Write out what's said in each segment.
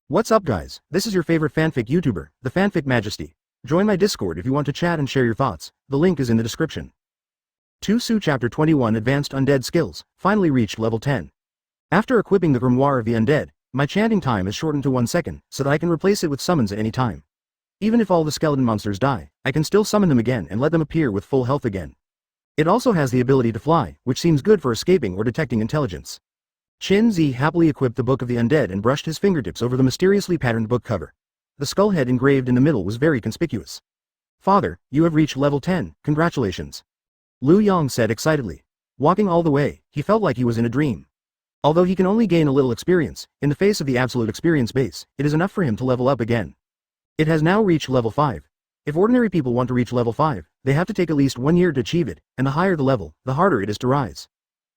What's up guys, this is your favorite fanfic YouTuber, the Fanfic Majesty. Join my Discord if you want to chat and share your thoughts, the link is in the description. 2 Su Chapter 21 Advanced Undead Skills, finally reached level 10. After equipping the Grimoire of the Undead, my chanting time is shortened to 1 second, so that I can replace it with summons at any time. Even if all the skeleton monsters die, I can still summon them again and let them appear with full health again. It also has the ability to fly, which seems good for escaping or detecting intelligence. Qin Zi happily equipped the Book of the Undead and brushed his fingertips over the mysteriously patterned book cover. The skull head engraved in the middle was very conspicuous. "Father, you have reached level 10, congratulations," Lu Yang said excitedly. Walking all the way, he felt like he was in a dream. Although he can only gain a little experience, in the face of the absolute experience base, it is enough for him to level up again. It has now reached level 5. If ordinary people want to reach level 5, they have to take at least 1 year to achieve it, and the higher the level, the harder it is to rise.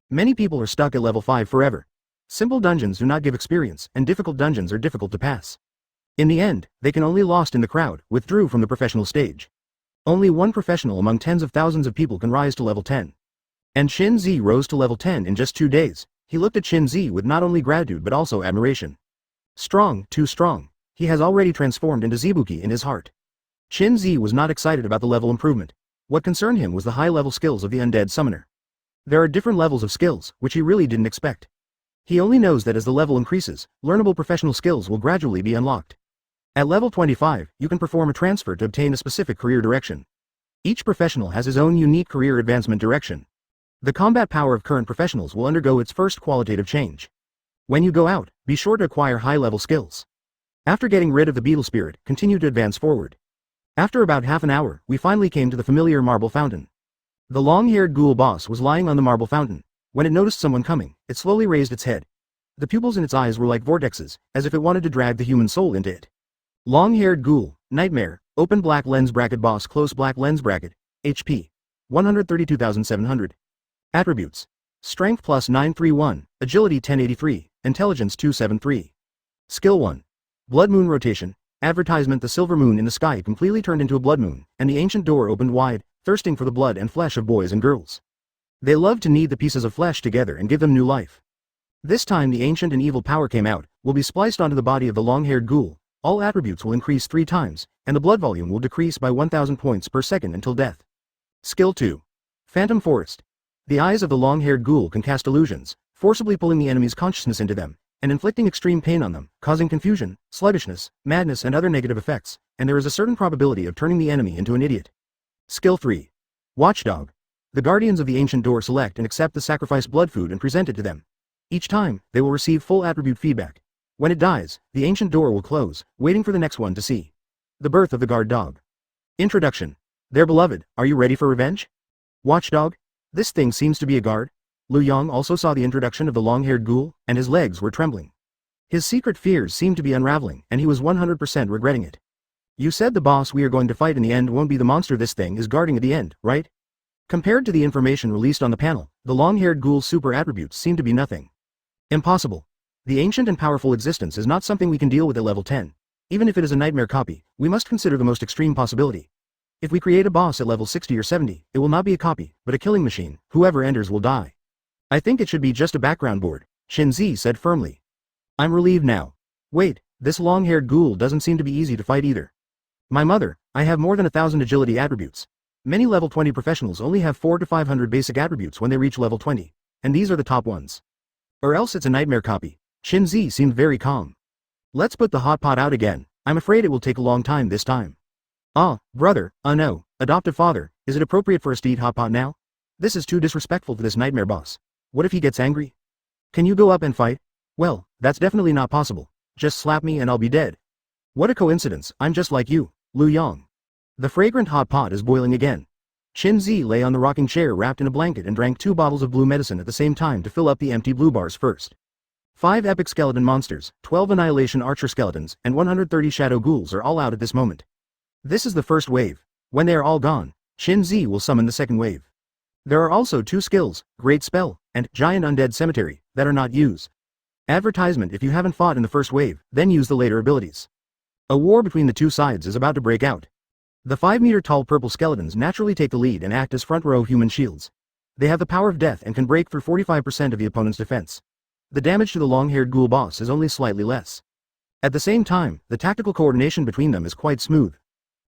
Many people are stuck at level 5 forever. Simple dungeons do not give experience, and difficult dungeons are difficult to pass. In the end, they can only lost in the crowd, withdrew from the professional stage. Only one professional among tens of thousands of people can rise to level 10. And Qin Zi rose to level 10 in just 2 days. He looked at Qin Zi with not only gratitude but also admiration. Strong, too strong. He has already transformed into Zibuki in his heart. Qin Zi was not excited about the level improvement. What concerned him was the high-level skills of the undead summoner. There are different levels of skills, which he really didn't expect. He only knows that as the level increases, learnable professional skills will gradually be unlocked. At level 25, you can perform a transfer to obtain a specific career direction. Each professional has his own unique career advancement direction. The combat power of current professionals will undergo its first qualitative change. When you go out, be sure to acquire high-level skills. After getting rid of the beetle spirit, continue to advance forward. After about half an hour, we finally came to the familiar marble fountain. The long-haired ghoul boss was lying on the marble fountain. When it noticed someone coming, it slowly raised its head. The pupils in its eyes were like vortexes, as if it wanted to drag the human soul into it. Long-haired ghoul, nightmare, open black lens bracket boss close black lens bracket, HP. 132,700. Attributes. Strength plus 931, Agility 1083, Intelligence 273. Skill 1. Blood Moon Rotation. Advertisement: the silver moon in the sky completely turned into a blood moon, and the ancient door opened wide, thirsting for the blood and flesh of boys and girls. They love to knead the pieces of flesh together and give them new life. This time the ancient and evil power came out, will be spliced onto the body of the long-haired ghoul. All attributes will increase 3 times, and the blood volume will decrease by 1000 points per second until death. Skill 2. Phantom Forest. The eyes of the long-haired ghoul can cast illusions, forcibly pulling the enemy's consciousness into them, and inflicting extreme pain on them, causing confusion, sluggishness, madness and other negative effects, and there is a certain probability of turning the enemy into an idiot. Skill 3. Watchdog. The guardians of the ancient door select and accept the sacrificed blood food and present it to them. Each time, they will receive full attribute feedback. When it dies, the ancient door will close, waiting for the next one to see. The birth of the guard dog. Introduction. Their beloved, are you ready for revenge? Watchdog? This thing seems to be a guard. Lu Yang also saw the introduction of the long-haired ghoul, and his legs were trembling. His secret fears seemed to be unraveling, and he was 100% regretting it. You said the boss we are going to fight in the end won't be the monster this thing is guarding at the end, right? Compared to the information released on the panel, the long-haired ghoul's super attributes seem to be nothing. Impossible. The ancient and powerful existence is not something we can deal with at level 10. Even if it is a nightmare copy, we must consider the most extreme possibility. If we create a boss at level 60 or 70, it will not be a copy, but a killing machine. Whoever enters will die. I think it should be just a background board, Qin Zi said firmly. I'm relieved now. Wait, this long-haired ghoul doesn't seem to be easy to fight either. My mother, I have more than 1,000 agility attributes. Many level 20 professionals only have 400 to 500 basic attributes when they reach level 20, and these are the top ones. Or else it's a nightmare copy. Qin Zi seemed very calm. Let's put the hot pot out again. I'm afraid it will take a long time this time. Ah, brother, no, adoptive father, is it appropriate for us to eat hot pot now? This is too disrespectful to this nightmare boss. What if he gets angry? Can you go up and fight? Well, that's definitely not possible. Just slap me and I'll be dead. What a coincidence, I'm just like you, Lu Yang. The fragrant hot pot is boiling again. Qin Zi lay on the rocking chair wrapped in a blanket and drank 2 bottles of blue medicine at the same time to fill up the empty blue bars first. 5 epic skeleton monsters, 12 annihilation archer skeletons, and 130 shadow ghouls are all out at this moment. This is the first wave. When they are all gone, Qin Zi will summon the second wave. There are also 2 skills, Great Spell, and Giant Undead Cemetery, that are not used. Advertisement: if you haven't fought in the first wave, then use the later abilities. A war between the 2 sides is about to break out. The 5-meter-tall purple skeletons naturally take the lead and act as front-row human shields. They have the power of death and can break through 45% of the opponent's defense. The damage to the long-haired ghoul boss is only slightly less. At the same time, the tactical coordination between them is quite smooth.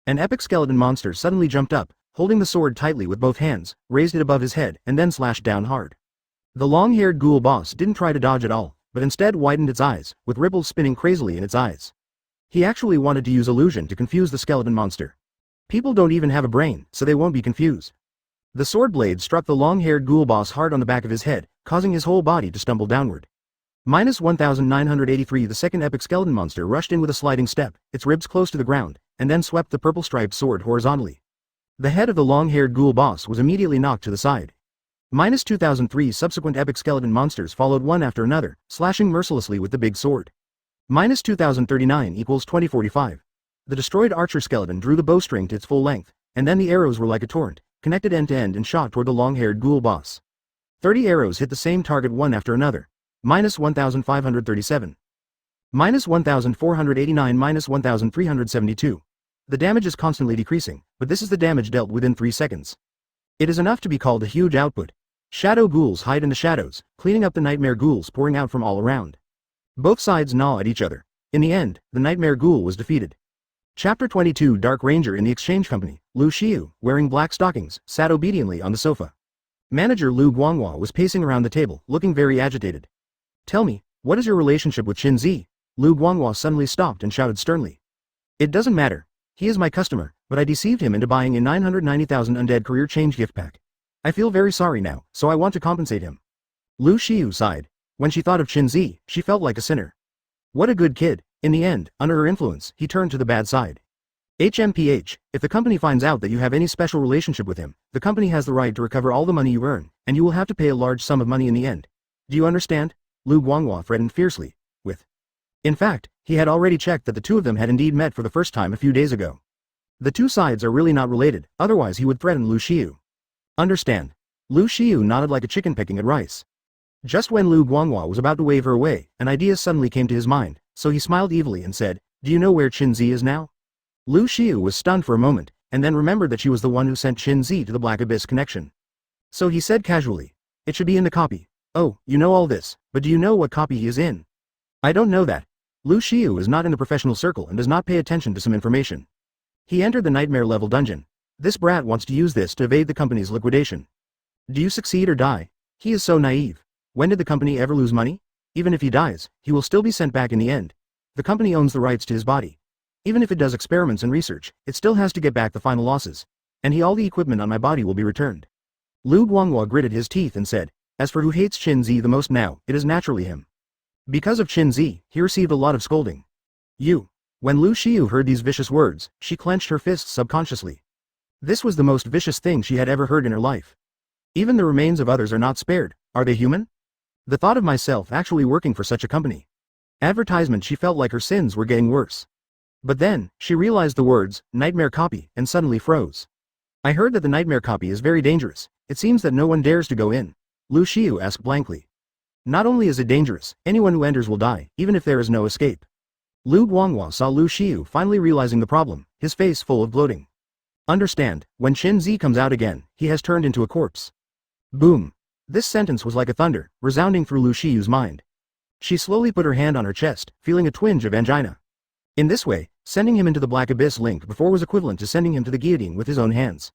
An epic skeleton monster suddenly jumped up, holding the sword tightly with both hands, raised it above his head, and then slashed down hard. The long-haired ghoul boss didn't try to dodge at all, but instead widened its eyes, with ripples spinning crazily in its eyes. He actually wanted to use illusion to confuse the skeleton monster. People don't even have a brain, so they won't be confused. The sword blade struck the long-haired ghoul boss hard on the back of his head, causing his whole body to stumble downward. -1983. The second epic skeleton monster rushed in with a sliding step, its ribs close to the ground, and then swept the purple-striped sword horizontally. The head of the long-haired ghoul boss was immediately knocked to the side. -2003. Subsequent epic skeleton monsters followed one after another, slashing mercilessly with the big sword. -2039 = 2045. The destroyed archer skeleton drew the bowstring to its full length, and then the arrows were like a torrent, connected end to end and shot toward the long-haired ghoul boss. 30 arrows hit the same target one after another. -1537. -1489. -1372. The damage is constantly decreasing, but this is the damage dealt within 3 seconds. It is enough to be called a huge output. Shadow ghouls hide in the shadows, cleaning up the nightmare ghouls pouring out from all around. Both sides gnaw at each other. In the end, the nightmare ghoul was defeated. Chapter 22. Dark Ranger in the Exchange Company. Lu Xiu, wearing black stockings, sat obediently on the sofa. Manager Lu Guanghua was pacing around the table, looking very agitated. "Tell me, what is your relationship with Qin Zi?" Lu Guanghua suddenly stopped and shouted sternly. "It doesn't matter. He is my customer, but I deceived him into buying a 990,000 Undead career change gift pack. I feel very sorry now, so I want to compensate him." Lu Xiu sighed. When she thought of Qin Zi, she felt like a sinner. What a good kid. In the end, under her influence, he turned to the bad side. HMPH, if the company finds out that you have any special relationship with him, the company has the right to recover all the money you earn, and you will have to pay a large sum of money in the end. Do you understand? Lu Guanghua threatened fiercely. In fact, he had already checked that the two of them had indeed met for the first time a few days ago. The two sides are really not related, otherwise he would threaten Lu Xiu. Understand. Lu Xiu nodded like a chicken pecking at rice. Just when Lu Guanghua was about to wave her away, an idea suddenly came to his mind, so he smiled evilly and said, "Do you know where Qin Zi is now?" Lu Xiu was stunned for a moment, and then remembered that she was the one who sent Qin Zi to the Black Abyss connection. So he said casually, "It should be in the copy." "Oh, you know all this, but do you know what copy he is in?" "I don't know that." Lu Xiu is not in the professional circle and does not pay attention to some information. He entered the nightmare level dungeon. This brat wants to use this to evade the company's liquidation. Do you succeed or die? He is so naive. When did the company ever lose money? Even if he dies, he will still be sent back in the end. The company owns the rights to his body. Even if it does experiments and research, it still has to get back the final losses. And all the equipment on my body will be returned. Lu Guanghua gritted his teeth and said, "As for who hates Qin Zi the most now, it is naturally him. Because of Qin Zi, he received a lot of scolding. You." When Lu Xiu heard these vicious words, she clenched her fists subconsciously. This was the most vicious thing she had ever heard in her life. Even the remains of others are not spared, are they human? The thought of myself actually working for such a company. Advertisement. She felt like her sins were getting worse. But then, she realized the words, nightmare copy, and suddenly froze. I heard that the nightmare copy is very dangerous. It seems that no one dares to go in. Lu Xiu asked blankly. Not only is it dangerous, anyone who enters will die, even if there is no escape. Lu Guanghua saw Lu Xiu finally realizing the problem, his face full of gloating. Understand, when Qin Zi comes out again, he has turned into a corpse. Boom. This sentence was like a thunder, resounding through Lu Xiu's mind. She slowly put her hand on her chest, feeling a twinge of angina. In this way, sending him into the Black Abyss link before was equivalent to sending him to the guillotine with his own hands.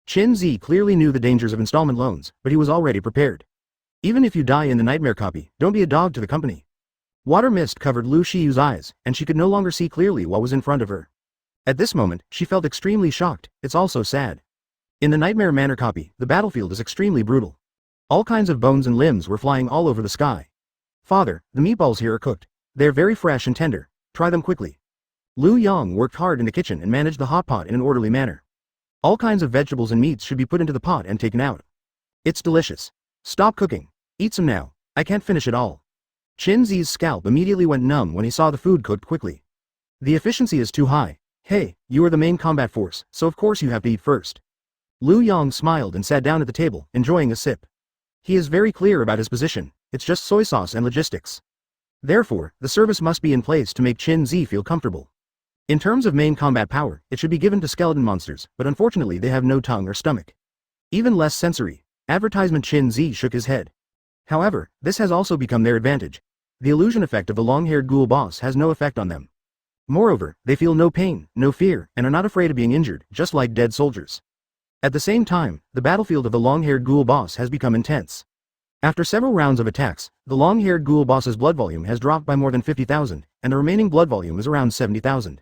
Qin Zi clearly knew the dangers of installment loans, but he was already prepared. Even if you die in the nightmare copy, don't be a dog to the company. Water mist covered Lu Xiu's eyes, and she could no longer see clearly what was in front of her. At this moment, she felt extremely shocked. It's also sad. In the Nightmare Manor copy, the battlefield is extremely brutal. All kinds of bones and limbs were flying all over the sky. Father, the meatballs here are cooked. They're very fresh and tender. Try them quickly. Lu Yang worked hard in the kitchen and managed the hot pot in an orderly manner. All kinds of vegetables and meats should be put into the pot and taken out. It's delicious. Stop cooking. Eat some now. I can't finish it all. Qin Zi's scalp immediately went numb when he saw the food cooked quickly. The efficiency is too high. Hey, you are the main combat force, so of course you have to eat first. Lu Yang smiled and sat down at the table, enjoying a sip. He is very clear about his position. It's just soy sauce and logistics. Therefore, the service must be in place to make Qin Zi feel comfortable. In terms of main combat power, it should be given to skeleton monsters, but unfortunately they have no tongue or stomach. Even less sensory. Advertisement. Qin Zi shook his head. However, this has also become their advantage. The illusion effect of the long-haired ghoul boss has no effect on them. Moreover, they feel no pain, no fear, and are not afraid of being injured, just like dead soldiers. At the same time, the battlefield of the long-haired ghoul boss has become intense. After several rounds of attacks, the long-haired ghoul boss's blood volume has dropped by more than 50,000, and the remaining blood volume is around 70,000.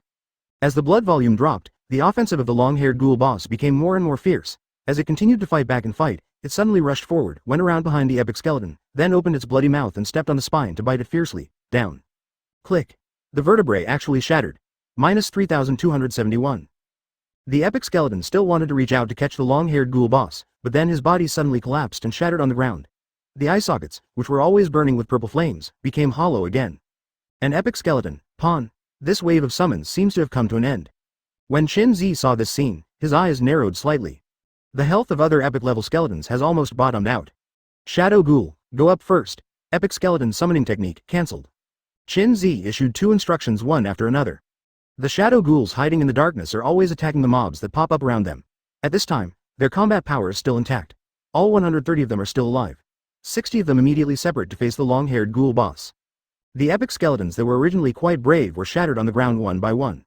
As the blood volume dropped, the offensive of the long-haired ghoul boss became more and more fierce. As it continued to fight back and fight, it suddenly rushed forward, went around behind the epic skeleton, then opened its bloody mouth and stepped on the spine to bite it fiercely, down. Click. The vertebrae actually shattered. Minus 3,271. The epic skeleton still wanted to reach out to catch the long-haired ghoul boss, but then his body suddenly collapsed and shattered on the ground. The eye sockets, which were always burning with purple flames, became hollow again. An epic skeleton, pawn. This wave of summons seems to have come to an end. When Qin Zi saw this scene, his eyes narrowed slightly. The health of other epic level skeletons has almost bottomed out. Shadow Ghoul, go up first. Epic skeleton summoning technique, cancelled. Qin Zi issued 2 instructions one after another. The shadow ghouls hiding in the darkness are always attacking the mobs that pop up around them. At this time, their combat power is still intact. All 130 of them are still alive. 60 of them immediately separate to face the long-haired ghoul boss. The epic skeletons that were originally quite brave were shattered on the ground one by one.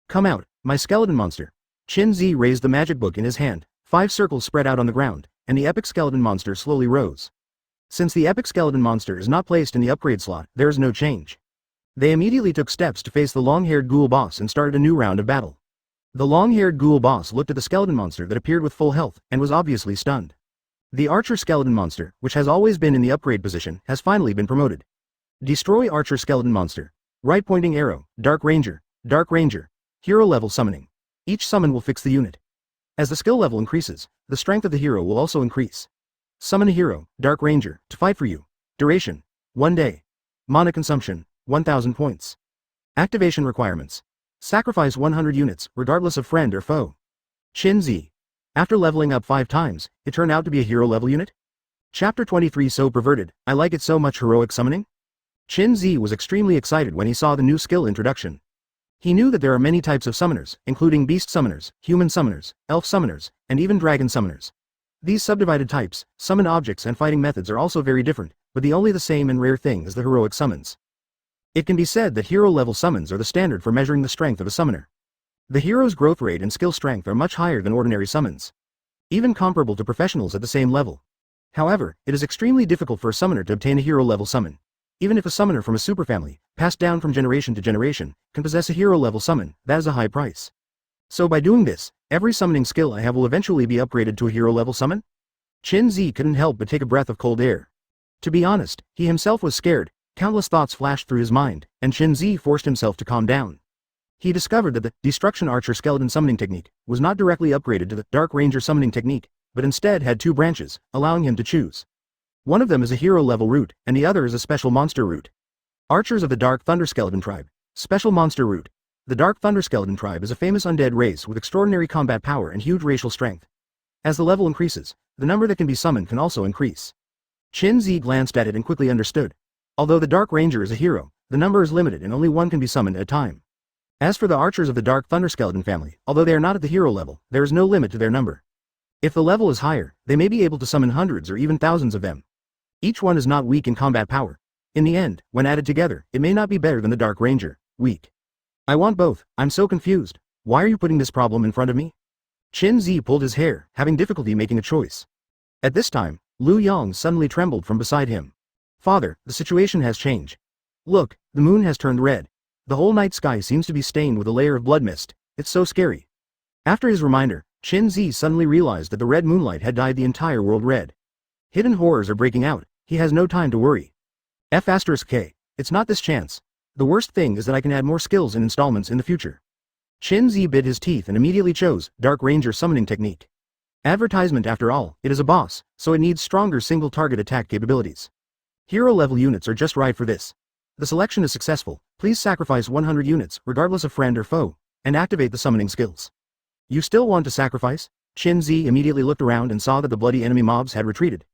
Come out, my skeleton monster. Qin Zi raised the magic book in his hand, 5 circles spread out on the ground, and the epic skeleton monster slowly rose. Since the epic skeleton monster is not placed in the upgrade slot, there is no change. They immediately took steps to face the long-haired ghoul boss and started a new round of battle. The long-haired ghoul boss looked at the skeleton monster that appeared with full health, and was obviously stunned. The archer skeleton monster, which has always been in the upgrade position, has finally been promoted. Destroy archer skeleton monster. Right pointing arrow, Dark Ranger, hero level summoning. Each summon will fix the unit. As the skill level increases, the strength of the hero will also increase. Summon a hero, Dark Ranger, to fight for you. Duration, 1 day. Mana consumption, 1000 points. Activation requirements. Sacrifice 100 units, regardless of friend or foe. Qin Zi. After leveling up 5 times, it turned out to be a hero level unit? Chapter 23 So perverted, I like it so much. Heroic summoning? Qin Zi was extremely excited when he saw the new skill introduction. He knew that there are many types of summoners, including beast summoners, human summoners, elf summoners, and even dragon summoners. These subdivided types, summoned objects and fighting methods are also very different, but the only the same and rare thing is the heroic summons. It can be said that hero-level summons are the standard for measuring the strength of a summoner. The hero's growth rate and skill strength are much higher than ordinary summons, even comparable to professionals at the same level. However, it is extremely difficult for a summoner to obtain a hero-level summon. Even if a summoner from a superfamily, passed down from generation to generation, can possess a hero-level summon, that is a high price. So by doing this, every summoning skill I have will eventually be upgraded to a hero-level summon? Qin Zi couldn't help but take a breath of cold air. To be honest, he himself was scared. Countless thoughts flashed through his mind, and Qin Zi forced himself to calm down. He discovered that the Destruction Archer Skeleton Summoning Technique was not directly upgraded to the Dark Ranger Summoning Technique, but instead had 2 branches, allowing him to choose. One of them is a hero-level route, and the other is a special monster route. Archers of the Dark Thunder Skeleton Tribe. Special Monster Route. The Dark Thunder Skeleton Tribe is a famous undead race with extraordinary combat power and huge racial strength. As the level increases, the number that can be summoned can also increase. Qin Zi glanced at it and quickly understood. Although the Dark Ranger is a hero, the number is limited and only one can be summoned at a time. As for the archers of the Dark Thunder Skeleton family, although they are not at the hero level, there is no limit to their number. If the level is higher, they may be able to summon hundreds or even thousands of them. Each one is not weak in combat power. In the end, when added together, it may not be better than the Dark Ranger, weak. I want both, I'm so confused. Why are you putting this problem in front of me? Qin Zi pulled his hair, having difficulty making a choice. At this time, Lu Yang suddenly trembled from beside him. Father, the situation has changed. Look, the moon has turned red. The whole night sky seems to be stained with a layer of blood mist. It's so scary. After his reminder, Qin Zi suddenly realized that the red moonlight had dyed the entire world red. Hidden horrors are breaking out. He has no time to worry. F*K. It's not this chance. The worst thing is that I can add more skills in installments in the future. Qin Zi bit his teeth and immediately chose Dark Ranger Summoning Technique. Advertisement after all, it is a boss, so it needs stronger single target attack capabilities. Hero level units are just right for this. The selection is successful. Please sacrifice 100 units, regardless of friend or foe, and activate the summoning skills. You still want to sacrifice? Qin Zi immediately looked around and saw that the bloody enemy mobs had retreated.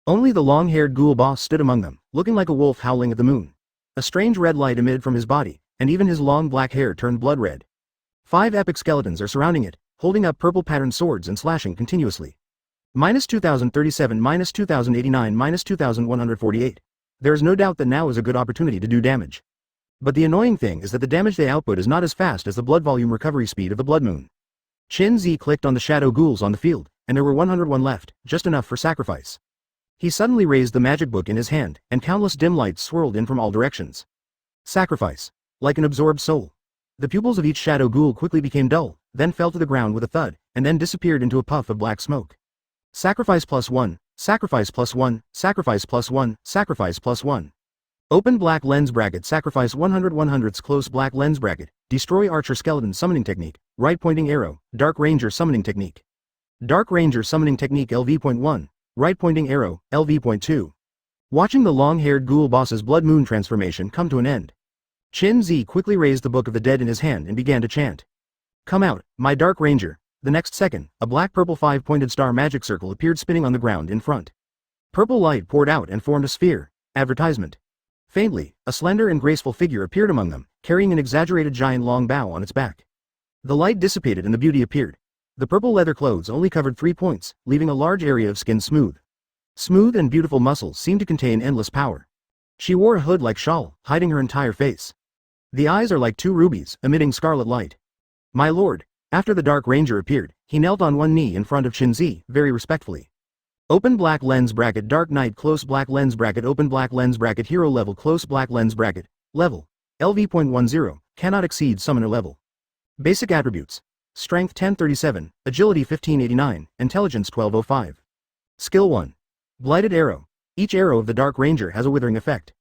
Only the long-haired ghoul boss stood among them, looking like a wolf howling at the moon. A strange red light emitted from his body, and even his long black hair turned blood red. 5 epic skeletons are surrounding it, holding up purple patterned swords and slashing continuously. -2037, -2089, -2148. There is no doubt that now is a good opportunity to do damage. But the annoying thing is that the damage they output is not as fast as the blood volume recovery speed of the Blood Moon. Qin Zi clicked on the shadow ghouls on the field, and there were 101 left, just enough for sacrifice. He suddenly raised the magic book in his hand, and countless dim lights swirled in from all directions. Sacrifice. Like an absorbed soul. The pupils of each shadow ghoul quickly became dull, then fell to the ground with a thud, and then disappeared into a puff of black smoke. Sacrifice +1, sacrifice +1, sacrifice +1, sacrifice +1. Open black lens bracket, sacrifice 100/100ths close black lens bracket, destroy archer skeleton summoning technique, right pointing arrow, dark ranger summoning technique. Dark ranger summoning technique LV.1, right pointing arrow, LV.2. Watching the long-haired ghoul boss's blood moon transformation come to an end, Qin Zi quickly raised the Book of the Dead in his hand and began to chant. Come out, my dark ranger. The next second, a black-purple 5-pointed star magic circle appeared spinning on the ground in front. Purple light poured out and formed a sphere. Advertisement. Faintly, a slender and graceful figure appeared among them, carrying an exaggerated giant long bow on its back. The light dissipated and the beauty appeared. The purple leather clothes only covered 3 points, leaving a large area of skin smooth. Smooth and beautiful muscles seemed to contain endless power. She wore a hood-like shawl, hiding her entire face. The eyes are like 2 rubies, emitting scarlet light. My lord. After the Dark Ranger appeared, he knelt on one knee in front of Qin Zi, very respectfully. Open black lens bracket Dark Knight close black lens bracket open black lens bracket hero level close black lens bracket, level, LV.10, cannot exceed summoner level. Basic attributes. Strength 1037, Agility 1589, Intelligence 1205. Skill 1. Blighted Arrow. Each arrow of the Dark Ranger has a withering effect.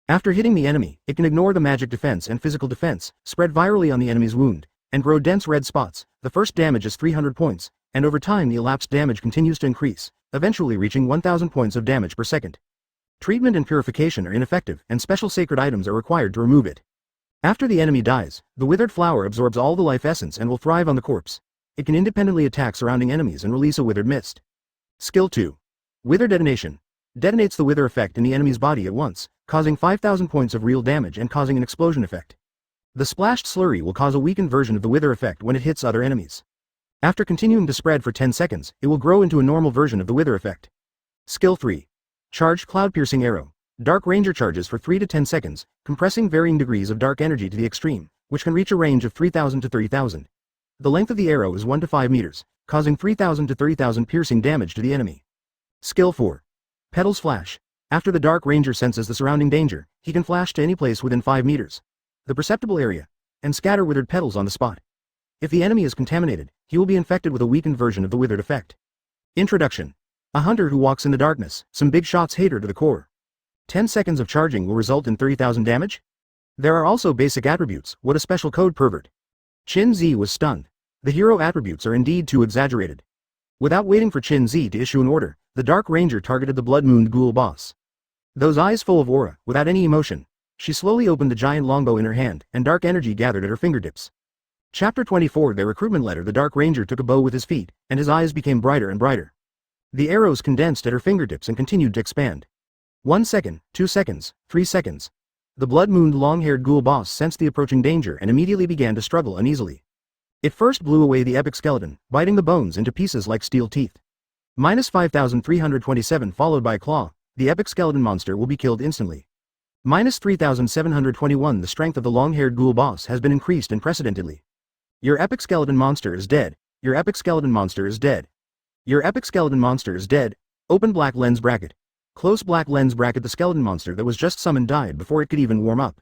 After hitting the enemy, it can ignore the magic defense and physical defense, spread virally on the enemy's wound, and grow dense red spots. The first damage is 300 points, and over time the elapsed damage continues to increase, eventually reaching 1000 points of damage per second. Treatment and purification are ineffective, and special sacred items are required to remove it. After the enemy dies, the withered flower absorbs all the life essence and will thrive on the corpse. It can independently attack surrounding enemies and release a withered mist. Skill 2. Wither Detonation. Detonates the wither effect in the enemy's body at once, causing 5000 points of real damage and causing an explosion effect. The splashed slurry will cause a weakened version of the wither effect when it hits other enemies. After continuing to spread for 10 seconds, it will grow into a normal version of the wither effect. Skill 3. Charged Cloud-Piercing Arrow. Dark Ranger charges for 3 to 10 seconds, compressing varying degrees of dark energy to the extreme, which can reach a range of 3000 to 30,000. The length of the arrow is 1 to 5 meters, causing 3000 to 30,000 piercing damage to the enemy. Skill 4. Petals Flash. After the Dark Ranger senses the surrounding danger, he can flash to any place within 5 meters, the perceptible area, and scatter withered petals on the spot. If the enemy is contaminated, he will be infected with a weakened version of the withered effect. Introduction. A hunter who walks in the darkness, some big shots hate her to the core. 10 seconds of charging will result in 30,000 damage? There are also basic attributes. What a special code, pervert. Qin Zi was stunned. The hero attributes are indeed too exaggerated. Without waiting for Qin Zi to issue an order, the Dark Ranger targeted the blood-mooned ghoul boss. Those eyes full of aura, without any emotion, she slowly opened the giant longbow in her hand, and dark energy gathered at her fingertips. Chapter 24. Their recruitment letter. The Dark Ranger took a bow with his feet, and his eyes became brighter and brighter. The arrows condensed at her fingertips and continued to expand. 1 second, 2 seconds, 3 seconds. The blood-mooned long-haired ghoul boss sensed the approaching danger and immediately began to struggle uneasily. It first blew away the epic skeleton, biting the bones into pieces like steel teeth. Minus 5327 followed by a claw. The epic skeleton monster will be killed instantly. Minus 3721. The strength of the long-haired ghoul boss has been increased unprecedentedly. Your epic skeleton monster is dead. Your epic skeleton monster is dead. Your epic skeleton monster is dead. Open black lens bracket. Close black lens bracket. The skeleton monster that was just summoned died before it could even warm up.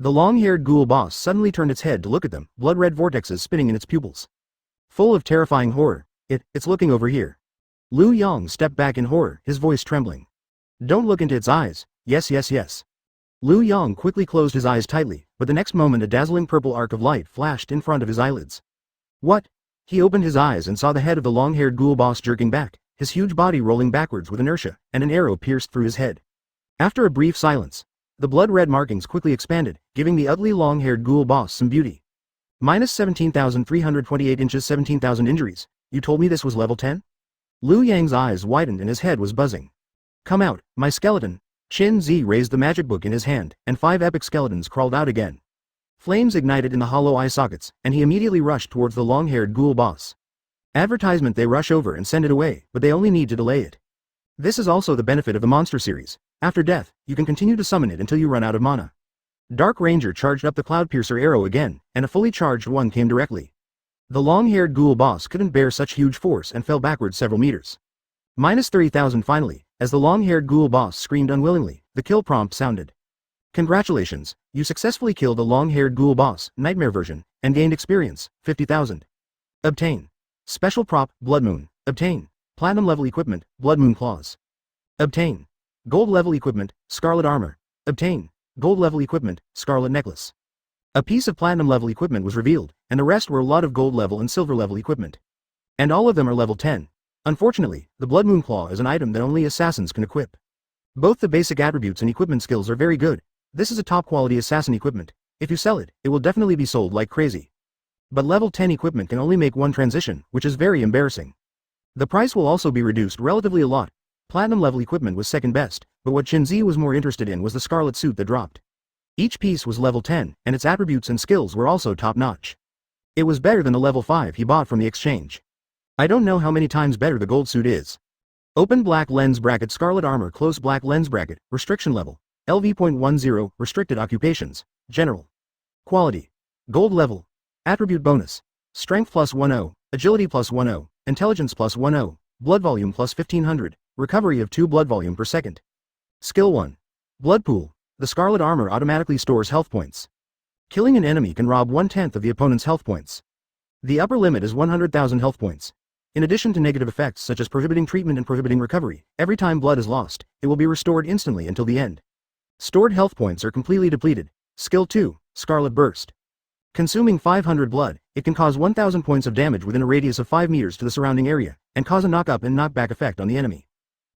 The long-haired ghoul boss suddenly turned its head to look at them, blood-red vortexes spinning in its pupils. Full of terrifying horror. It's looking over here. Liu Yang stepped back in horror, his voice trembling. Don't look into its eyes. Yes, yes, yes. Liu Yang quickly closed his eyes tightly, but the next moment a dazzling purple arc of light flashed in front of his eyelids. What? He opened his eyes and saw the head of the long-haired ghoul boss jerking back, his huge body rolling backwards with inertia, and an arrow pierced through his head. After a brief silence, the blood-red markings quickly expanded, giving the ugly long-haired ghoul boss some beauty. Minus 17,328 inches 17,000 injuries. You told me this was level 10? Liu Yang's eyes widened and his head was buzzing. Come out, my skeleton. Qin Zi raised the magic book in his hand, and 5 epic skeletons crawled out again. Flames ignited in the hollow eye sockets, and he immediately rushed towards the long-haired ghoul boss. Advertisement. They rush over and send it away, but they only need to delay it. This is also the benefit of the monster series. After death, you can continue to summon it until you run out of mana. Dark Ranger charged up the Cloudpiercer arrow again, and a fully charged one came directly. The long-haired ghoul boss couldn't bear such huge force and fell backwards several meters. Minus 30,000 finally, as the long-haired ghoul boss screamed unwillingly, the kill prompt sounded. Congratulations, you successfully killed the long-haired ghoul boss, Nightmare version, and gained experience, 50,000. Obtain. Special prop, Blood Moon. Obtain. Platinum level equipment, Blood Moon Claws. Obtain. Gold level equipment, Scarlet Armor. Obtain. Gold level equipment, Scarlet Necklace. A piece of platinum level equipment was revealed, and the rest were a lot of gold level and silver level equipment. And all of them are level 10. Unfortunately, the Blood Moon Claw is an item that only assassins can equip. Both the basic attributes and equipment skills are very good. This is a top quality assassin equipment. If you sell it, it will definitely be sold like crazy. But level 10 equipment can only make one transition, which is very embarrassing. The price will also be reduced relatively a lot. Platinum level equipment was second best, but what Shinzi was more interested in was the scarlet suit that dropped. Each piece was level 10, and its attributes and skills were also top-notch. It was better than the level 5 he bought from the exchange. I don't know how many times better the gold suit is. Open black lens bracket Scarlet Armor close black lens bracket, restriction level, LV.10, restricted occupations, general. Quality. Gold level. Attribute bonus. Strength plus 10, agility plus 10, intelligence plus 10, blood volume plus 1500, recovery of 2 blood volume per second. Skill 1. Blood Pool. The Scarlet Armor automatically stores health points. Killing an enemy can rob 1/10 of the opponent's health points. The upper limit is 100,000 health points. In addition to negative effects such as prohibiting treatment and prohibiting recovery, every time blood is lost, it will be restored instantly until the end. Stored health points are completely depleted. Skill 2, Scarlet Burst. Consuming 500 blood, it can cause 1000 points of damage within a radius of 5 meters to the surrounding area, and cause a knock-up and knock-back effect on the enemy.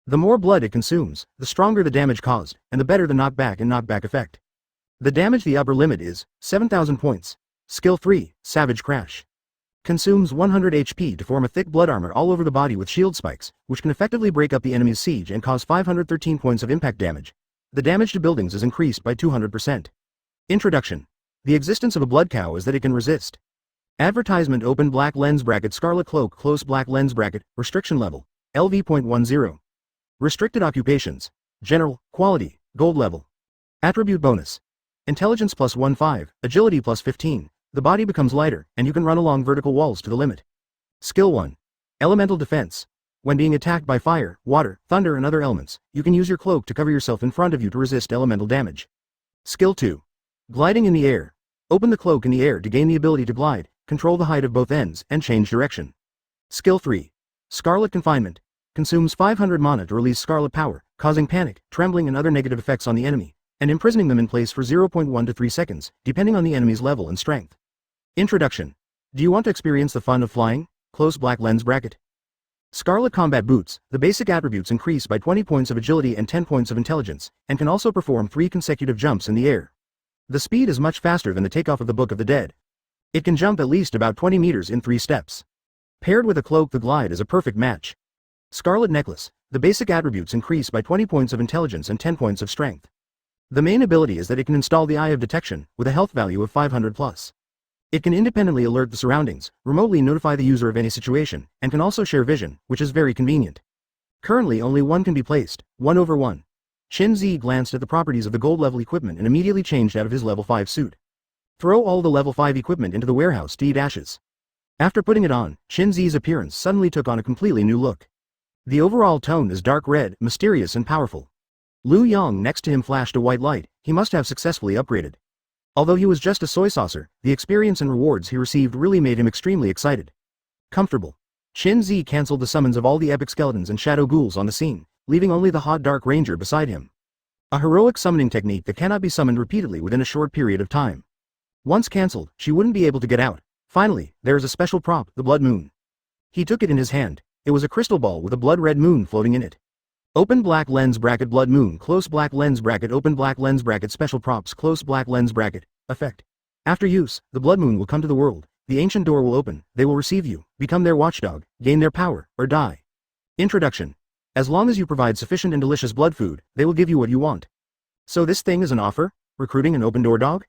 The more blood it consumes, the stronger the damage caused, and the better the knockback and knockback effect. The damage the upper limit is 7,000 points. Skill 3, Savage Crash. Consumes 100 HP to form a thick blood armor all over the body with shield spikes, which can effectively break up the enemy's siege and cause 513 points of impact damage. The damage to buildings is increased by 200%. Introduction. The existence of a blood cow is that it can resist. Advertisement open black lens bracket Scarlet Cloak close black lens bracket, restriction level, LV.10. Restricted occupations. General, quality, gold level. Attribute bonus. Intelligence plus 15, agility plus 15, the body becomes lighter, and you can run along vertical walls to the limit. Skill 1. Elemental Defense. When being attacked by fire, water, thunder and other elements, you can use your cloak to cover yourself in front of you to resist elemental damage. Skill 2. Gliding in the air. Open the cloak in the air to gain the ability to glide, control the height of both ends, and change direction. Skill 3. Scarlet Confinement. Consumes 500 mana to release scarlet power, causing panic, trembling and other negative effects on the enemy, and imprisoning them in place for 0.1 to 3 seconds, depending on the enemy's level and strength. Introduction. Do you want to experience the fun of flying? Close black lens bracket. Scarlet Combat Boots. The basic attributes increase by 20 points of agility and 10 points of intelligence, and can also perform 3 consecutive jumps in the air. The speed is much faster than the takeoff of the Book of the Dead. It can jump at least about 20 meters in 3 steps. Paired with a cloak, the glide is a perfect match. Scarlet Necklace. The basic attributes increase by 20 points of intelligence and 10 points of strength. The main ability is that it can install the Eye of Detection, with a health value of 500 plus. It can independently alert the surroundings, remotely notify the user of any situation, and can also share vision, which is very convenient. Currently only one can be placed, 1/1. Shinzi glanced at the properties of the gold level equipment and immediately changed out of his level 5 suit. Throw all the level 5 equipment into the warehouse to eat ashes. After putting it on, Shinzi's appearance suddenly took on a completely new look. The overall tone is dark red, mysterious and powerful. Liu Yang next to him flashed a white light. He must have successfully upgraded. Although he was just a soy saucer, the experience and rewards he received really made him extremely excited. Comfortable. Shinzi cancelled the summons of all the epic skeletons and shadow ghouls on the scene, leaving only the hot dark ranger beside him. A heroic summoning technique that cannot be summoned repeatedly within a short period of time. Once cancelled, she wouldn't be able to get out. Finally, there is a special prop, the Blood Moon. He took it in his hand. It was a crystal ball with a blood red moon floating in it. Open black lens bracket Blood Moon close black lens bracket open black lens bracket special props close black lens bracket. Effect. After use, the Blood Moon will come to the world, the ancient door will open, they will receive you, become their watchdog, gain their power, or die. Introduction. As long as you provide sufficient and delicious blood food, they will give you what you want. So this thing is an offer? Recruiting an open door dog?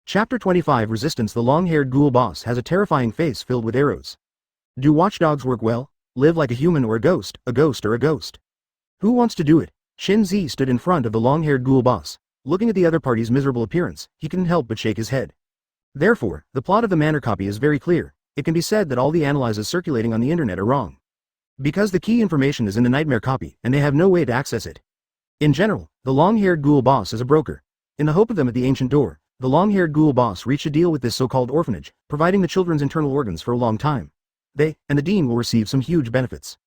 Chapter 25 Resistance. The long-haired ghoul boss has a terrifying face filled with arrows. Do watchdogs work well? Live like a human or a ghost or a ghost? Who wants to do it? Shin Zi stood in front of the long-haired ghoul boss. Looking at the other party's miserable appearance, he couldn't help but shake his head. Therefore, the plot of the manor copy is very clear. It can be said that all the analyses circulating on the internet are wrong. Because the key information is in the nightmare copy, and they have no way to access it. In general, the long-haired ghoul boss is a broker. In the hope of them at the ancient door, the long-haired ghoul boss reached a deal with this so-called orphanage, providing the children's internal organs for a long time. They, and the dean will receive some huge benefits.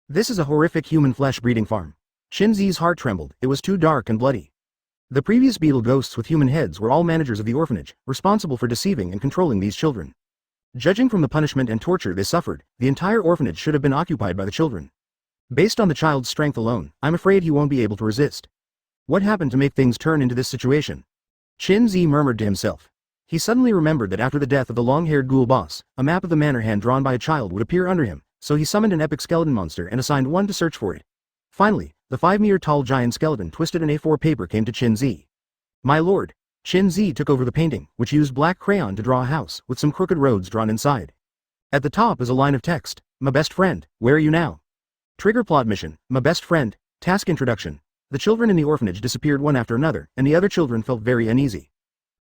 This is a horrific human flesh breeding farm. Shin Zi's heart trembled, it was too dark and bloody. The previous beetle ghosts with human heads were all managers of the orphanage, responsible for deceiving and controlling these children. Judging from the punishment and torture they suffered, the entire orphanage should have been occupied by the children. Based on the child's strength alone, I'm afraid he won't be able to resist. What happened to make things turn into this situation? Shin Zi murmured to himself. He suddenly remembered that after the death of the long-haired ghoul boss, a map of the manor hand drawn by a child would appear under him, so he summoned an epic skeleton monster and assigned one to search for it. Finally, the 5-meter-tall giant skeleton twisted in A4 paper came to Shin Zi. My lord. Shin Zi took over the painting, which used black crayon to draw a house, with some crooked roads drawn inside. At the top is a line of text, my best friend, where are you now? Trigger plot mission, my best friend, task introduction. The children in the orphanage disappeared one after another, and the other children felt very uneasy.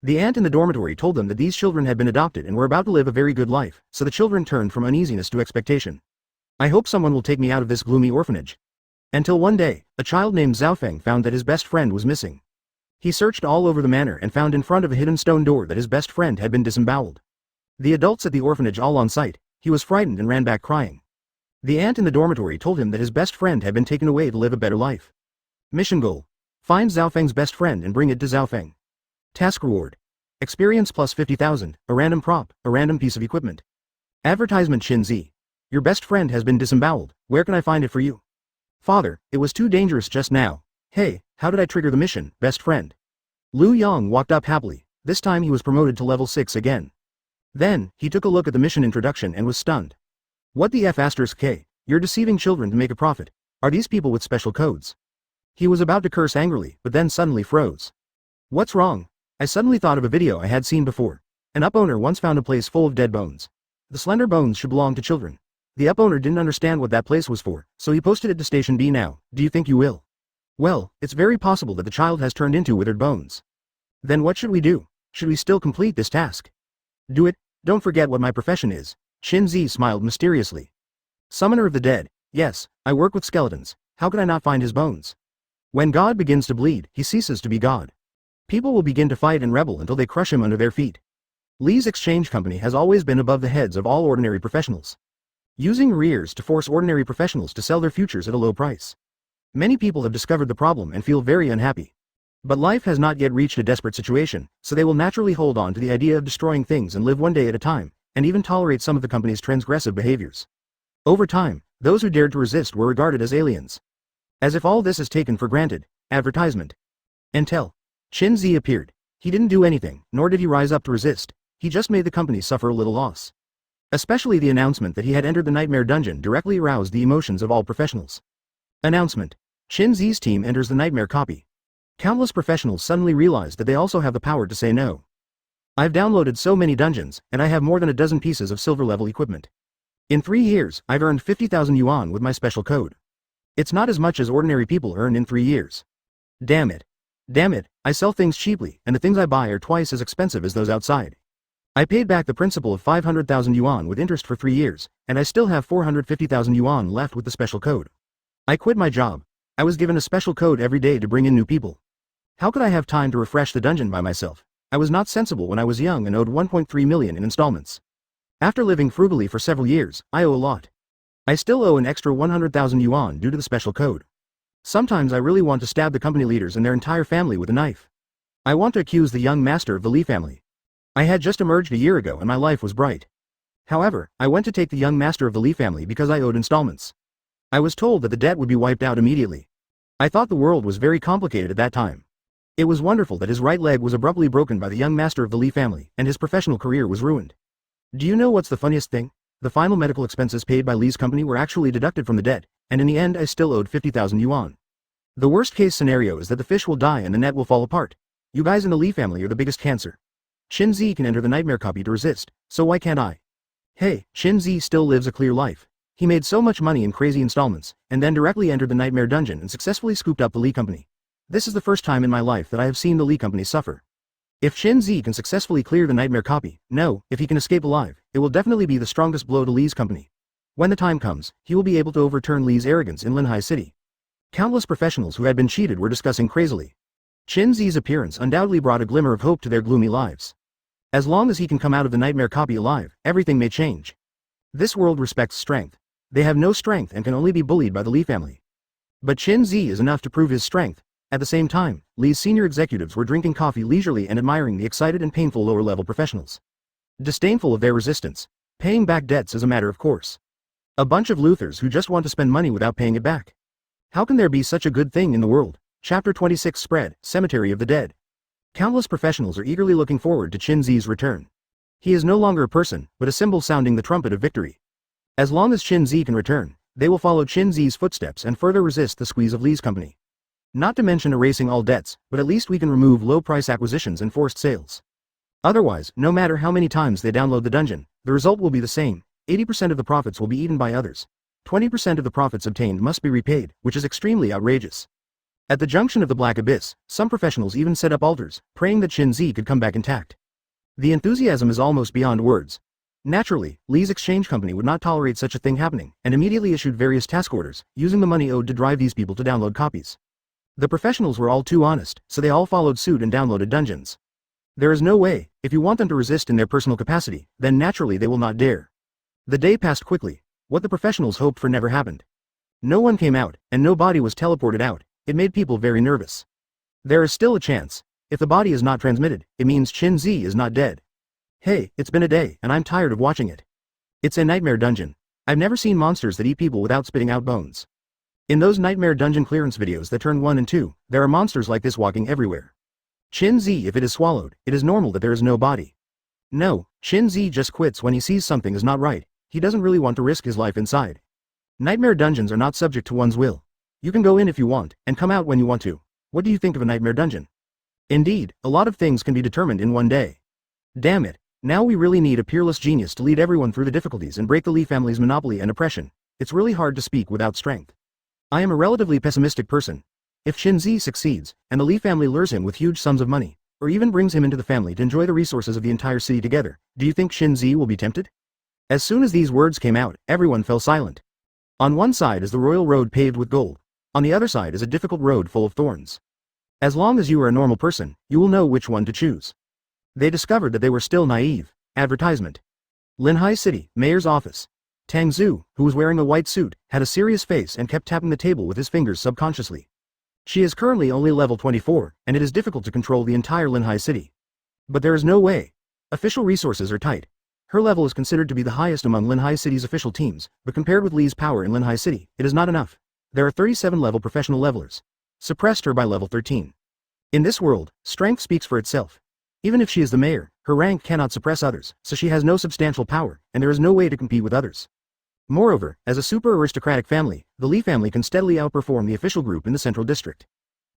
The aunt in the dormitory told them that these children had been adopted and were about to live a very good life, so the children turned from uneasiness to expectation. I hope someone will take me out of this gloomy orphanage. Until one day, a child named Zhaofeng found that his best friend was missing. He searched all over the manor and found in front of a hidden stone door that his best friend had been disemboweled. The adults at the orphanage all on sight, he was frightened and ran back crying. The aunt in the dormitory told him that his best friend had been taken away to live a better life. Mission goal. Find Zhaofeng's best friend and bring it to Zhaofeng. Task reward. Experience plus 50,000, a random prop, a random piece of equipment. Advertisement Shin Zi. Your best friend has been disemboweled, where can I find it for you? Father, it was too dangerous just now. Hey, how did I trigger the mission, best friend? Liu Yang walked up happily, this time he was promoted to level 6 again. Then, he took a look at the mission introduction and was stunned. What the F***K, you're deceiving children to make a profit. Are these people with special codes? He was about to curse angrily, but then suddenly froze. What's wrong? I suddenly thought of a video I had seen before. An up-owner once found a place full of dead bones. The slender bones should belong to children. The up-owner didn't understand what that place was for, so he posted it to Station B now. Do you think you will? Well, it's very possible that the child has turned into withered bones. Then what should we do? Should we still complete this task? Do it, don't forget what my profession is. Shin Zi smiled mysteriously. Summoner of the dead, yes, I work with skeletons, how could I not find his bones? When God begins to bleed, he ceases to be God. People will begin to fight and rebel until they crush him under their feet. Lee's exchange company has always been above the heads of all ordinary professionals. Using arrears to force ordinary professionals to sell their futures at a low price. Many people have discovered the problem and feel very unhappy. But life has not yet reached a desperate situation, so they will naturally hold on to the idea of destroying things and live one day at a time, and even tolerate some of the company's transgressive behaviors. Over time, those who dared to resist were regarded as aliens. As if all this is taken for granted. Advertisement. Until Shin Zi appeared. He didn't do anything, nor did he rise up to resist. He just made the company suffer a little loss. Especially the announcement that he had entered the Nightmare Dungeon directly aroused the emotions of all professionals. Announcement. Shin Zi's team enters the Nightmare copy. Countless professionals suddenly realized that they also have the power to say no. I've downloaded so many dungeons, and I have more than a dozen pieces of silver-level equipment. In 3 years, I've earned 50,000 yuan with my special code. It's not as much as ordinary people earn in 3 years. Damn it. Damn it, I sell things cheaply, and the things I buy are twice as expensive as those outside. I paid back the principal of 500,000 yuan with interest for 3 years, and I still have 450,000 yuan left with the special code. I quit my job. I was given a special code every day to bring in new people. How could I have time to refresh the dungeon by myself? I was not sensible when I was young and owed 1.3 million in installments. After living frugally for several years, I owe a lot. I still owe an extra 100,000 yuan due to the special code. Sometimes I really want to stab the company leaders and their entire family with a knife. I want to accuse the young master of the Li family. I had just emerged a year ago and my life was bright. However, I went to take the young master of the Li family because I owed installments. I was told that the debt would be wiped out immediately. I thought the world was very complicated at that time. It was wonderful that his right leg was abruptly broken by the young master of the Li family, and his professional career was ruined. Do you know what's the funniest thing? The final medical expenses paid by Li's company were actually deducted from the debt, and in the end I still owed 50,000 yuan. The worst case scenario is that the fish will die and the net will fall apart. You guys in the Li family are the biggest cancer. Shin Zi can enter the nightmare copy to resist, so why can't I? Hey, Shin Zi still lives a clear life. He made so much money in crazy installments, and then directly entered the Nightmare Dungeon and successfully scooped up the Lee Company. This is the first time in my life that I have seen the Lee Company suffer. If Shin Zi can successfully clear the Nightmare copy, no, if he can escape alive, it will definitely be the strongest blow to Lee's company. When the time comes, he will be able to overturn Lee's arrogance in Linhai City. Countless professionals who had been cheated were discussing crazily. Shin Zi's appearance undoubtedly brought a glimmer of hope to their gloomy lives. As long as he can come out of the Nightmare copy alive, everything may change. This world respects strength. They have no strength and can only be bullied by the Lee family. But Shin Zi is enough to prove his strength. At the same time, Lee's senior executives were drinking coffee leisurely and admiring the excited and painful lower-level professionals. Disdainful of their resistance, paying back debts is a matter of course. A bunch of Luthers who just want to spend money without paying it back. How can there be such a good thing in the world? Chapter 26 Spread, Cemetery of the Dead. Countless professionals are eagerly looking forward to Shin Zi's return. He is no longer a person, but a symbol sounding the trumpet of victory. As long as Shin Zi can return, they will follow Shin Zi's footsteps and further resist the squeeze of Lee's company. Not to mention erasing all debts, but at least we can remove low-price acquisitions and forced sales. Otherwise, no matter how many times they download the dungeon, the result will be the same. 80% of the profits will be eaten by others. 20% of the profits obtained must be repaid, which is extremely outrageous. At the junction of the Black Abyss, some professionals even set up altars, praying that Shin Zi could come back intact. The enthusiasm is almost beyond words. Naturally, Lee's exchange company would not tolerate such a thing happening, and immediately issued various task orders, using the money owed to drive these people to download copies. The professionals were all too honest, so they all followed suit and downloaded dungeons. There is no way, if you want them to resist in their personal capacity, then naturally they will not dare. The day passed quickly. What the professionals hoped for never happened. No one came out, and no body was teleported out. It made people very nervous. There is still a chance. If the body is not transmitted, it means Shin Zi is not dead. Hey, it's been a day, and I'm tired of watching it. It's a nightmare dungeon. I've never seen monsters that eat people without spitting out bones. In those nightmare dungeon clearance videos that turn 1 and 2, there are monsters like this walking everywhere. Shin Zi, if it is swallowed, it is normal that there is no body. No, Shin Zi just quits when he sees something is not right. He doesn't really want to risk his life inside. Nightmare dungeons are not subject to one's will. You can go in if you want, and come out when you want to. What do you think of a nightmare dungeon? Indeed, a lot of things can be determined in one day. Damn it, now we really need a peerless genius to lead everyone through the difficulties and break the Lee family's monopoly and oppression. It's really hard to speak without strength. I am a relatively pessimistic person. If Shin Zi succeeds, and the Lee family lures him with huge sums of money, or even brings him into the family to enjoy the resources of the entire city together, do you think Shin Zi will be tempted? As soon as these words came out, everyone fell silent. On one side is the royal road paved with gold. On the other side is a difficult road full of thorns. As long as you are a normal person, you will know which one to choose. They discovered that they were still naive. Advertisement. Linhai City, Mayor's Office. Tang Zhu, who was wearing a white suit, had a serious face and kept tapping the table with his fingers subconsciously. She is currently only level 24, and it is difficult to control the entire Linhai City. But there is no way. Official resources are tight. Her level is considered to be the highest among Linhai City's official teams, but compared with Lee's power in Linhai City, it is not enough. There are 37 level professional levelers. Suppressed her by level 13. In this world, strength speaks for itself. Even if she is the mayor, her rank cannot suppress others, so she has no substantial power, and there is no way to compete with others. Moreover, as a super aristocratic family, the Lee family can steadily outperform the official group in the central district.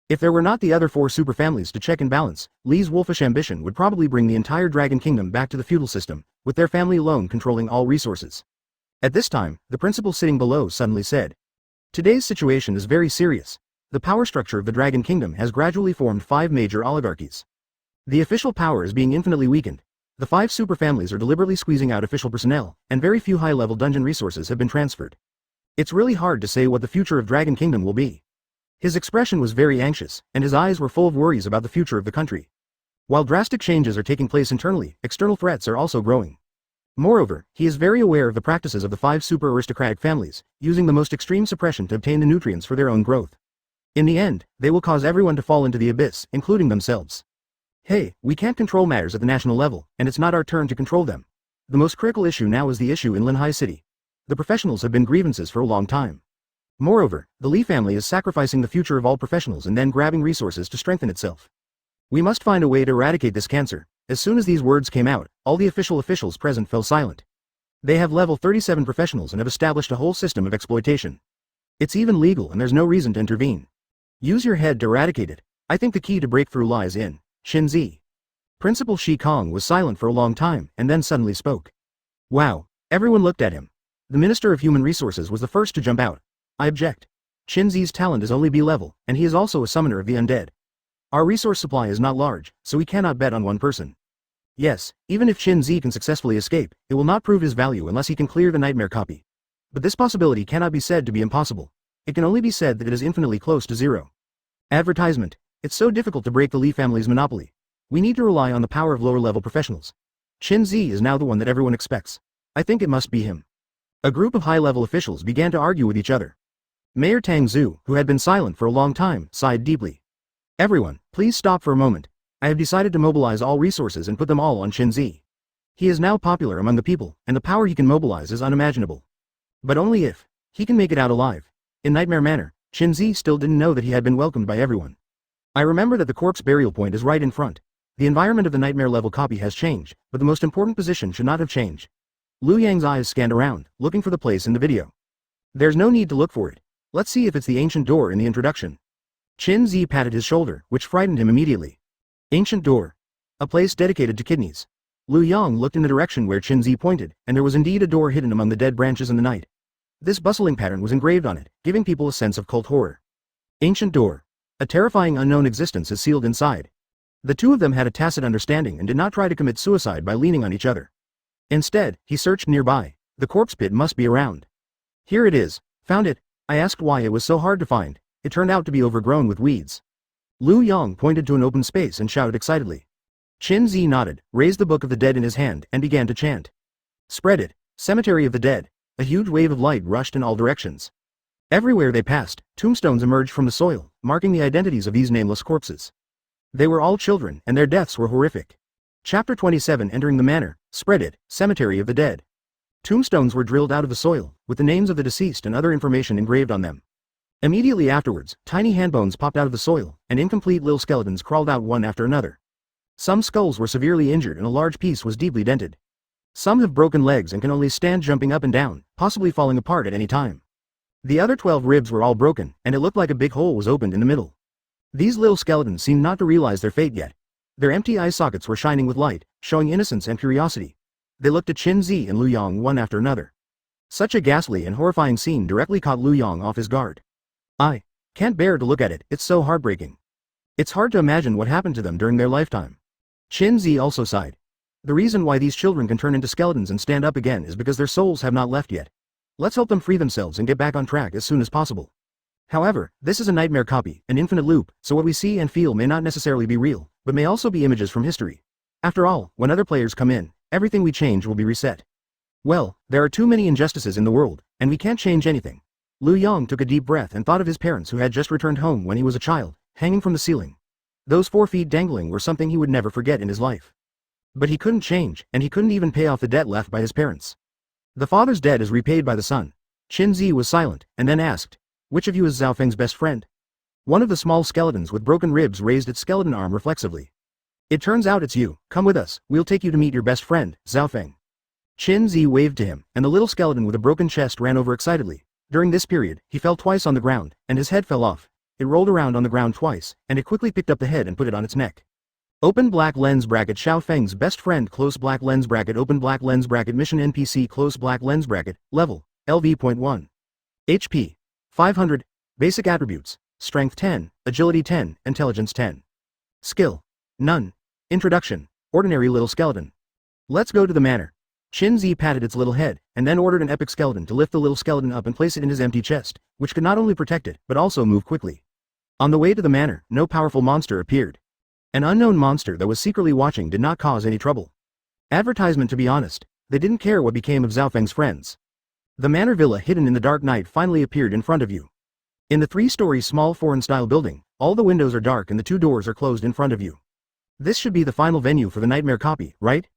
If there were not the other 4 super families to check and balance, Lee's wolfish ambition would probably bring the entire Dragon Kingdom back to the feudal system, with their family alone controlling all resources. At this time, the principal sitting below suddenly said, "Today's situation is very serious. The power structure of the Dragon Kingdom has gradually formed 5 major oligarchies. The official power is being infinitely weakened. The 5 super families are deliberately squeezing out official personnel, and very few high-level dungeon resources have been transferred. It's really hard to say what the future of Dragon Kingdom will be." His expression was very anxious, and his eyes were full of worries about the future of the country. While drastic changes are taking place internally, external threats are also growing. Moreover, he is very aware of the practices of the 5 super aristocratic families, using the most extreme suppression to obtain the nutrients for their own growth. In the end, they will cause everyone to fall into the abyss, including themselves. Hey, we can't control matters at the national level, and it's not our turn to control them. The most critical issue now is the issue in Linhai City. The professionals have been grievances for a long time. Moreover, the Lee family is sacrificing the future of all professionals and then grabbing resources to strengthen itself. We must find a way to eradicate this cancer. As soon as these words came out, all the officials present fell silent. They have level 37 professionals and have established a whole system of exploitation. It's even legal and there's no reason to intervene. Use your head to eradicate it. I think the key to breakthrough lies in Shin Zi. Principal Shi Kong was silent for a long time and then suddenly spoke. Wow, everyone looked at him. The Minister of Human Resources was the first to jump out. I object. Qinzi's talent is only B level, and he is also a summoner of the undead. Our resource supply is not large, so we cannot bet on one person. Yes, even if Qinzi can successfully escape, it will not prove his value unless he can clear the nightmare copy. But this possibility cannot be said to be impossible. It can only be said that it is infinitely close to zero. Advertisement. It's so difficult to break the Li family's monopoly. We need to rely on the power of lower-level professionals. Qinzi is now the one that everyone expects. I think it must be him. A group of high-level officials began to argue with each other. Mayor Tang Zhu, who had been silent for a long time, sighed deeply. Everyone, please stop for a moment. I have decided to mobilize all resources and put them all on Qinzi. He is now popular among the people, and the power he can mobilize is unimaginable. But only if he can make it out alive. In Nightmare Manor, Qinzi still didn't know that he had been welcomed by everyone. I remember that the corpse burial point is right in front. The environment of the nightmare level copy has changed, but the most important position should not have changed. Liu Yang's eyes scanned around, looking for the place in the video. There's no need to look for it. Let's see if it's the ancient door in the introduction. Qinzi patted his shoulder, which frightened him immediately. Ancient door. A place dedicated to kidneys. Liu Yang looked in the direction where Qinzi pointed, and there was indeed a door hidden among the dead branches in the night. This bustling pattern was engraved on it, giving people a sense of cult horror. Ancient door. A terrifying unknown existence is sealed inside. The two of them had a tacit understanding and did not try to commit suicide by leaning on each other. Instead, he searched nearby. The corpse pit must be around. Here it is. Found it. I asked why it was so hard to find. It turned out to be overgrown with weeds. Liu Yang pointed to an open space and shouted excitedly. Qinzi nodded, raised the Book of the Dead in his hand, and began to chant. Spread it. Cemetery of the Dead. A huge wave of light rushed in all directions. Everywhere they passed, tombstones emerged from the soil, marking the identities of these nameless corpses. They were all children, and their deaths were horrific. Chapter 27. Entering the manor. Spread it. Cemetery of the Dead. Tombstones were drilled out of the soil, with the names of the deceased and other information engraved on them. Immediately afterwards, tiny handbones popped out of the soil, and incomplete little skeletons crawled out one after another. Some skulls were severely injured and a large piece was deeply dented. Some have broken legs and can only stand jumping up and down, possibly falling apart at any time. The other 12 ribs were all broken, and it looked like a big hole was opened in the middle. These little skeletons seemed not to realize their fate yet. Their empty eye sockets were shining with light, showing innocence and curiosity. They looked at Qinzi and Liu Yang one after another. Such a ghastly and horrifying scene directly caught Liu Yang off his guard. I can't bear to look at it, it's so heartbreaking. It's hard to imagine what happened to them during their lifetime. Qinzi also sighed. The reason why these children can turn into skeletons and stand up again is because their souls have not left yet. Let's help them free themselves and get back on track as soon as possible. However, this is a nightmare copy, an infinite loop, so what we see and feel may not necessarily be real, but may also be images from history. After all, when other players come in, everything we change will be reset. Well, there are too many injustices in the world, and we can't change anything. Liu Yang took a deep breath and thought of his parents who had just returned home when he was a child, hanging from the ceiling. Those 4 feet dangling were something he would never forget in his life. But he couldn't change, and he couldn't even pay off the debt left by his parents. The father's debt is repaid by the son. Qinzi was silent, and then asked, "Which of you is Zhao Feng's best friend?" One of the small skeletons with broken ribs raised its skeleton arm reflexively. "It turns out it's you. Come with us, we'll take you to meet your best friend, Zhao Feng." Qinzi waved to him, and the little skeleton with a broken chest ran over excitedly. During this period, he fell twice on the ground, and his head fell off. It rolled around on the ground twice, and it quickly picked up the head and put it on its neck. Open black lens bracket Xiao Feng's best friend close black lens bracket open black lens bracket mission NPC close black lens bracket level LV.1 HP 500 basic attributes strength 10 agility 10 intelligence 10 skill none introduction ordinary little skeleton. Let's go to the manor. Qinzi patted its little head and then ordered an epic skeleton to lift the little skeleton up and place it in his empty chest, which could not only protect it but also move quickly. On the way to the manor, no powerful monster appeared. An unknown monster that was secretly watching did not cause any trouble. Advertisement. To be honest, they didn't care what became of Zhao Feng's friends. The manor villa hidden in the dark night finally appeared in front of you. In the 3-story small foreign-style building, all the windows are dark and the 2 doors are closed in front of you. This should be the final venue for the nightmare copy, right?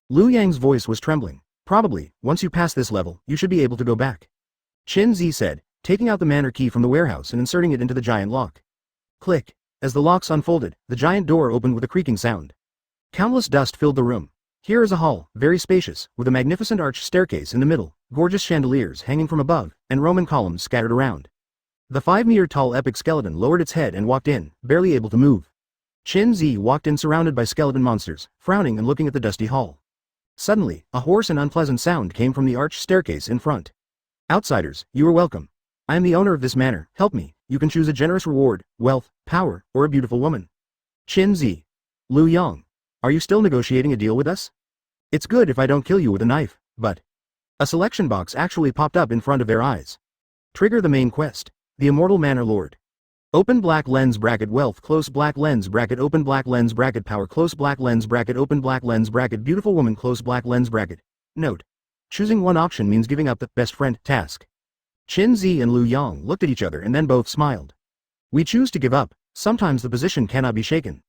Liu Yang's voice was trembling. Probably, once you pass this level, you should be able to go back. Qinzi said, taking out the manor key from the warehouse and inserting it into the giant lock. Click. As the locks unfolded, the giant door opened with a creaking sound. Countless dust filled the room. Here is a hall, very spacious, with a magnificent arched staircase in the middle, gorgeous chandeliers hanging from above, and Roman columns scattered around. The 5-meter-tall epic skeleton lowered its head and walked in, barely able to move. Qinzi walked in surrounded by skeleton monsters, frowning and looking at the dusty hall. Suddenly, a hoarse and unpleasant sound came from the arched staircase in front. Outsiders, you are welcome. I am the owner of this manor, help me, you can choose a generous reward, wealth, power, or a beautiful woman. Qin Zi. Lu Yang. Are you still negotiating a deal with us? It's good if I don't kill you with a knife, but... A selection box actually popped up in front of their eyes. Trigger the main quest. The Immortal Manor Lord. Open black lens bracket wealth close black lens bracket open black lens bracket power close black lens bracket open black lens bracket beautiful woman close black lens bracket. Note. Choosing one option means giving up the best friend task. Qin Zi and Lu Yang looked at each other and then both smiled. We choose to give up, sometimes the position cannot be shaken.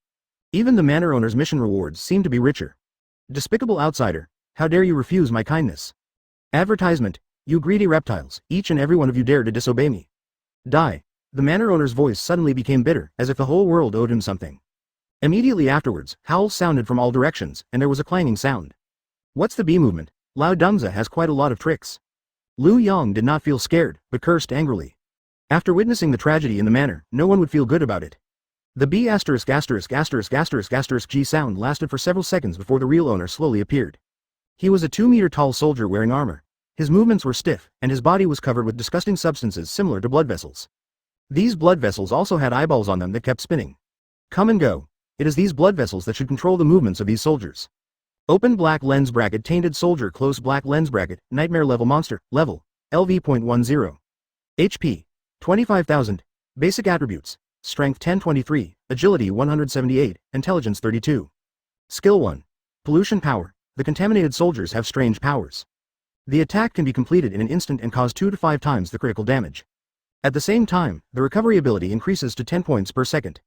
Even the manor owner's mission rewards seem to be richer. Despicable outsider, how dare you refuse my kindness? Advertisement, you greedy reptiles, each and every one of you dare to disobey me. Die. The manor owner's voice suddenly became bitter, as if the whole world owed him something. Immediately afterwards, howls sounded from all directions, and there was a clanging sound. What's the B movement? Lao Dungza has quite a lot of tricks. Lu Yang did not feel scared, but cursed angrily. After witnessing the tragedy in the manor, no one would feel good about it. The B asterisk asterisk asterisk asterisk asterisk G sound lasted for several seconds before the real owner slowly appeared. He was a 2-meter tall soldier wearing armor. His movements were stiff, and his body was covered with disgusting substances similar to blood vessels. These blood vessels also had eyeballs on them that kept spinning. Come and go. It is these blood vessels that should control the movements of these soldiers. Open black lens bracket tainted soldier close black lens bracket nightmare level monster level LV.10 HP 25,000 basic attributes strength 1023 agility 178 intelligence 32 skill 1 pollution power. The contaminated soldiers have strange powers. The attack can be completed in an instant and cause 2 to 5 times the critical damage. At the same time, the recovery ability increases to 10 points per second.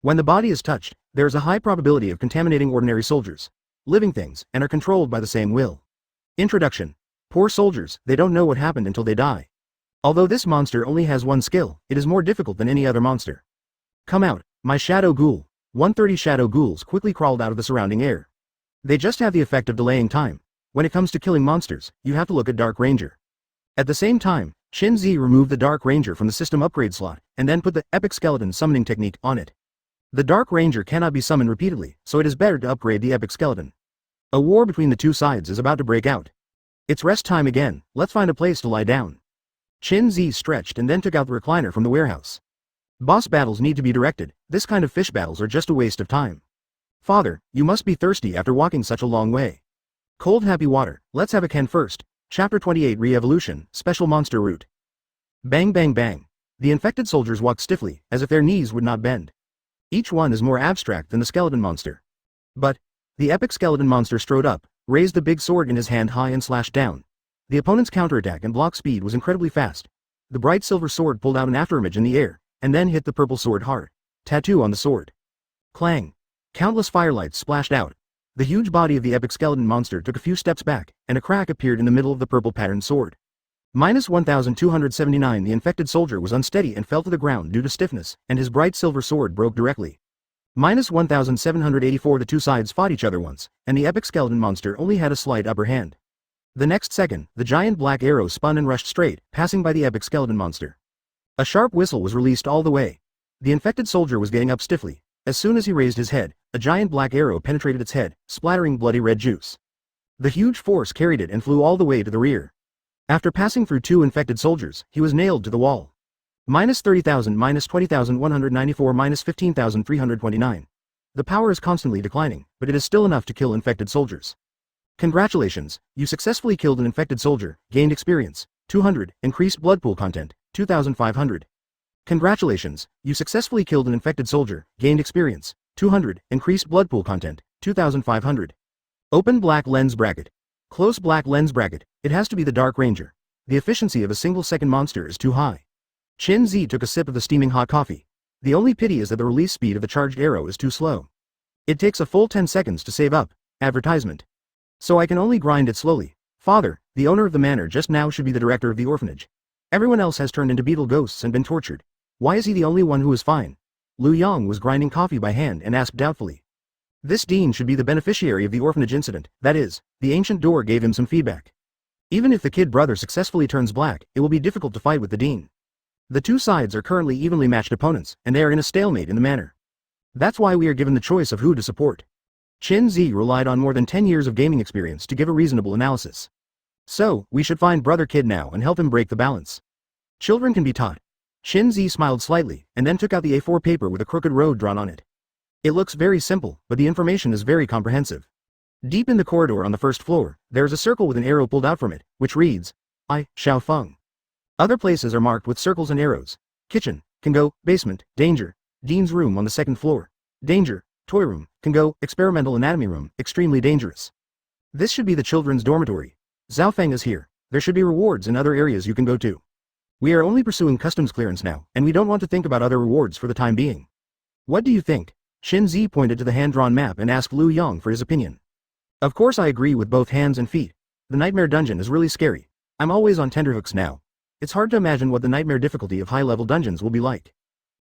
When the body is touched, there is a high probability of contaminating ordinary soldiers, living things, and are controlled by the same will. Introduction. Poor soldiers, they don't know what happened until they die. Although this monster only has one skill, it is more difficult than any other monster. Come out, my shadow ghoul. 130 shadow ghouls quickly crawled out of the surrounding air. They just have the effect of delaying time. When it comes to killing monsters, you have to look at Dark Ranger. At the same time, Qin Zi removed the Dark Ranger from the system upgrade slot, and then put the Epic Skeleton summoning technique on it. The Dark Ranger cannot be summoned repeatedly, so it is better to upgrade the Epic Skeleton. A war between the two sides is about to break out. It's rest time again, let's find a place to lie down. Qin Zi stretched and then took out the recliner from the warehouse. Boss battles need to be directed, this kind of fish battles are just a waste of time. Father, you must be thirsty after walking such a long way. Cold happy water, let's have a can first. Chapter 28 Re-Evolution, Special Monster Route. Bang bang bang. The infected soldiers walked stiffly, as if their knees would not bend. Each one is more abstract than the skeleton monster. But, the epic skeleton monster strode up, raised the big sword in his hand high and slashed down. The opponent's counterattack and block speed was incredibly fast. The bright silver sword pulled out an afterimage in the air, and then hit the purple sword hard. Tattoo on the sword. Clang. Countless firelights splashed out. The huge body of the epic skeleton monster took a few steps back, and a crack appeared in the middle of the purple patterned sword. -1279 The infected soldier was unsteady and fell to the ground due to stiffness, and his bright silver sword broke directly. -1784 The two sides fought each other once, and the epic skeleton monster only had a slight upper hand. The next second, the giant black arrow spun and rushed straight, passing by the epic skeleton monster. A sharp whistle was released all the way. The infected soldier was getting up stiffly. As soon as he raised his head, a giant black arrow penetrated its head, splattering bloody red juice. The huge force carried it and flew all the way to the rear. After passing through 2 infected soldiers, he was nailed to the wall. -30,000, -20,194, -15,329. The power is constantly declining, but it is still enough to kill infected soldiers. Congratulations, you successfully killed an infected soldier, gained experience, 200, increased blood pool content, 2,500. Congratulations, you successfully killed an infected soldier, gained experience, 200, increased blood pool content, 2,500. Open black lens bracket. Close black lens bracket, it has to be the Dark Ranger. The efficiency of a single second monster is too high. Qin Zi took a sip of the steaming hot coffee. The only pity is that the release speed of the charged arrow is too slow. It takes a full 10 seconds to save up. Advertisement. So I can only grind it slowly. Father, the owner of the manor just now should be the director of the orphanage. Everyone else has turned into beetle ghosts and been tortured. Why is he the only one who is fine? Lu Yang was grinding coffee by hand and asked doubtfully. This dean should be the beneficiary of the orphanage incident, that is, the ancient door gave him some feedback. Even if the kid brother successfully turns black, it will be difficult to fight with the dean. The two sides are currently evenly matched opponents, and they are in a stalemate in the manor. That's why we are given the choice of who to support. Qin Zi relied on more than 10 years of gaming experience to give a reasonable analysis. So, we should find Brother Kid now and help him break the balance. Children can be taught. Shin-Zi smiled slightly, and then took out the A4 paper with a crooked road drawn on it. It looks very simple, but the information is very comprehensive. Deep in the corridor on the first floor, there is a circle with an arrow pulled out from it, which reads, I, Xiao Feng. Other places are marked with circles and arrows. Kitchen, can go, basement, danger, Dean's room on the second floor, danger, toy room, can go, experimental anatomy room, extremely dangerous. This should be the children's dormitory. Zhao Feng is here. There should be rewards in other areas you can go to. We are only pursuing customs clearance now, and we don't want to think about other rewards for the time being. What do you think? Shin-Zi pointed to the hand-drawn map and asked Liu Yang for his opinion. Of course I agree with both hands and feet. The nightmare dungeon is really scary. I'm always on tenterhooks now. It's hard to imagine what the nightmare difficulty of high-level dungeons will be like.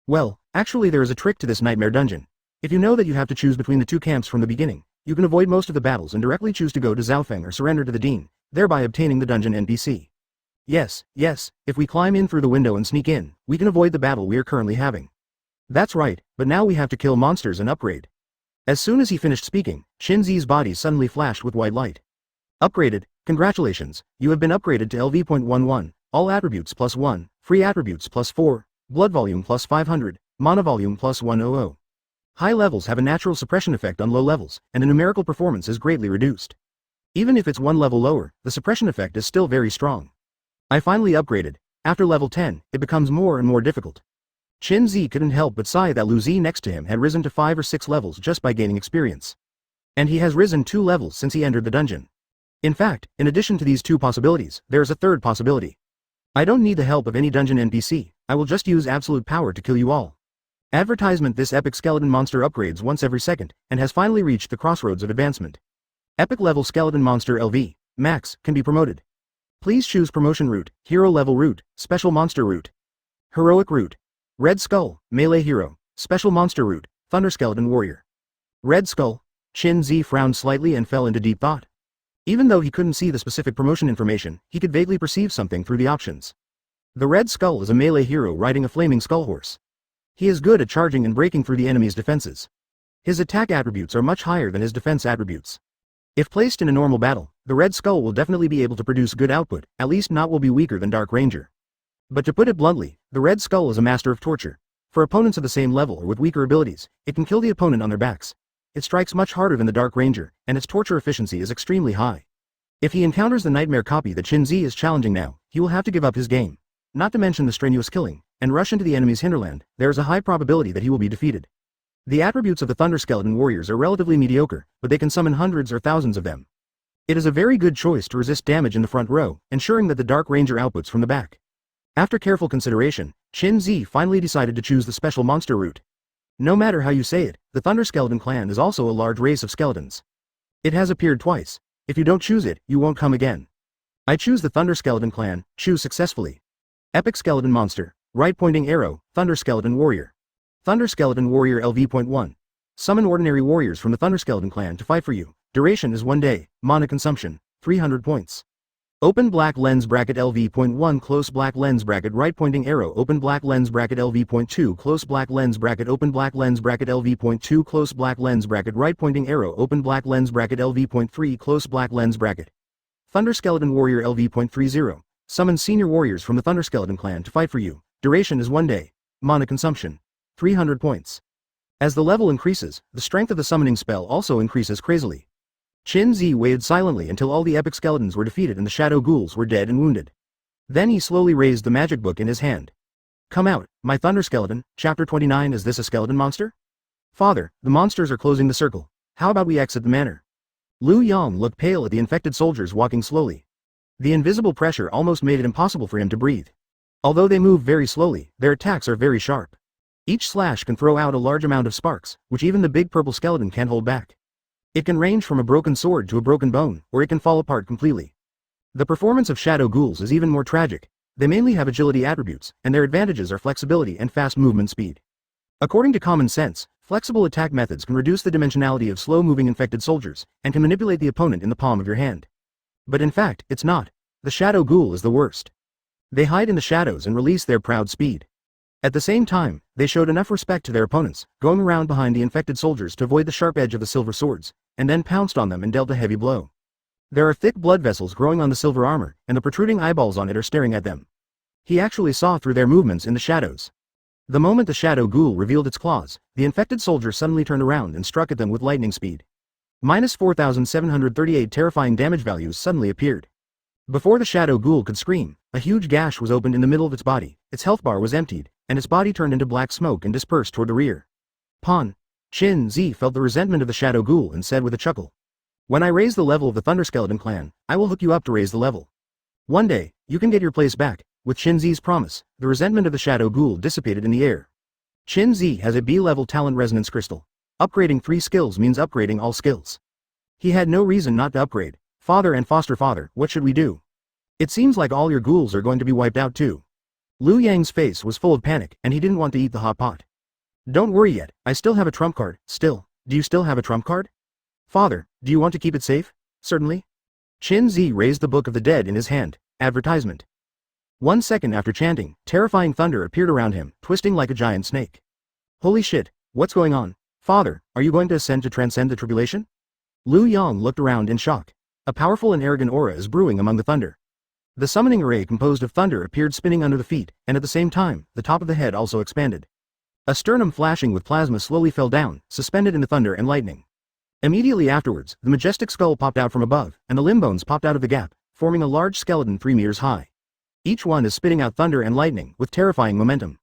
Well, actually there is a trick to this nightmare dungeon. If you know that you have to choose between the two camps from the beginning, you can avoid most of the battles and directly choose to go to Zhao Feng or surrender to the Dean, thereby obtaining the dungeon NPC. Yes, if we climb in through the window and sneak in, we can avoid the battle we are currently having. That's right, but now we have to kill monsters and upgrade. As soon as he finished speaking, Shin-Zi's body suddenly flashed with white light. Upgraded, congratulations, you have been upgraded to LV.11, all attributes +1, free attributes +4, blood volume +500, mana volume +100. High levels have a natural suppression effect on low levels, and the numerical performance is greatly reduced. Even if it's one level lower, the suppression effect is still very strong. I finally upgraded. After level 10, it becomes more and more difficult. Shin-Zi couldn't help but sigh that Lu Zi next to him had risen to 5 or 6 levels just by gaining experience. And he has risen 2 levels since he entered the dungeon. In fact, in addition to these 2 possibilities, there is a third possibility. I don't need the help of any dungeon NPC, I will just use absolute power to kill you all. Advertisement: this epic skeleton monster upgrades once every second, and has finally reached the crossroads of advancement. Epic level skeleton monster LV, max, can be promoted. Please choose promotion route, hero level route, special monster route. Heroic route. Red Skull, melee hero, special monster route, thunder skeleton warrior. Red Skull. Shin-Zi frowned slightly and fell into deep thought. Even though he couldn't see the specific promotion information, he could vaguely perceive something through the options. The Red Skull is a melee hero riding a flaming skull horse. He is good at charging and breaking through the enemy's defenses. His attack attributes are much higher than his defense attributes. If placed in a normal battle, the Red Skull will definitely be able to produce good output, at least not will be weaker than Dark Ranger. But to put it bluntly, the Red Skull is a master of torture. For opponents of the same level or with weaker abilities, it can kill the opponent on their backs. It strikes much harder than the Dark Ranger, and its torture efficiency is extremely high. If he encounters the nightmare copy that Shin-Zi is challenging now, he will have to give up his game. Not to mention the strenuous killing, and rush into the enemy's hinterland, there is a high probability that he will be defeated. The attributes of the Thunder Skeleton warriors are relatively mediocre, but they can summon hundreds or thousands of them. It is a very good choice to resist damage in the front row, ensuring that the Dark Ranger outputs from the back. After careful consideration, Shin-Zi finally decided to choose the special monster route. No matter how you say it, the Thunder Skeleton clan is also a large race of skeletons. It has appeared twice. If you don't choose it, you won't come again. I choose the Thunder Skeleton clan, choose successfully. Epic Skeleton Monster, right pointing arrow, Thunder Skeleton Warrior. Thunder Skeleton Warrior LV.1. Summon ordinary warriors from the Thunder Skeleton clan to fight for you. Duration is 1 day, mana consumption, 300 points. Open black lens bracket LV.1 close black lens bracket right pointing arrow open black lens bracket LV.2 close black lens bracket open black lens bracket LV.2 close black lens bracket right pointing arrow open black lens bracket LV.3 close black lens bracket. Thunder Skeleton Warrior LV.30. Summon senior warriors from the Thunder Skeleton clan to fight for you. Duration is 1 day. Mana consumption, 300 points. As the level increases, the strength of the summoning spell also increases crazily. Shin-Zi waited silently until all the epic skeletons were defeated and the shadow ghouls were dead and wounded. Then he slowly raised the magic book in his hand. Come out, my Thunder Skeleton, Chapter 29. Is this a skeleton monster? Father, the monsters are closing the circle. How about we exit the manor? Liu Yang looked pale at the infected soldiers walking slowly. The invisible pressure almost made it impossible for him to breathe. Although they move very slowly, their attacks are very sharp. Each slash can throw out a large amount of sparks, which even the big purple skeleton can't hold back. It can range from a broken sword to a broken bone, or it can fall apart completely. The performance of shadow ghouls is even more tragic. They mainly have agility attributes, and their advantages are flexibility and fast movement speed. According to common sense, flexible attack methods can reduce the dimensionality of slow-moving infected soldiers, and can manipulate the opponent in the palm of your hand. But in fact, it's not. The shadow ghoul is the worst. They hide in the shadows and release their proud speed. At the same time, they showed enough respect to their opponents, going around behind the infected soldiers to avoid the sharp edge of the silver swords, and then pounced on them and dealt a heavy blow. There are thick blood vessels growing on the silver armor, and the protruding eyeballs on it are staring at them. He actually saw through their movements in the shadows. The moment the shadow ghoul revealed its claws, the infected soldier suddenly turned around and struck at them with lightning speed. Minus 4,738 terrifying damage values suddenly appeared. Before the shadow ghoul could scream, a huge gash was opened in the middle of its body, its health bar was emptied, and its body turned into black smoke and dispersed toward the rear. Pawn. Chin Zi felt the resentment of the shadow ghoul and said with a chuckle. When I raise the level of the Thunderskeleton clan, I will hook you up to raise the level. One day, you can get your place back. With Chin Zi's promise, the resentment of the shadow ghoul dissipated in the air. Chin Zi has a B-level talent resonance crystal. Upgrading 3 skills means upgrading all skills. He had no reason not to upgrade. Father and foster father, what should we do? It seems like all your ghouls are going to be wiped out too. Liu Yang's face was full of panic, and he didn't want to eat the hot pot. Don't worry yet, I still have a trump card. Still, do you still have a trump card? Father, do you want to keep it safe? Certainly. Chin Zi raised the Book of the Dead in his hand. Advertisement. 1 second after chanting, terrifying thunder appeared around him, twisting like a giant snake. Holy shit, what's going on? Father, are you going to ascend to transcend the tribulation? Liu Yang looked around in shock. A powerful and arrogant aura is brewing among the thunder. The summoning array composed of thunder appeared spinning under the feet, and at the same time, the top of the head also expanded. A sternum flashing with plasma slowly fell down, suspended in the thunder and lightning. Immediately afterwards, the majestic skull popped out from above, and the limb bones popped out of the gap, forming a large skeleton 3 meters high. Each one is spitting out thunder and lightning, with terrifying momentum.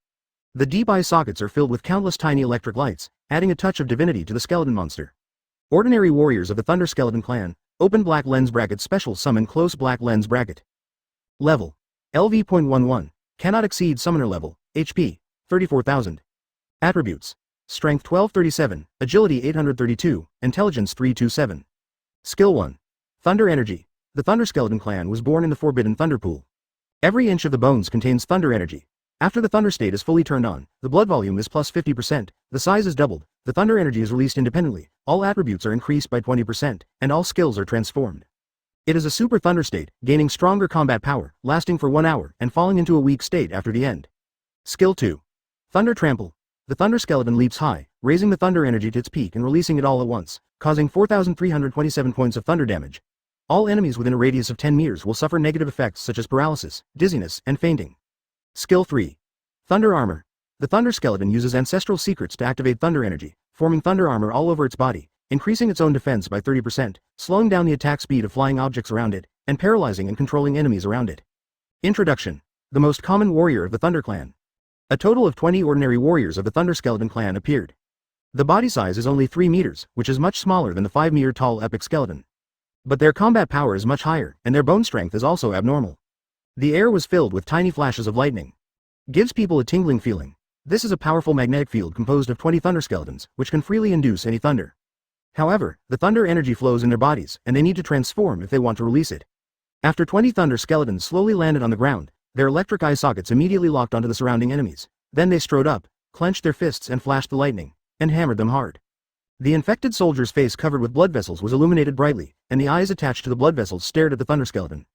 The deep eye sockets are filled with countless tiny electric lights, adding a touch of divinity to the skeleton monster. Ordinary warriors of the Thunderskeleton clan, open black lens bracket special summon close black lens bracket. Level. LV.11, cannot exceed summoner level, HP, 34,000. Attributes. Strength 1237, Agility 832, Intelligence 327. Skill 1. Thunder Energy. The Thunderskeleton clan was born in the Forbidden Thunder Pool. Every inch of the bones contains thunder energy. After the thunder state is fully turned on, the blood volume is plus 50%, the size is doubled, the thunder energy is released independently, all attributes are increased by 20%, and all skills are transformed. It is a super thunder state, gaining stronger combat power, lasting for 1 hour, and falling into a weak state after the end. Skill 2. Thunder Trample. The Thunderskeleton leaps high, raising the thunder energy to its peak and releasing it all at once, causing 4,327 points of thunder damage. All enemies within a radius of 10 meters will suffer negative effects such as paralysis, dizziness, and fainting. Skill 3. Thunder Armor. The Thunderskeleton uses ancestral secrets to activate thunder energy, forming thunder armor all over its body, increasing its own defense by 30%, slowing down the attack speed of flying objects around it, and paralyzing and controlling enemies around it. Introduction. The most common warrior of the Thunder Clan. A total of 20 ordinary warriors of the Thunderskeleton clan appeared. The body size is only 3 meters, which is much smaller than the 5-meter tall epic skeleton. But their combat power is much higher, and their bone strength is also abnormal. The air was filled with tiny flashes of lightning. Gives people a tingling feeling. This is a powerful magnetic field composed of 20 Thunderskeletons, which can freely induce any thunder. However, the thunder energy flows in their bodies, and they need to transform if they want to release it. After 20 Thunder Skeletons slowly landed on the ground, their electric eye sockets immediately locked onto the surrounding enemies. Then they strode up, clenched their fists and flashed the lightning, and hammered them hard. The infected soldier's face covered with blood vessels was illuminated brightly, and the eyes attached to the blood vessels stared at the Thunderskeleton.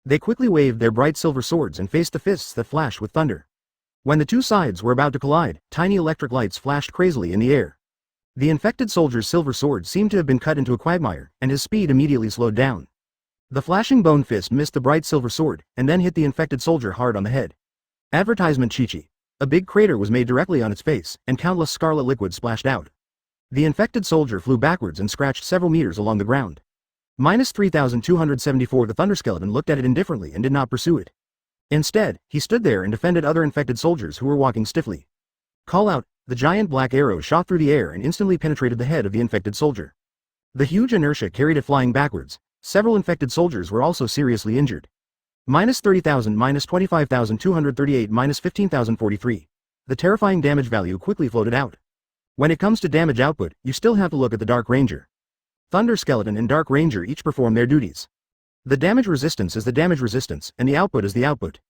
They quickly waved their bright silver swords and faced the fists that flash with thunder. When the two sides were about to collide, tiny electric lights flashed crazily in the air. The infected soldier's silver sword seemed to have been cut into a quagmire, and his speed immediately slowed down. The flashing bone fist missed the bright silver sword, and then hit the infected soldier hard on the head. Advertisement Chi-Chi. A big crater was made directly on its face, and countless scarlet liquid splashed out. The infected soldier flew backwards and scratched several meters along the ground. Minus 3,274. The Thunderskeleton looked at it indifferently and did not pursue it. Instead, he stood there and defended other infected soldiers who were walking stiffly. Call out, the giant black arrow shot through the air and instantly penetrated the head of the infected soldier. The huge inertia carried it flying backwards. Several infected soldiers were also seriously injured. Minus 30,000, minus 25,238, minus 15,043. The terrifying damage value quickly floated out. When it comes to damage output, you still have to look at the Dark Ranger. Thunderskeleton and Dark Ranger each perform their duties. The damage resistance is the damage resistance, and the output is the output.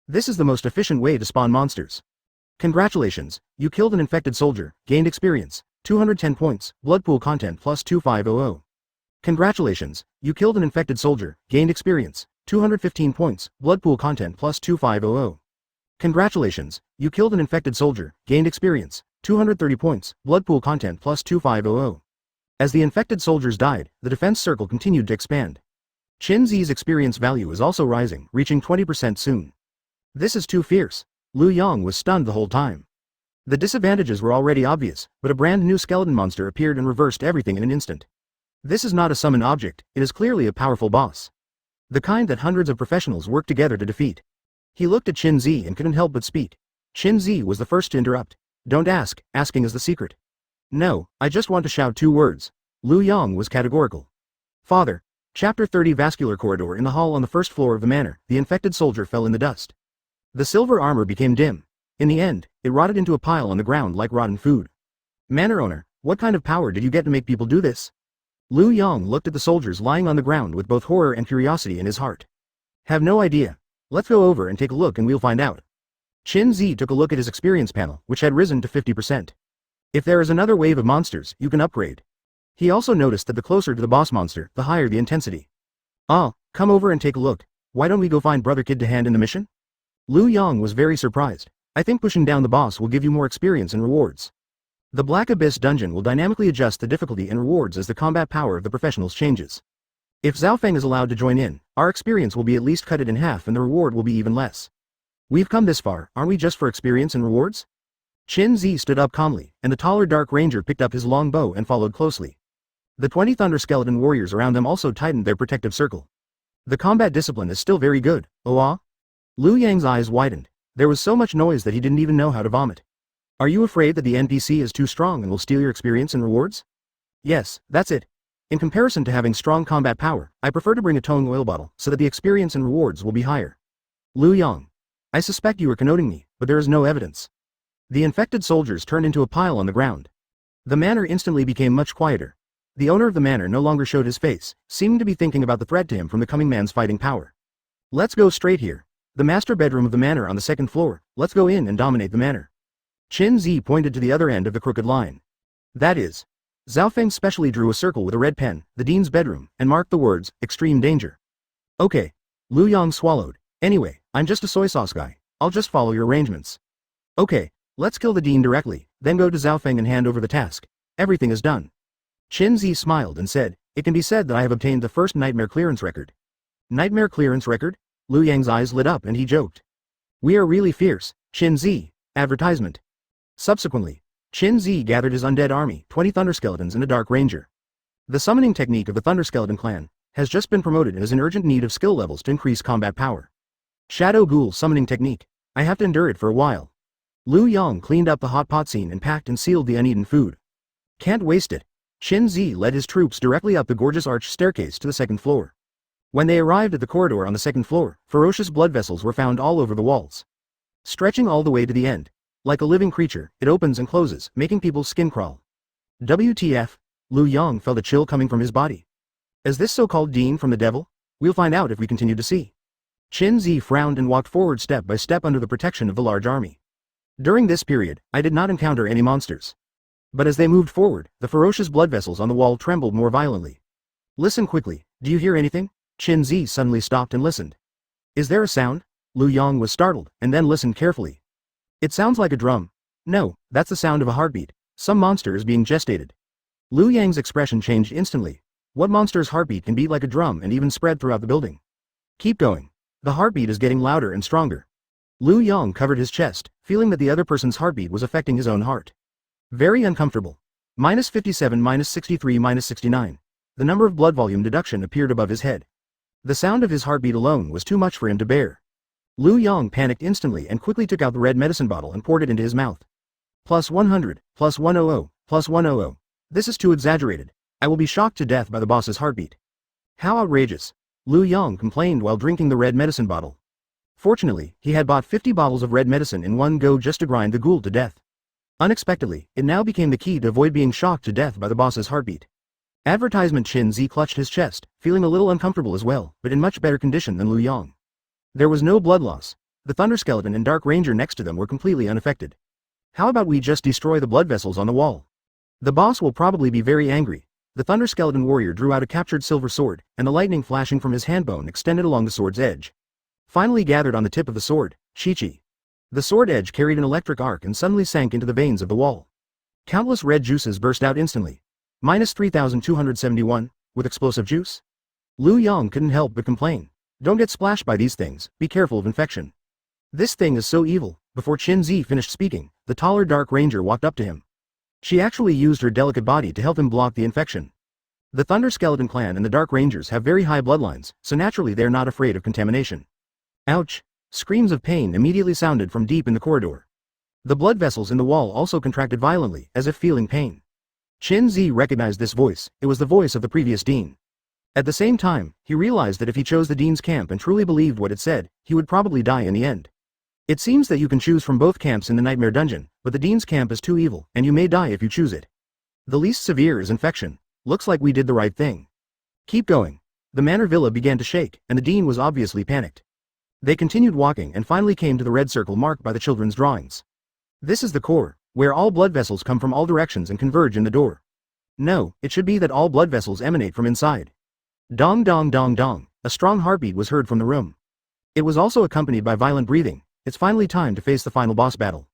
This is the most efficient way to spawn monsters. Congratulations, you killed an infected soldier, gained experience, 210 points, blood pool content plus 2500. Congratulations, you killed an infected soldier, gained experience, 215 points, blood pool content plus 2500. Congratulations, you killed an infected soldier, gained experience, 230 points, blood pool content plus 2500. As the infected soldiers died, the defense circle continued to expand. Qin Zi's experience value is also rising, reaching 20% soon. This is too fierce. Liu Yang was stunned the whole time. The disadvantages were already obvious, but a brand new skeleton monster appeared and reversed everything in an instant. This is not a summoned object, it is clearly a powerful boss. The kind that hundreds of professionals work together to defeat. He looked at Qin Zi and couldn't help but speak. Qin Zi was the first to interrupt. Don't ask, asking is the secret. No, I just want to shout 2 words. Liu Yang was categorical. Father. Chapter 30 Vascular corridor in the hall on the first floor of the manor, the infected soldier fell in the dust. The silver armor became dim. In the end, it rotted into a pile on the ground like rotten food. Manor owner, what kind of power did you get to make people do this? Liu Yang looked at the soldiers lying on the ground with both horror and curiosity in his heart. Have no idea. Let's go over and take a look and we'll find out. Qin Zi took a look at his experience panel, which had risen to 50%. If there is another wave of monsters, you can upgrade. He also noticed that the closer to the boss monster, the higher the intensity. Ah, come over and take a look. Why don't we go find Brother Kid to hand in the mission? Liu Yang was very surprised. I think pushing down the boss will give you more experience and rewards. The Black Abyss dungeon will dynamically adjust the difficulty and rewards as the combat power of the professionals changes. If Zhao Feng is allowed to join in, our experience will be at least cut it in half and the reward will be even less. We've come this far, aren't we just for experience and rewards? Qin Zi stood up calmly, and the taller Dark Ranger picked up his long bow and followed closely. The 20 Thunder Skeleton warriors around them also tightened their protective circle. The combat discipline is still very good, oh ah? Liu Yang's eyes widened. There was so much noise that he didn't even know how to vomit. Are you afraid that the NPC is too strong and will steal your experience and rewards? Yes, that's it. In comparison to having strong combat power, I prefer to bring a towing oil bottle so that the experience and rewards will be higher. Liu Yang. I suspect you are connoting me, but there is no evidence. The infected soldiers turned into a pile on the ground. The manor instantly became much quieter. The owner of the manor no longer showed his face, seeming to be thinking about the threat to him from the coming man's fighting power. Let's go straight here. The master bedroom of the manor on the 2nd floor, let's go in and dominate the manor. Qin Zi pointed to the other end of the crooked line. That is. Zhao Feng specially drew a circle with a red pen, the dean's bedroom, and marked the words, extreme danger. Okay. Liu Yang swallowed. Anyway, I'm just a soy sauce guy. I'll just follow your arrangements. Okay, let's kill the dean directly, then go to Zhao Feng and hand over the task. Everything is done. Qin Zi smiled and said, it can be said that I have obtained the first nightmare clearance record. Nightmare clearance record? Liu Yang's eyes lit up and he joked. We are really fierce, Qin Zi. Advertisement. Subsequently, Qin Zi gathered his undead army, 20 Thunder Skeletons and a Dark Ranger. The summoning technique of the Thunder Skeleton clan has just been promoted and is in urgent need of skill levels to increase combat power. Shadow Ghoul summoning technique. I have to endure it for a while. Liu Yang cleaned up the hot pot scene and packed and sealed the uneaten food. Can't waste it. Qin Zi led his troops directly up the gorgeous arched staircase to the 2nd floor. When they arrived at the corridor on the 2nd floor, ferocious blood vessels were found all over the walls. Stretching all the way to the end. Like a living creature, it opens and closes, making people's skin crawl. WTF? Liu Yang felt a chill coming from his body. Is this so-called Dean from the devil? We'll find out if we continue to see. Qin Zi frowned and walked forward step by step under the protection of the large army. During this period, I did not encounter any monsters. But as they moved forward, the ferocious blood vessels on the wall trembled more violently. Listen quickly, do you hear anything? Qin Zi suddenly stopped and listened. Is there a sound? Liu Yang was startled, and then listened carefully. It sounds like a drum. No, that's the sound of a heartbeat. Some monster is being gestated. Liu Yang's expression changed instantly. What monster's heartbeat can beat like a drum and even spread throughout the building? Keep going. The heartbeat is getting louder and stronger. Liu Yang covered his chest, feeling that the other person's heartbeat was affecting his own heart. Very uncomfortable. -57, -63, -69. The number of blood volume deduction appeared above his head. The sound of his heartbeat alone was too much for him to bear. Liu Yang panicked instantly and quickly took out the red medicine bottle and poured it into his mouth. +100, +100, +100. This is too exaggerated. I will be shocked to death by the boss's heartbeat. How outrageous. Liu Yang complained while drinking the red medicine bottle. Fortunately, he had bought 50 bottles of red medicine in one go just to grind the ghoul to death. Unexpectedly, it now became the key to avoid being shocked to death by the boss's heartbeat. Advertisement. Qin Zi clutched his chest, feeling a little uncomfortable as well, but in much better condition than Liu Yang. There was no blood loss. The Thunder Skeleton and Dark Ranger next to them were completely unaffected. How about we just destroy the blood vessels on the wall? The boss will probably be very angry. The Thunder Skeleton warrior drew out a captured silver sword, and the lightning flashing from his handbone extended along the sword's edge. Finally gathered on the tip of the sword, Chi-Chi. The sword edge carried an electric arc and suddenly sank into the veins of the wall. Countless red juices burst out instantly. -3271, with explosive juice? Lu Yang couldn't help but complain. Don't get splashed by these things, be careful of infection. This thing is so evil. Before Qin Zi finished speaking, the taller Dark Ranger walked up to him. She actually used her delicate body to help him block the infection. The Thunder Skeleton clan and the Dark Rangers have very high bloodlines, so naturally they are not afraid of contamination. Ouch! Screams of pain immediately sounded from deep in the corridor. The blood vessels in the wall also contracted violently, as if feeling pain. Qin Zi recognized this voice. It was the voice of the previous dean. At the same time, he realized that if he chose the dean's camp and truly believed what it said, he would probably die in the end. It seems that you can choose from both camps in the Nightmare Dungeon, but the dean's camp is too evil, and you may die if you choose it. The least severe is infection. Looks like we did the right thing. Keep going. The manor villa began to shake, and the dean was obviously panicked. They continued walking and finally came to the red circle marked by the children's drawings. This is the core, where all blood vessels come from all directions and converge in the door. No, it should be that all blood vessels emanate from inside. Dong dong dong dong, a strong heartbeat was heard from the room. It was also accompanied by violent breathing. It's finally time to face the final boss battle.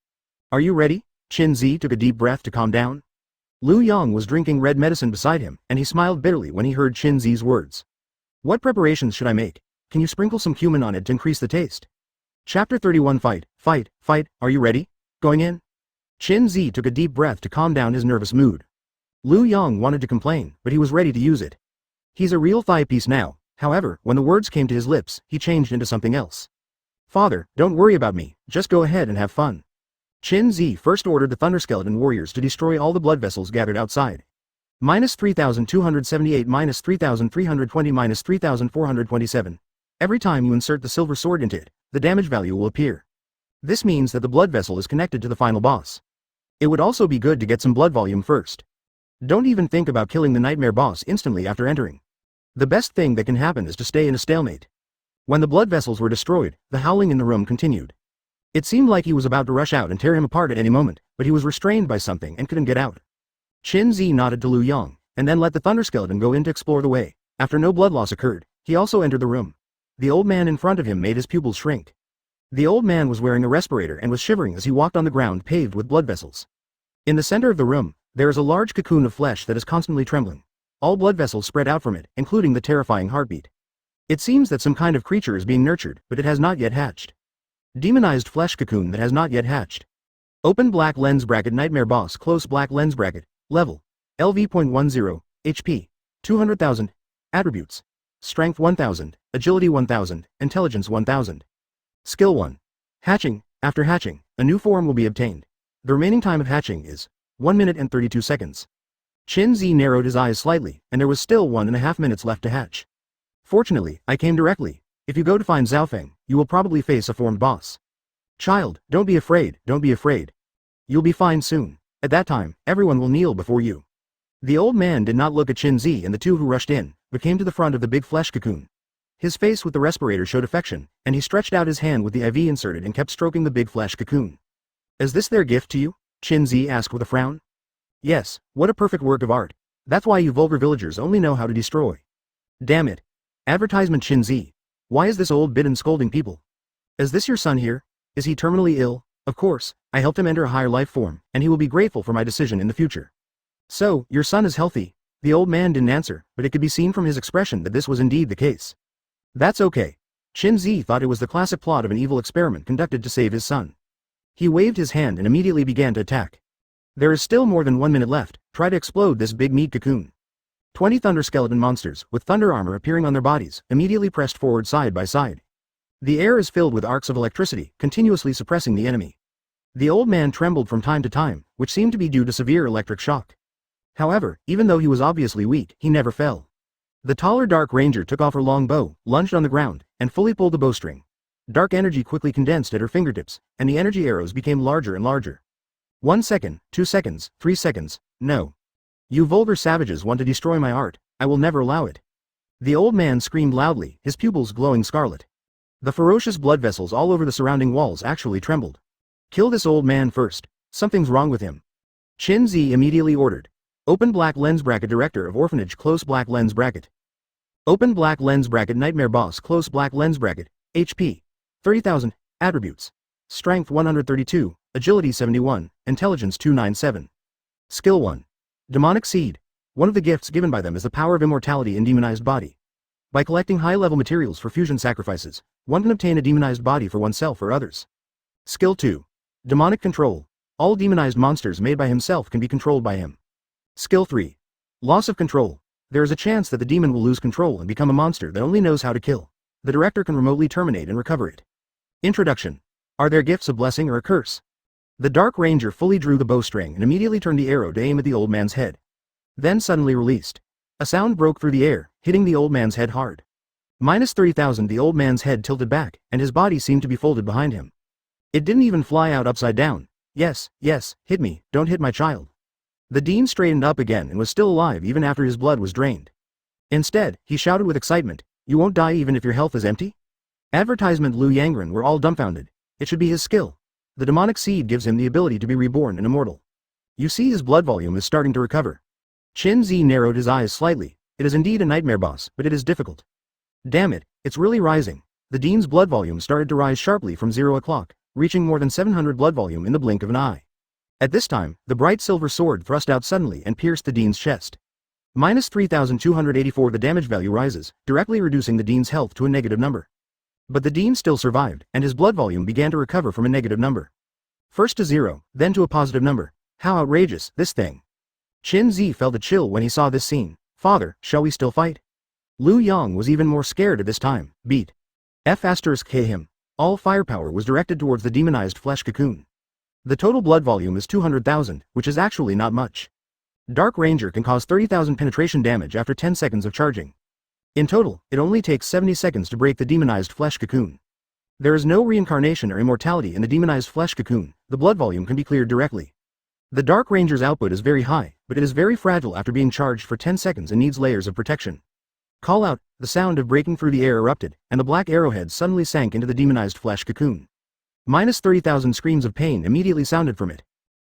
Are you ready? Qin Zi took a deep breath to calm down. Lu Yang was drinking red medicine beside him, and he smiled bitterly when he heard Qin Zi's words. What preparations should I make? Can you sprinkle some cumin on it to increase the taste? Chapter 31 Fight, fight, fight, are you ready? Going in? Qin Zi took a deep breath to calm down his nervous mood. Lu Yang wanted to complain, but he was ready to use it. He's a real thigh piece now. However, when the words came to his lips, he changed into something else. Father, don't worry about me, just go ahead and have fun. Qin Zi first ordered the Thunder Skeleton warriors to destroy all the blood vessels gathered outside. -3278 -3320 -3427. Every time you insert the silver sword into it, the damage value will appear. This means that the blood vessel is connected to the final boss. It would also be good to get some blood volume first. Don't even think about killing the nightmare boss instantly after entering. The best thing that can happen is to stay in a stalemate. When the blood vessels were destroyed, the howling in the room continued. It seemed like he was about to rush out and tear him apart at any moment, but he was restrained by something and couldn't get out. Qin Zi nodded to Lu Yang, and then let the Thunder Skeleton go in to explore the way. After no blood loss occurred, he also entered the room. The old man in front of him made his pupils shrink. The old man was wearing a respirator and was shivering as he walked on the ground paved with blood vessels. In the center of the room, there is a large cocoon of flesh that is constantly trembling. All blood vessels spread out from it, including the terrifying heartbeat. It seems that some kind of creature is being nurtured, but it has not yet hatched. Demonized flesh cocoon that has not yet hatched. Open black lens bracket nightmare boss close black lens bracket, level, LV.10, HP, 200,000, attributes, strength 1000, agility 1000, intelligence 1000. Skill 1. Hatching, after hatching, a new form will be obtained. The remaining time of hatching is 1 minute and 32 seconds. Qin Zi narrowed his eyes slightly, and there was still 1.5 minutes left to hatch. Fortunately, I came directly. If you go to find Zhaofeng, you will probably face a formed boss. Child, don't be afraid, don't be afraid. You'll be fine soon. At that time, everyone will kneel before you. The old man did not look at Qin Zi and the two who rushed in, but came to the front of the big flesh cocoon. His face with the respirator showed affection, and he stretched out his hand with the IV inserted and kept stroking the big flesh cocoon. Is this their gift to you? Qin Zi asked with a frown. Yes, what a perfect work of art. That's why you vulgar villagers only know how to destroy. Damn it. Advertisement Qin Zi. Why is this old bidden scolding people? Is this your son here? Is he terminally ill? Of course, I helped him enter a higher life form, and he will be grateful for my decision in the future. So, your son is healthy. The old man didn't answer, but it could be seen from his expression that this was indeed the case. That's okay. Qin Zi thought it was the classic plot of an evil experiment conducted to save his son. He waved his hand and immediately began to attack. There is still more than 1 minute left. Try to explode this big meat cocoon. 20 thunder skeleton monsters, with thunder armor appearing on their bodies, immediately pressed forward side by side. The air is filled with arcs of electricity, continuously suppressing the enemy. The old man trembled from time to time, which seemed to be due to severe electric shock. However, even though he was obviously weak, he never fell. The taller Dark Ranger took off her long bow, lunged on the ground, and fully pulled the bowstring. Dark energy quickly condensed at her fingertips, and the energy arrows became larger and larger. 1 second, 2 seconds, 3 seconds, no. You vulgar savages want to destroy my art, I will never allow it. The old man screamed loudly, his pupils glowing scarlet. The ferocious blood vessels all over the surrounding walls actually trembled. Kill this old man first, something's wrong with him. Qin Zi immediately ordered. Open black lens bracket director of orphanage close black lens bracket. Open black lens bracket nightmare boss close black lens bracket, HP, 30,000, attributes. Strength 132, agility 71, intelligence 297. Skill 1. Demonic seed. One of the gifts given by them is the power of immortality in demonized body. By collecting high-level materials for fusion sacrifices, one can obtain a demonized body for oneself or others. Skill 2. Demonic Control. All demonized monsters made by himself can be controlled by him. Skill 3. Loss of Control. There is a chance that the demon will lose control and become a monster that only knows how to kill. The director can remotely terminate and recover it. Introduction. Are their gifts a blessing or a curse? The Dark Ranger fully drew the bowstring and immediately turned the arrow to aim at the old man's head. Then suddenly released. A sound broke through the air, hitting the old man's head hard. -30,000. The old man's head tilted back, and his body seemed to be folded behind him. It didn't even fly out upside down. Yes, yes, hit me, don't hit my child. The Dean straightened up again and was still alive even after his blood was drained. Instead, he shouted with excitement, "You won't die even if your health is empty?" Advertisement Liu Yangren were all dumbfounded. It should be his skill. The demonic seed gives him the ability to be reborn and immortal. You see his blood volume is starting to recover. Qin Zi narrowed his eyes slightly. It is indeed a nightmare boss, but it is difficult. Damn it, it's really rising. The Dean's blood volume started to rise sharply from 0 o'clock, reaching more than 700 blood volume in the blink of an eye. At this time, the bright silver sword thrust out suddenly and pierced the Dean's chest. -3284. The damage value rises, directly reducing the Dean's health to a negative number. But the Dean still survived, and his blood volume began to recover from a negative number. First to 0, then to a positive number. How outrageous, this thing. Qin Zi felt a chill when he saw this scene. Father, shall we still fight? Liu Yang was even more scared at this time. Beat. F*K him. All firepower was directed towards the demonized flesh cocoon. The total blood volume is 200,000, which is actually not much. Dark Ranger can cause 30,000 penetration damage after 10 seconds of charging. In total, it only takes 70 seconds to break the demonized flesh cocoon. There is no reincarnation or immortality in the demonized flesh cocoon. The blood volume can be cleared directly. The Dark Ranger's output is very high, but it is very fragile after being charged for 10 seconds and needs layers of protection. Call out, the sound of breaking through the air erupted, and the black arrowhead suddenly sank into the demonized flesh cocoon. -30,000 screams of pain immediately sounded from it.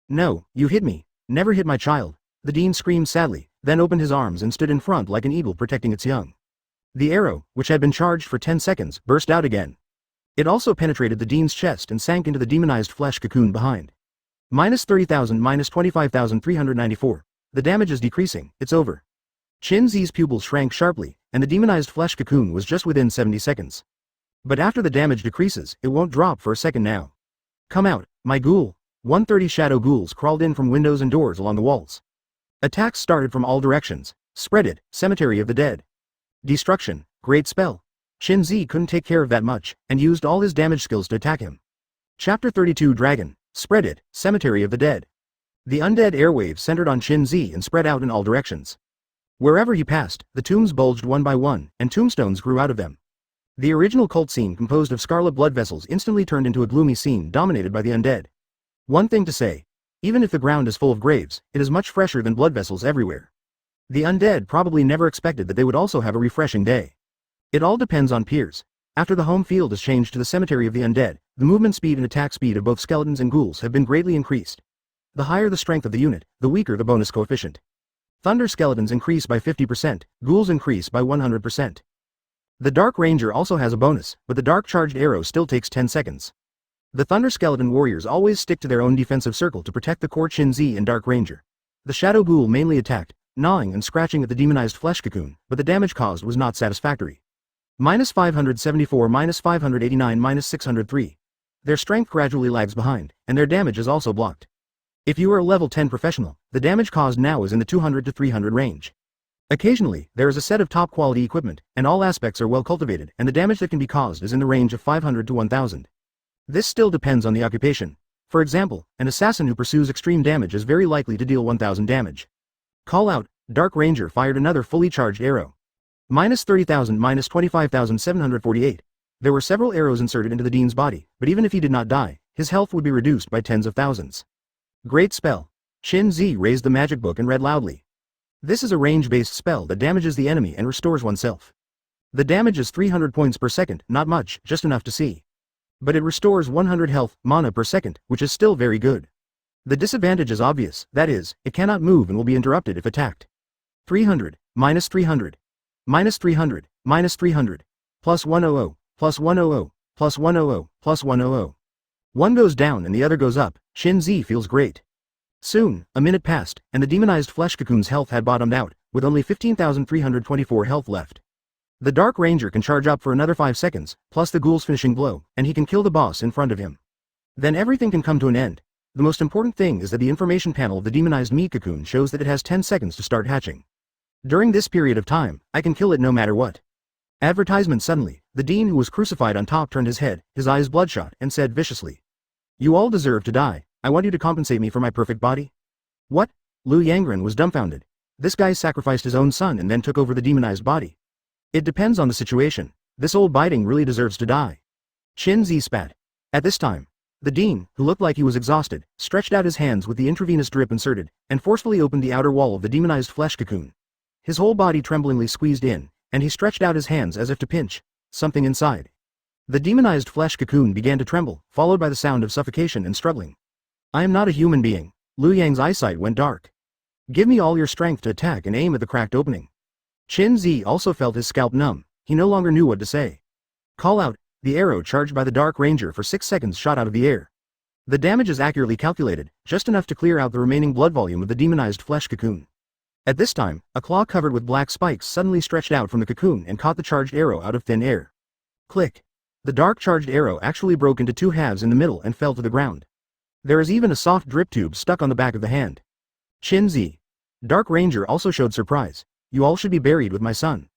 No, you hit me. Never hit my child. The Dean screamed sadly, then opened his arms and stood in front like an eagle protecting its young. The arrow, which had been charged for 10 seconds, burst out again. It also penetrated the Dean's chest and sank into the demonized flesh cocoon behind. -30,000, -25,394. The damage is decreasing, it's over. Qin Zi's pupils shrank sharply, and the demonized flesh cocoon was just within 70 seconds. But after the damage decreases, it won't drop for a second now. Come out, my ghoul. 130 shadow ghouls crawled in from windows and doors along the walls. Attacks started from all directions. Spread it, Cemetery of the Dead. Destruction, great spell. Qin Zi couldn't take care of that much, and used all his damage skills to attack him. Chapter 32 Dragon. Spread it, Cemetery of the Dead. The undead airwaves centered on Qin Zi and spread out in all directions. Wherever he passed, the tombs bulged one by one, and tombstones grew out of them. The original cult scene composed of scarlet blood vessels instantly turned into a gloomy scene dominated by the undead. One thing to say. Even if the ground is full of graves, it is much fresher than blood vessels everywhere. The undead probably never expected that they would also have a refreshing day. It all depends on peers. After the home field is changed to the Cemetery of the Undead, the movement speed and attack speed of both skeletons and ghouls have been greatly increased. The higher the strength of the unit, the weaker the bonus coefficient. Thunder skeletons increase by 50%, ghouls increase by 100%. The Dark Ranger also has a bonus, but the Dark Charged Arrow still takes 10 seconds. The Thunder Skeleton warriors always stick to their own defensive circle to protect the core Qin Zi and Dark Ranger. The Shadow Ghoul mainly attacked, gnawing and scratching at the demonized flesh cocoon, but the damage caused was not satisfactory. -574, -589, -603. Their strength gradually lags behind, and their damage is also blocked. If you are a level 10 professional, the damage caused now is in the 200 to 300 range. Occasionally, there is a set of top-quality equipment, and all aspects are well cultivated, and the damage that can be caused is in the range of 500 to 1000. This still depends on the occupation. For example, an assassin who pursues extreme damage is very likely to deal 1000 damage. Call out, Dark Ranger fired another fully charged arrow. -30,000, -25,748. There were several arrows inserted into the Dean's body, but even if he did not die, his health would be reduced by tens of thousands. Great spell. Qin Zi raised the magic book and read loudly. This is a range-based spell that damages the enemy and restores oneself. The damage is 300 points per second, not much, just enough to see. But it restores 100 health, mana per second, which is still very good. The disadvantage is obvious, that is, it cannot move and will be interrupted if attacked. 300, -300, -300, -300, +100, +100, +100, +100. One goes down and the other goes up. Qin Zi feels great. Soon, a minute passed, and the demonized flesh cocoon's health had bottomed out, with only 15,324 health left. The Dark Ranger can charge up for another 5 seconds, plus the ghoul's finishing blow, and he can kill the boss in front of him. Then everything can come to an end. The most important thing is that the information panel of the demonized meat cocoon shows that it has 10 seconds to start hatching. During this period of time, I can kill it no matter what. Advertisement. Suddenly, the dean who was crucified on top turned his head, his eyes bloodshot, and said viciously, "You all deserve to die. I want you to compensate me for my perfect body." What? Liu Yangren was dumbfounded. This guy sacrificed his own son and then took over the demonized body. It depends on the situation. This old biting really deserves to die. Qin Zi spat. At this time, the dean, who looked like he was exhausted, stretched out his hands with the intravenous drip inserted, and forcefully opened the outer wall of the demonized flesh cocoon. His whole body tremblingly squeezed in, and he stretched out his hands as if to pinch something inside. The demonized flesh cocoon began to tremble, followed by the sound of suffocation and struggling. "I am not a human being." Liu Yang's eyesight went dark. "Give me all your strength to attack and aim at the cracked opening." Qin Zi also felt his scalp numb. He no longer knew what to say. "Call out." The arrow charged by the Dark Ranger for 6 seconds shot out of the air. The damage is accurately calculated, just enough to clear out the remaining blood volume of the demonized flesh cocoon. At this time, a claw covered with black spikes suddenly stretched out from the cocoon and caught the charged arrow out of thin air. Click. The dark charged arrow actually broke into 2 halves in the middle and fell to the ground. There is even a soft drip tube stuck on the back of the hand. Qin Zi. Dark Ranger also showed surprise. "You all should be buried with my son.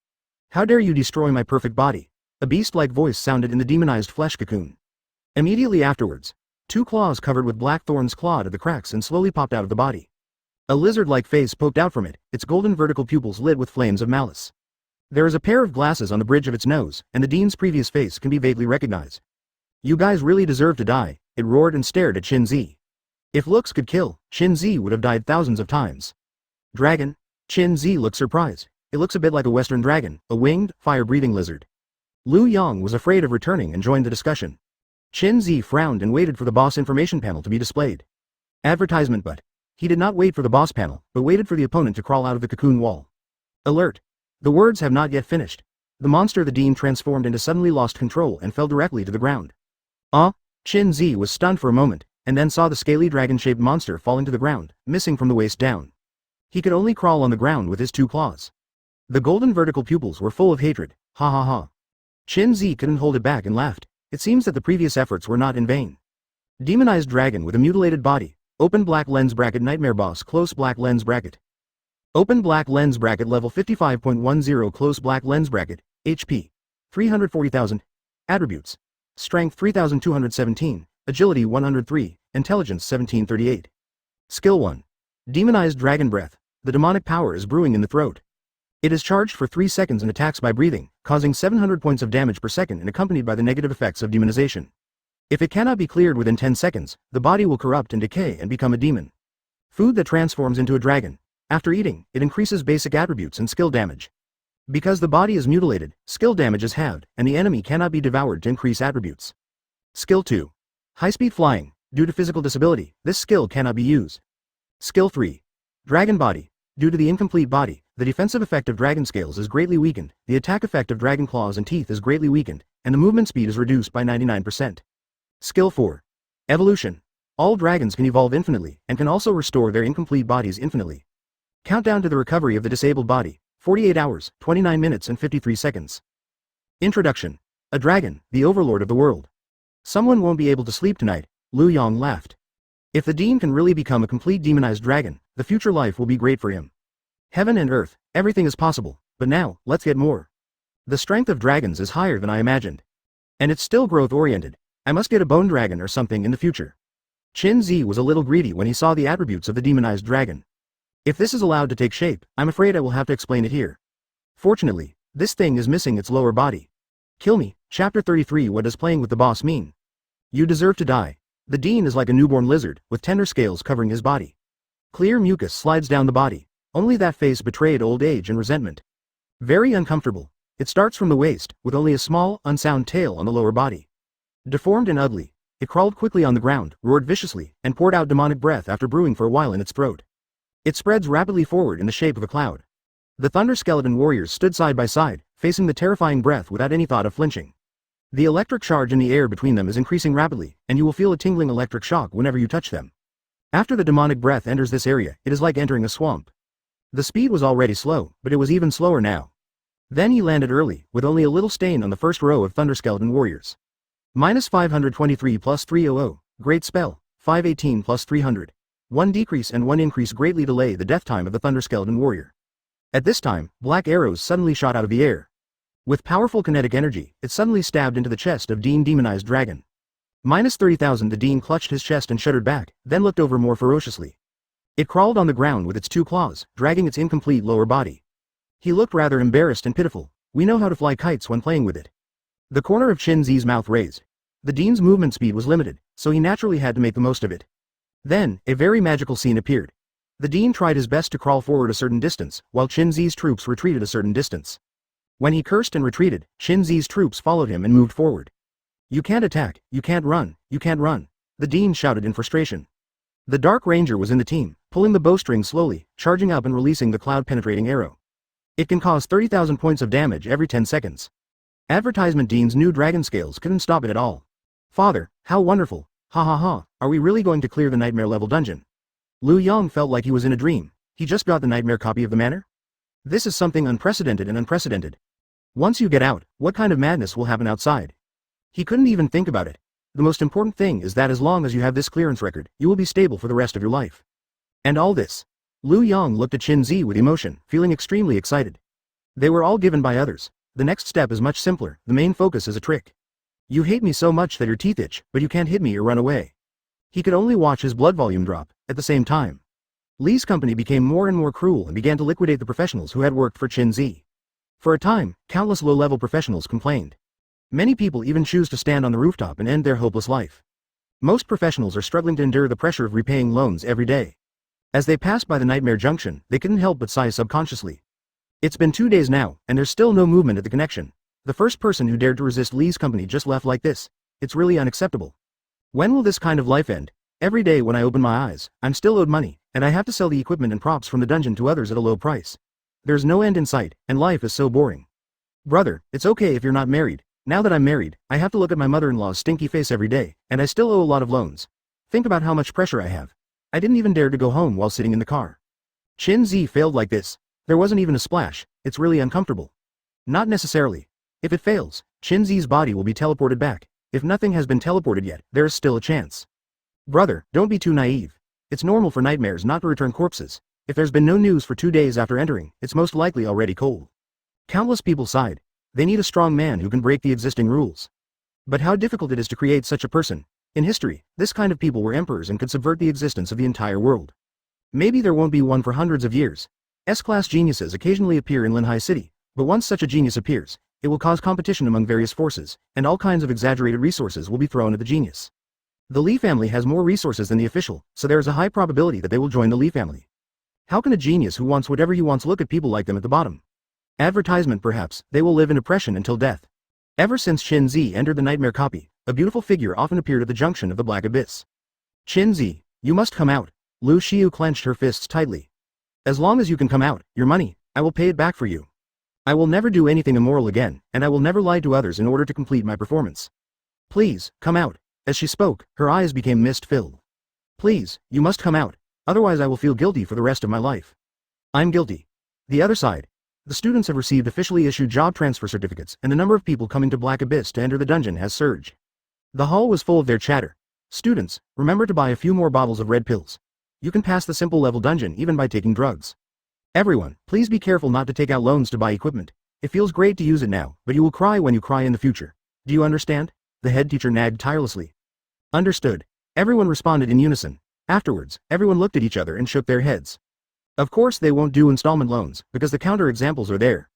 How dare you destroy my perfect body?" A beast-like voice sounded in the demonized flesh cocoon. Immediately afterwards, 2 claws covered with black thorns clawed at the cracks and slowly popped out of the body. A lizard-like face poked out from it, its golden vertical pupils lit with flames of malice. There is a pair of glasses on the bridge of its nose, and the dean's previous face can be vaguely recognized. "You guys really deserve to die," it roared and stared at Qin Zi. If looks could kill, Qin Zi would have died thousands of times. "Dragon?" Qin Zi looked surprised. "It looks a bit like a western dragon, a winged, fire-breathing lizard." Liu Yang was afraid of returning and joined the discussion. Qin Zi frowned and waited for the boss information panel to be displayed. Advertisement. But he did not wait for the boss panel, but waited for the opponent to crawl out of the cocoon wall. Alert! The words have not yet finished. The monster the dean transformed into suddenly lost control and fell directly to the ground. Qin Zi was stunned for a moment, and then saw the scaly dragon-shaped monster falling to the ground, missing from the waist down. He could only crawl on the ground with his 2 claws. The golden vertical pupils were full of hatred. Ha ha ha. Qin Zi couldn't hold it back and laughed. It seems that the previous efforts were not in vain. Demonized dragon with a mutilated body. Open black lens bracket nightmare boss close black lens bracket. Open black lens bracket level 55.10 close black lens bracket, HP. 340,000. Attributes. Strength 3217, Agility 103, Intelligence 1738. Skill 1. Demonized Dragon Breath. The demonic power is brewing in the throat. It is charged for 3 seconds and attacks by breathing, causing 700 points of damage per second and accompanied by the negative effects of demonization. If it cannot be cleared within 10 seconds, the body will corrupt and decay and become a demon. Food that transforms into a dragon. After eating, it increases basic attributes and skill damage. Because the body is mutilated, skill damage is halved, and the enemy cannot be devoured to increase attributes. Skill 2. High-speed flying. Due to physical disability, this skill cannot be used. Skill 3. Dragon Body. Due to the incomplete body, the defensive effect of dragon scales is greatly weakened, the attack effect of dragon claws and teeth is greatly weakened, and the movement speed is reduced by 99%. Skill 4. Evolution. All dragons can evolve infinitely, and can also restore their incomplete bodies infinitely. Countdown to the recovery of the disabled body. 48 hours, 29 minutes and 53 seconds. Introduction. A dragon, the overlord of the world. Someone won't be able to sleep tonight, Liu Yang laughed. If the dean can really become a complete demonized dragon, the future life will be great for him. Heaven and earth, everything is possible, but now, let's get more. The strength of dragons is higher than I imagined. And it's still growth-oriented. I must get a bone dragon or something in the future. Qin Zi was a little greedy when he saw the attributes of the demonized dragon. If this is allowed to take shape, I'm afraid I will have to explain it here. Fortunately, this thing is missing its lower body. Kill me. Chapter 33. What does playing with the boss mean? You deserve to die. The dean is like a newborn lizard, with tender scales covering his body. Clear mucus slides down the body. Only that face betrayed old age and resentment. Very uncomfortable. It starts from the waist, with only a small, unsound tail on the lower body. Deformed and ugly, it crawled quickly on the ground, roared viciously, and poured out demonic breath after brewing for a while in its throat. It spreads rapidly forward in the shape of a cloud. The Thunder Skeleton warriors stood side by side, facing the terrifying breath without any thought of flinching. The electric charge in the air between them is increasing rapidly, and you will feel a tingling electric shock whenever you touch them. After the demonic breath enters this area, it is like entering a swamp. The speed was already slow, but it was even slower now. Then he landed early, with only a little stain on the first row of Thunderskeleton warriors. -523 plus 300, great spell, 518 plus 300. One decrease and one increase greatly delay the death time of the Thunderskeleton warrior. At this time, black arrows suddenly shot out of the air. With powerful kinetic energy, it suddenly stabbed into the chest of Dean Demonized Dragon. -30,000 the Dean clutched his chest and shuddered back, then looked over more ferociously. It crawled on the ground with its two claws, dragging its incomplete lower body. He looked rather embarrassed and pitiful. We know how to fly kites when playing with it. The corner of Chin Zi's mouth raised. The Dean's movement speed was limited, so he naturally had to make the most of it. Then, a very magical scene appeared. The Dean tried his best to crawl forward a certain distance, while Chin Zi's troops retreated a certain distance. When he cursed and retreated, Chin Zi's troops followed him and moved forward. "You can't attack, you can't run, you can't run," the Dean shouted in frustration. The Dark Ranger was in the team, pulling the bowstring slowly, charging up and releasing the cloud-penetrating arrow. It can cause 30,000 points of damage every 10 seconds. Advertisement Dean's new dragon scales couldn't stop it at all. "Father, how wonderful, ha ha ha, are we really going to clear the nightmare level dungeon?" Liu Yang felt like he was in a dream. He just got the nightmare copy of the manor? This is something unprecedented and unprecedented. Once you get out, what kind of madness will happen outside? He couldn't even think about it. The most important thing is that as long as you have this clearance record, you will be stable for the rest of your life. And all this. Liu Yang looked at Chin Zi with emotion, feeling extremely excited. They were all given by others. The next step is much simpler, the main focus is a trick. You hate me so much that your teeth itch, but you can't hit me or run away. He could only watch his blood volume drop. At the same time, Li's company became more and more cruel and began to liquidate the professionals who had worked for Chin Zi. For a time, countless low-level professionals complained. Many people even choose to stand on the rooftop and end their hopeless life. Most professionals are struggling to endure the pressure of repaying loans every day. As they passed by the Nightmare Junction, they couldn't help but sigh subconsciously. It's been 2 days now, and there's still no movement at the connection. The first person who dared to resist Li's company just left like this. It's really unacceptable. When will this kind of life end? Every day when I open my eyes, I'm still owed money, and I have to sell the equipment and props from the dungeon to others at a low price. There's no end in sight, and life is so boring. Brother, it's okay if you're not married. Now that I'm married, I have to look at my mother-in-law's stinky face every day, and I still owe a lot of loans. Think about how much pressure I have. I didn't even dare to go home while sitting in the car. Chin Zi failed like this. There wasn't even a splash. It's really uncomfortable. Not necessarily. If it fails, Chin Zi's body will be teleported back. If nothing has been teleported yet, there is still a chance. Brother, don't be too naive. It's normal for nightmares not to return corpses. If there's been no news for 2 days after entering, it's most likely already cold. Countless people sighed. They need a strong man who can break the existing rules. But how difficult it is to create such a person. In history, this kind of people were emperors and could subvert the existence of the entire world. Maybe there won't be one for hundreds of years. S-class geniuses occasionally appear in Linhai City, but once such a genius appears, it will cause competition among various forces, and all kinds of exaggerated resources will be thrown at the genius. The Li family has more resources than the official, so there is a high probability that they will join the Li family. How can a genius who wants whatever he wants look at people like them at the bottom? Advertisement perhaps, they will live in oppression until death. Ever since Chin Zi entered the nightmare copy, a beautiful figure often appeared at the junction of the Black Abyss. Chin Zi, you must come out. Lu Xiu clenched her fists tightly. As long as you can come out, your money, I will pay it back for you. I will never do anything immoral again, and I will never lie to others in order to complete my performance. Please, come out. As she spoke, her eyes became mist-filled. Please, you must come out, otherwise I will feel guilty for the rest of my life. I'm guilty. The other side. The students have received officially issued job transfer certificates, and the number of people coming to Black Abyss to enter the dungeon has surged. The hall was full of their chatter. Students, remember to buy a few more bottles of red pills. You can pass the simple level dungeon even by taking drugs. Everyone, please be careful not to take out loans to buy equipment. It feels great to use it now, but you will cry when you cry in the future. Do you understand? The head teacher nagged tirelessly. Understood. Everyone responded in unison. Afterwards, everyone looked at each other and shook their heads. Of course they won't do installment loans, because the counter examples are there.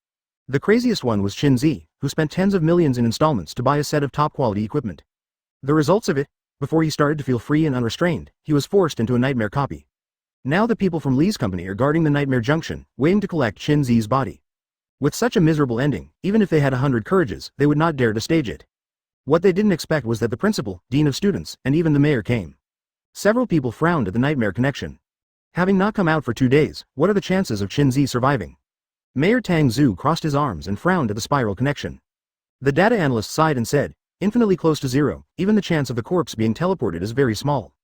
The craziest one was Chin Zi, who spent tens of millions in installments to buy a set of top-quality equipment. The results of it? Before he started to feel free and unrestrained, he was forced into a nightmare copy. Now the people from Li's company are guarding the Nightmare Junction, waiting to collect Chin Zi's body. With such a miserable ending, even if they had 100 courages, they would not dare to stage it. What they didn't expect was that the principal, dean of students, and even the mayor came. Several people frowned at the nightmare connection. Having not come out for 2 days, what are the chances of Chin Zi surviving? Mayor Tang Zhu crossed his arms and frowned at the spiral connection. The data analyst sighed and said, infinitely close to zero, even the chance of the corpse being teleported is very small.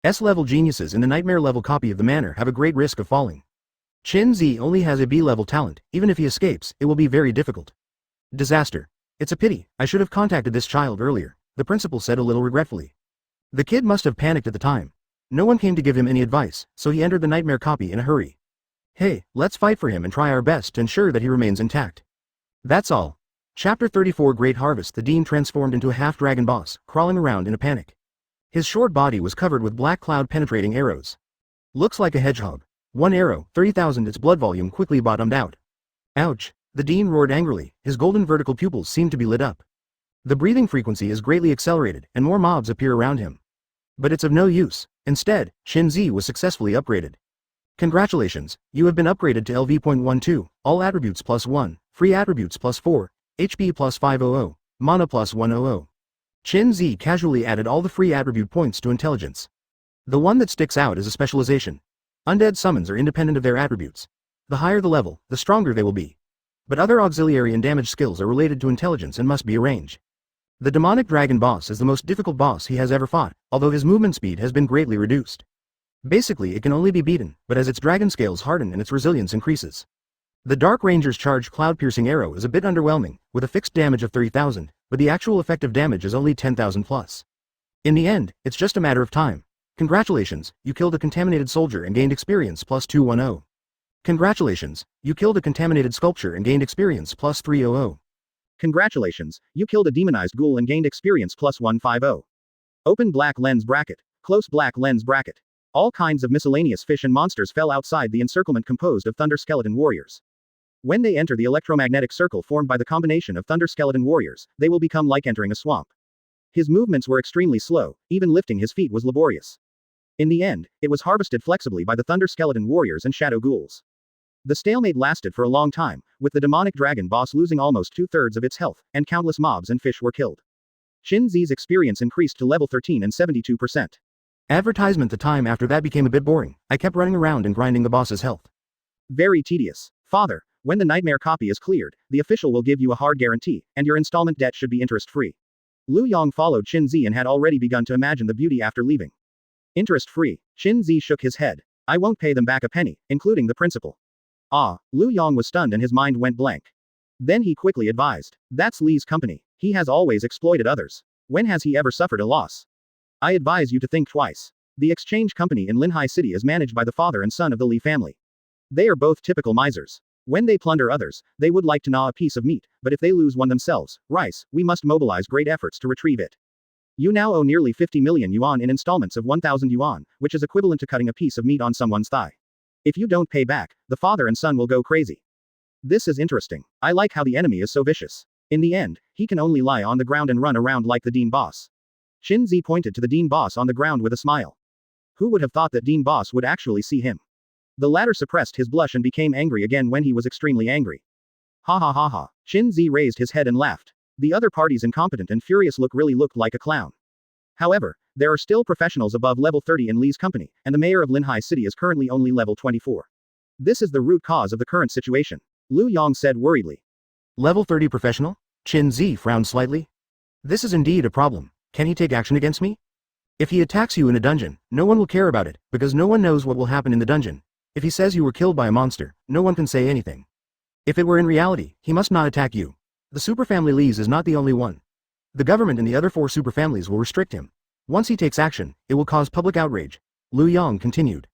S-level geniuses in the nightmare-level copy of the manor have a great risk of falling. Qin Zi only has a B-level talent, even if he escapes, it will be very difficult. Disaster. It's a pity, I should have contacted this child earlier, the principal said a little regretfully. The kid must have panicked at the time. No one came to give him any advice, so he entered the nightmare copy in a hurry. Hey, let's fight for him and try our best to ensure that he remains intact. That's all. Chapter 34 Great Harvest. The Dean transformed into a half-dragon boss, crawling around in a panic. His short body was covered with black cloud-penetrating arrows. Looks like a hedgehog. One arrow, 30,000. Its blood volume quickly bottomed out. Ouch! The Dean roared angrily, his golden vertical pupils seemed to be lit up. The breathing frequency is greatly accelerated, and more mobs appear around him. But it's of no use. Instead, Qin Zi was successfully upgraded. Congratulations, you have been upgraded to LV.12, all attributes +1, free attributes +4, HP +500, mana +100. Qin Zi casually added all the free attribute points to intelligence. The one that sticks out is a specialization. Undead summons are independent of their attributes. The higher the level, the stronger they will be. But other auxiliary and damage skills are related to intelligence and must be a range. The demonic dragon boss is the most difficult boss he has ever fought, although his movement speed has been greatly reduced. Basically it can only be beaten, but as its dragon scales harden and its resilience increases. The Dark Ranger's charged cloud-piercing arrow is a bit underwhelming, with a fixed damage of 30,000, but the actual effective damage is only 10,000 plus. In the end, it's just a matter of time. Congratulations, you killed a contaminated soldier and gained experience +210. Congratulations, you killed a contaminated sculpture and gained experience +300. Congratulations, you killed a demonized ghoul and gained experience +150. Open black lens bracket, close black lens bracket. All kinds of miscellaneous fish and monsters fell outside the encirclement composed of thunder skeleton warriors. When they enter the electromagnetic circle formed by the combination of thunder skeleton warriors, they will become like entering a swamp. His movements were extremely slow, even lifting his feet was laborious. In the end, it was harvested flexibly by the thunder skeleton warriors and shadow ghouls. The stalemate lasted for a long time, with the demonic dragon boss losing almost 2/3 of its health, and countless mobs and fish were killed. Qin Zi's experience increased to level 13 and 72%. Advertisement. The time after that became a bit boring. I kept running around and grinding the boss's health. Very tedious. Father, when the nightmare copy is cleared, the official will give you a hard guarantee, and your installment debt should be interest-free. Lu Yong followed Qin Zi and had already begun to imagine the beauty after leaving. Interest-free. Qin Zi shook his head. I won't pay them back a penny, including the principal. Ah, Lu Yong was stunned and his mind went blank. Then he quickly advised. That's Li's company. He has always exploited others. When has he ever suffered a loss? I advise you to think twice. The exchange company in Linhai City is managed by the father and son of the Li family. They are both typical misers. When they plunder others, they would like to gnaw a piece of meat, but if they lose one themselves, rice, we must mobilize great efforts to retrieve it. You now owe nearly 50 million yuan in installments of 1,000 yuan, which is equivalent to cutting a piece of meat on someone's thigh. If you don't pay back, the father and son will go crazy. This is interesting. I like how the enemy is so vicious. In the end, he can only lie on the ground and run around like the Dean Boss. Qin Zi pointed to the Dean Boss on the ground with a smile. Who would have thought that Dean Boss would actually see him? The latter suppressed his blush and became angry again when he was extremely angry. Ha ha ha ha. Qin Zi raised his head and laughed. The other party's incompetent and furious look really looked like a clown. However, there are still professionals above level 30 in Li's company, and the mayor of Linhai City is currently only level 24. This is the root cause of the current situation. Lu Yong said worriedly. Level 30 professional? Qin Zi frowned slightly. This is indeed a problem. Can he take action against me? If he attacks you in a dungeon, no one will care about it, because no one knows what will happen in the dungeon. If he says you were killed by a monster, no one can say anything. If it were in reality, he must not attack you. The superfamily Li's is not the only one. The government and the other 4 superfamilies will restrict him. Once he takes action, it will cause public outrage. Lu Yong continued.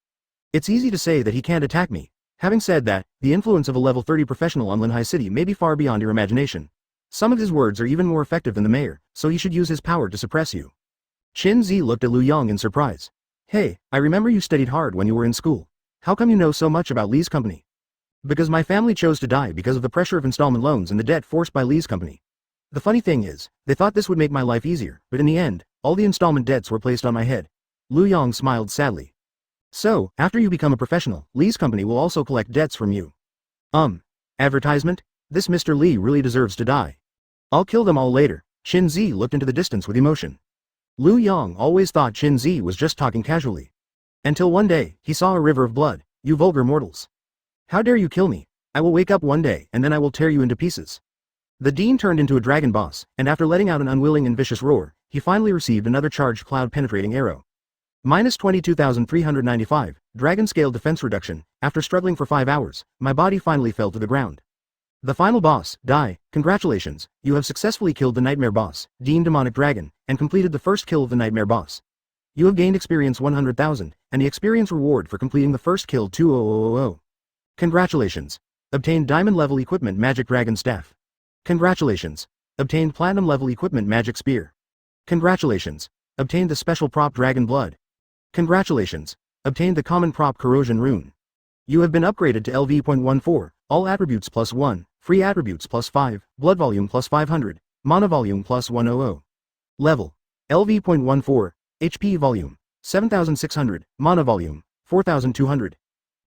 It's easy to say that he can't attack me. Having said that, the influence of a level 30 professional on Linhai City may be far beyond your imagination. Some of his words are even more effective than the mayor, so he should use his power to suppress you. Qin Zi looked at Lu Yong in surprise. Hey, I remember you studied hard when you were in school. How come you know so much about Li's company? Because my family chose to die because of the pressure of installment loans and the debt forced by Li's company. The funny thing is, they thought this would make my life easier, but in the end, all the installment debts were placed on my head. Lu Yong smiled sadly. So, after you become a professional, Li's company will also collect debts from you. Advertisement? This Mr. Li really deserves to die. I'll kill them all later. Qin Zi looked into the distance with emotion. Lu Yong always thought Qin Zi was just talking casually. Until one day, he saw a river of blood. You vulgar mortals. How dare you kill me? I will wake up one day and then I will tear you into pieces. The Dean turned into a dragon boss, and after letting out an unwilling and vicious roar, he finally received another charged cloud-penetrating arrow. Minus 22,395, Dragon Scale Defense Reduction. After struggling for 5 hours, my body finally fell to the ground. The final boss, Die. Congratulations, you have successfully killed the Nightmare Boss, Dean Demonic Dragon, and completed the first kill of the Nightmare Boss. You have gained experience 100,000, and the experience reward for completing the first kill 2000. Congratulations. Obtained Diamond Level Equipment Magic Dragon Staff. Congratulations. Obtained Platinum Level Equipment Magic Spear. Congratulations. Obtained the Special Prop Dragon Blood. Congratulations. Obtained the Common Prop Corrosion Rune. You have been upgraded to LV.14, all attributes plus 1, free attributes plus 5, blood volume plus 500, mana volume plus 100. Level. LV.14, HP volume, 7600, mana volume, 4200.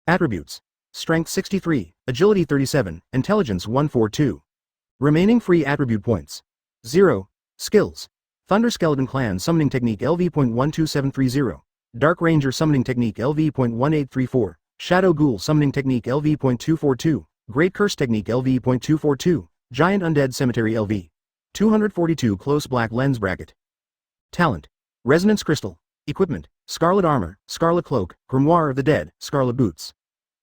Attributes. Strength 63, agility 37, intelligence 142. Remaining free attribute points. 0. Skills. Thunder Skeleton Clan Summoning Technique LV.12730. Dark Ranger Summoning Technique LV.1834. Shadow Ghoul Summoning Technique LV.242. Great Curse Technique LV.242. Giant Undead Cemetery LV. 242 Close Black Lens Bracket. Talent. Resonance Crystal. Equipment. Scarlet Armor, Scarlet Cloak, Grimoire of the Dead, Scarlet Boots.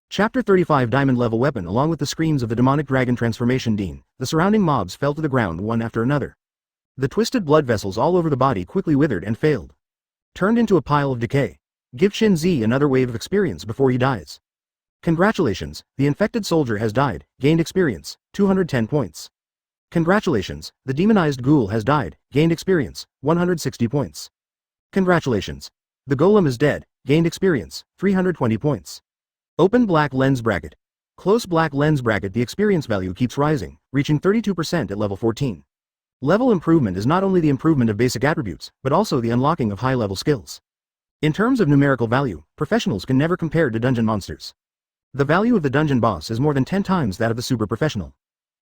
Chapter 35 Diamond Level Weapon. Along with the screams of the demonic dragon transformation Dean, the surrounding mobs fell to the ground one after another. The twisted blood vessels all over the body quickly withered and failed. Turned into a pile of decay. Give Shin Zi another wave of experience before he dies. Congratulations, the infected soldier has died, gained experience, 210 points. Congratulations, the demonized ghoul has died, gained experience, 160 points. Congratulations, the golem is dead, gained experience, 320 points. Open black lens bracket. Close black lens bracket. The experience value keeps rising, reaching 32% at level 14. Level improvement is not only the improvement of basic attributes, but also the unlocking of high-level skills. In terms of numerical value, professionals can never compare to dungeon monsters. The value of the dungeon boss is more than 10 times that of the super professional.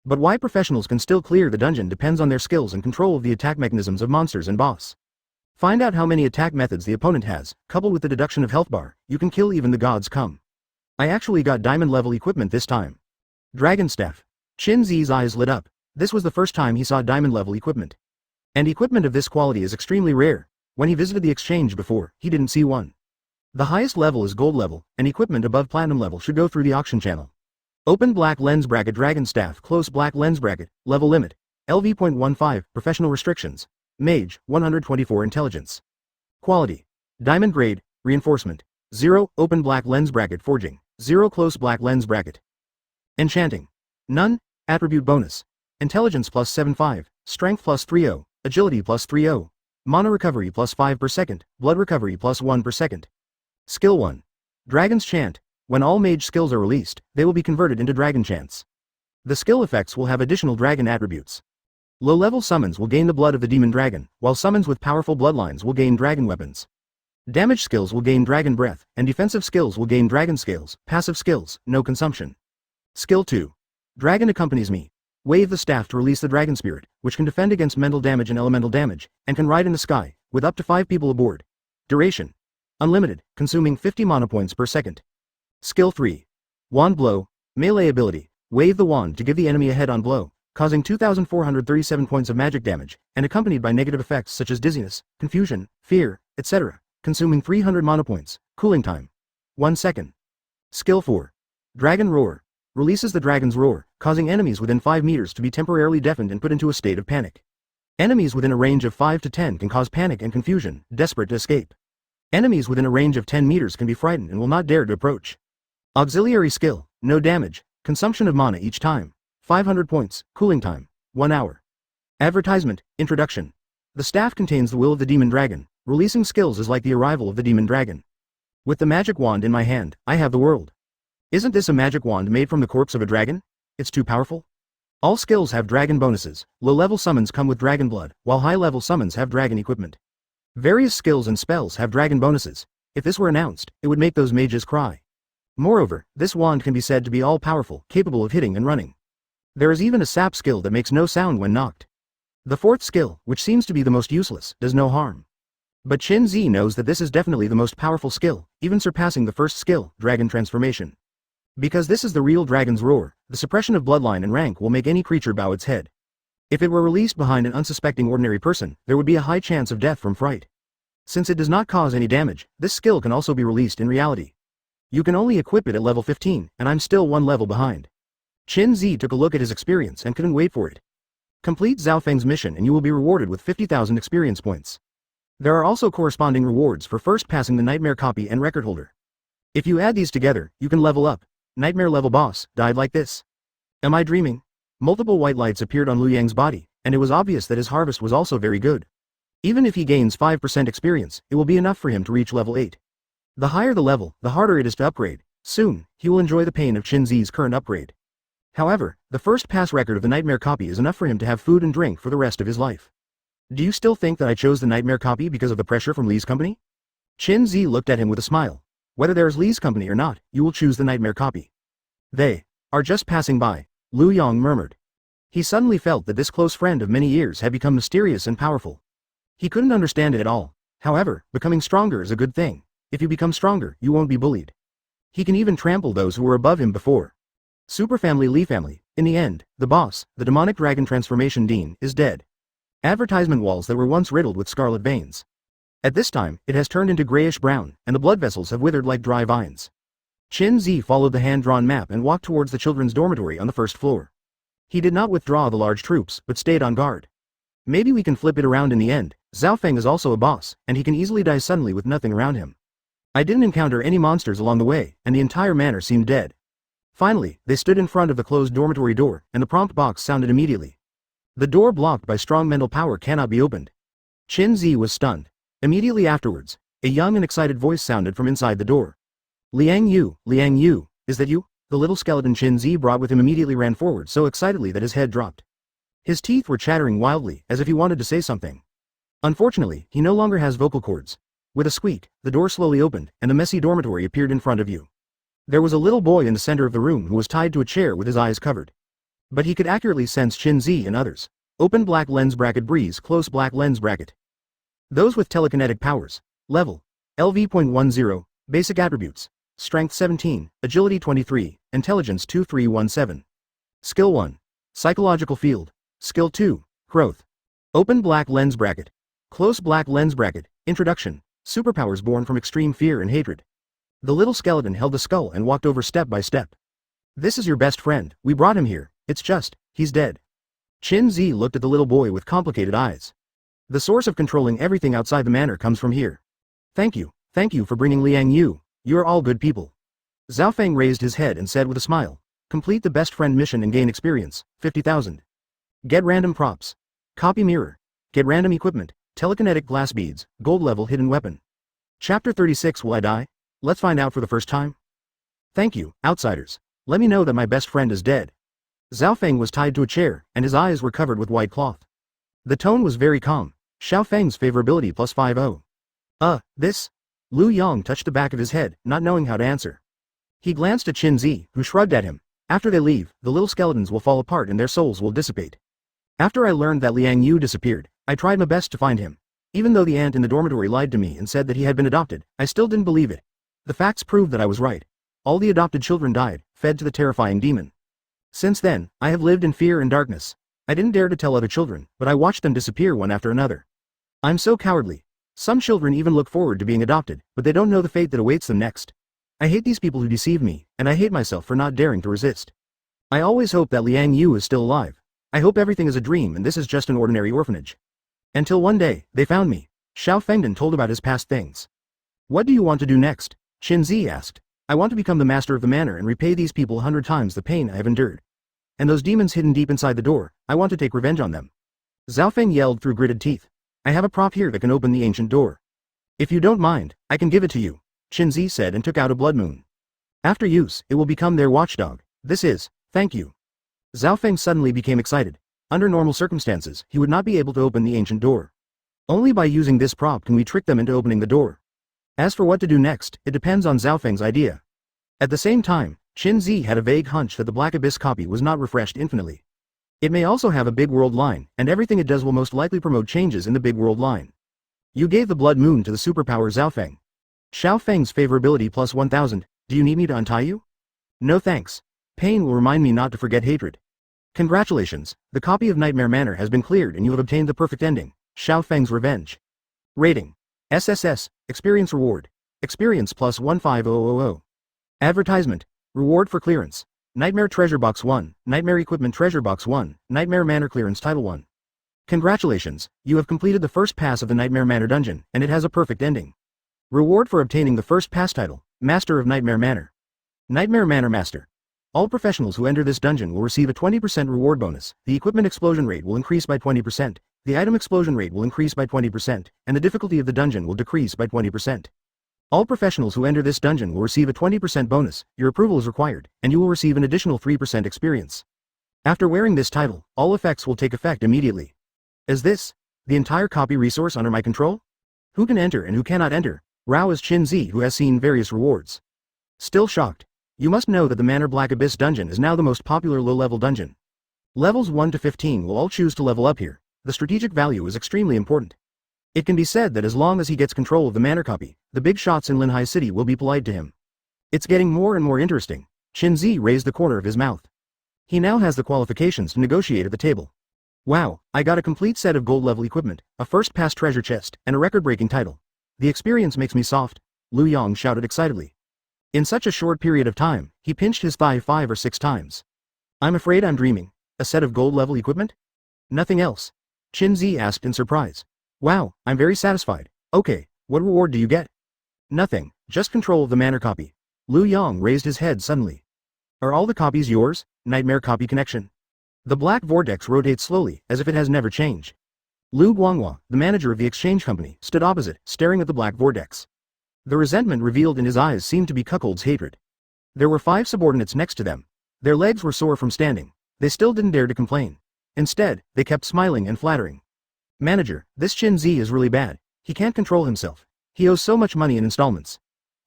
But why professionals can still clear the dungeon depends on their skills and control of the attack mechanisms of monsters and boss. Find out how many attack methods the opponent has, coupled with the deduction of health bar, you can kill even the gods come. I actually got diamond level equipment this time. Dragon Staff. Shin Zi's eyes lit up. This was the first time he saw diamond level equipment. And equipment of this quality is extremely rare. When he visited the exchange before, he didn't see one. The highest level is gold level, and equipment above platinum level should go through the auction channel. Open black lens bracket. Dragon Staff. Close black lens bracket. Level limit. LV.15. Professional restrictions. Mage, 124 intelligence. Quality. Diamond grade, reinforcement. 0. Open black lens bracket. Forging. 0. Close black lens bracket. Enchanting. None. Attribute bonus. Intelligence plus 75, strength plus 30, agility plus 30, mana recovery plus 5 per second, blood recovery plus 1 per second. Skill 1. Dragon's Chant. When all mage skills are released, they will be converted into dragon chants. The skill effects will have additional dragon attributes. Low-level summons will gain the blood of the demon dragon, while summons with powerful bloodlines will gain dragon weapons. Damage skills will gain dragon breath, and defensive skills will gain dragon scales. Passive skills, no consumption. Skill 2. Dragon accompanies me. Wave the staff to release the dragon spirit, which can defend against mental damage and elemental damage, and can ride in the sky, with up to 5 people aboard. Duration. Unlimited, consuming 50 mana points per second. Skill 3. Wand Blow. Melee ability. Wave the wand to give the enemy a head-on blow, causing 2,437 points of magic damage, and accompanied by negative effects such as dizziness, confusion, fear, etc., consuming 300 mana points. Cooling time. 1 second. Skill 4. Dragon Roar. Releases the dragon's roar, causing enemies within 5 meters to be temporarily deafened and put into a state of panic. Enemies within a range of 5 to 10 can cause panic and confusion, desperate to escape. Enemies within a range of 10 meters can be frightened and will not dare to approach. Auxiliary skill, no damage, consumption of mana each time. 500 points, cooling time, 1 hour. Advertisement, introduction. The staff contains the will of the demon dragon. Releasing skills is like the arrival of the demon dragon. With the magic wand in my hand, I have the world. Isn't this a magic wand made from the corpse of a dragon? It's too powerful. All skills have dragon bonuses. Low-level summons come with dragon blood, while high-level summons have dragon equipment. Various skills and spells have dragon bonuses. If this were announced, it would make those mages cry. Moreover, this wand can be said to be all-powerful, capable of hitting and running. There is even a sap skill that makes no sound when knocked. The fourth skill, which seems to be the most useless, does no harm. But Shin Zi knows that this is definitely the most powerful skill, even surpassing the first skill, Dragon Transformation. Because this is the real dragon's roar, the suppression of bloodline and rank will make any creature bow its head. If it were released behind an unsuspecting ordinary person, there would be a high chance of death from fright. Since it does not cause any damage, this skill can also be released in reality. You can only equip it at level 15, and I'm still one level behind. Qin Zi took a look at his experience and couldn't wait for it. Complete Zhao Feng's mission and you will be rewarded with 50,000 experience points. There are also corresponding rewards for first passing the Nightmare copy and record holder. If you add these together, you can level up. Nightmare level boss died like this. Am I dreaming? Multiple white lights appeared on Liu Yang's body, and it was obvious that his harvest was also very good. Even if he gains 5% experience, it will be enough for him to reach level 8. The higher the level, the harder it is to upgrade. Soon, he will enjoy the pain of Qin Zi's current upgrade. However, the first pass record of the Nightmare copy is enough for him to have food and drink for the rest of his life. Do you still think that I chose the Nightmare copy because of the pressure from Li's company? Qin Zi looked at him with a smile. Whether there is Li's company or not, you will choose the Nightmare copy. They are just passing by, Liu Yang murmured. He suddenly felt that this close friend of many years had become mysterious and powerful. He couldn't understand it at all. However, becoming stronger is a good thing. If you become stronger, you won't be bullied. He can even trample those who were above him before. Superfamily Li family, in the end, the boss, the demonic dragon transformation Dean, is dead. Advertisement walls that were once riddled with scarlet veins. At this time, it has turned into grayish-brown, and the blood vessels have withered like dry vines. Qin Zi followed the hand-drawn map and walked towards the children's dormitory on the first floor. He did not withdraw the large troops, but stayed on guard. Maybe we can flip it around in the end. Zhao Feng is also a boss, and he can easily die suddenly with nothing around him. I didn't encounter any monsters along the way, and the entire manor seemed dead. Finally, they stood in front of the closed dormitory door, and the prompt box sounded immediately. The door blocked by strong mental power cannot be opened. Qin Zi was stunned. Immediately afterwards, a young and excited voice sounded from inside the door. Liang Yu, is that you? The little skeleton Qin Zi brought with him immediately ran forward so excitedly that his head dropped. His teeth were chattering wildly, as if he wanted to say something. Unfortunately, he no longer has vocal cords. With a squeak, the door slowly opened, and the messy dormitory appeared in front of you. There was a little boy in the center of the room who was tied to a chair with his eyes covered. But he could accurately sense Qin Zi and others. Open black lens bracket breeze close black lens bracket. Those with telekinetic powers. Level. LV.10, basic attributes. Strength 17, Agility 23, Intelligence 2317. Skill 1. Psychological field. Skill 2. Growth. Open black lens bracket. Close black lens bracket. Introduction. Superpowers born from extreme fear and hatred. The little skeleton held the skull and walked over step by step. This is your best friend, we brought him here, it's just, he's dead. Qin Zi looked at the little boy with complicated eyes. The source of controlling everything outside the manor comes from here. Thank you for bringing Liang Yu, you're all good people. Zhao Feng raised his head and said with a smile. Complete the best friend mission and gain experience, 50,000. Get random props. Copy mirror. Get random equipment, telekinetic glass beads, gold level hidden weapon. Chapter 36 Will I die? Let's find out for the first time. Thank you, outsiders. Let me know that my best friend is dead. Zhao Feng was tied to a chair, and his eyes were covered with white cloth. The tone was very calm. Xiao Feng's favorability plus 50. This? Liu Yang touched the back of his head, not knowing how to answer. He glanced at Qin Zi, who shrugged at him. After they leave, the little skeletons will fall apart and their souls will dissipate. After I learned that Liang Yu disappeared, I tried my best to find him. Even though the aunt in the dormitory lied to me and said that he had been adopted, I still didn't believe it. The facts proved that I was right. All the adopted children died, fed to the terrifying demon. Since then, I have lived in fear and darkness. I didn't dare to tell other children, but I watched them disappear one after another. I'm so cowardly. Some children even look forward to being adopted, but they don't know the fate that awaits them next. I hate these people who deceive me, and I hate myself for not daring to resist. I always hope that Liang Yu is still alive. I hope everything is a dream and this is just an ordinary orphanage. Until one day, they found me. Xiao Fengdan told about his past things. What do you want to do next? Qin Zi asked. I want to become the master of the manor and repay these people 100 times the pain I have endured. And those demons hidden deep inside the door, I want to take revenge on them. Zhao Feng yelled through gritted teeth. I have a prop here that can open the ancient door. If you don't mind, I can give it to you, Qin Zi said and took out a blood moon. After use, it will become their watchdog. Thank you. Zhao Feng suddenly became excited. Under normal circumstances, he would not be able to open the ancient door. Only by using this prop can we trick them into opening the door. As for what to do next, it depends on Zhao Feng's idea. At the same time, Qin Zi had a vague hunch that the Black Abyss copy was not refreshed infinitely. It may also have a big world line, and everything it does will most likely promote changes in the big world line. You gave the blood moon to the superpower Zhao Feng. Xiao Feng's favorability plus 1000, do you need me to untie you? No thanks. Pain will remind me not to forget hatred. Congratulations, the copy of Nightmare Manor has been cleared and you have obtained the perfect ending, Xiao Feng's revenge. Rating. SSS, Experience Reward. Experience plus 15000. Advertisement. Reward for clearance. Nightmare Treasure Box 1, Nightmare Equipment Treasure Box 1, Nightmare Manor Clearance Title 1. Congratulations, you have completed the first pass of the Nightmare Manor dungeon, and it has a perfect ending. Reward for obtaining the first pass title, Master of Nightmare Manor. Nightmare Manor Master. All professionals who enter this dungeon will receive a 20% reward bonus, the equipment explosion rate will increase by 20%, the item explosion rate will increase by 20%, and the difficulty of the dungeon will decrease by 20%. All professionals who enter this dungeon will receive a 20% bonus, your approval is required, and you will receive an additional 3% experience. After wearing this title, all effects will take effect immediately. Is this the entire copy resource under my control? Who can enter and who cannot enter? Rao is Chin Zi, who has seen various rewards. Still shocked. You must know that the Manor Black Abyss dungeon is now the most popular low-level dungeon. Levels 1 to 15 will all choose to level up here. The strategic value is extremely important. It can be said that as long as he gets control of the manor copy, the big shots in Linhai City will be polite to him. It's getting more and more interesting. Chin Zi raised the corner of his mouth. He now has the qualifications to negotiate at the table. Wow, I got a complete set of gold-level equipment, a first-pass treasure chest, and a record-breaking title. The experience makes me soft, Liu Yang shouted excitedly. In such a short period of time, he pinched his thigh 5 or 6 times. I'm afraid I'm dreaming. A set of gold-level equipment? Nothing else? Chin Zi asked in surprise. Wow, I'm very satisfied. Okay, what reward do you get? Nothing, just control of the manor copy. Liu Yang raised his head suddenly. Are all the copies yours? Nightmare copy connection. The black vortex rotates slowly, as if it has never changed. Liu Guanghua, the manager of the exchange company, stood opposite, staring at the black vortex. The resentment revealed in his eyes seemed to be Cuckold's hatred. There were 5 subordinates next to them. Their legs were sore from standing. They still didn't dare to complain. Instead, they kept smiling and flattering. Manager, this Chin Zi is really bad. He can't control himself. He owes so much money in installments.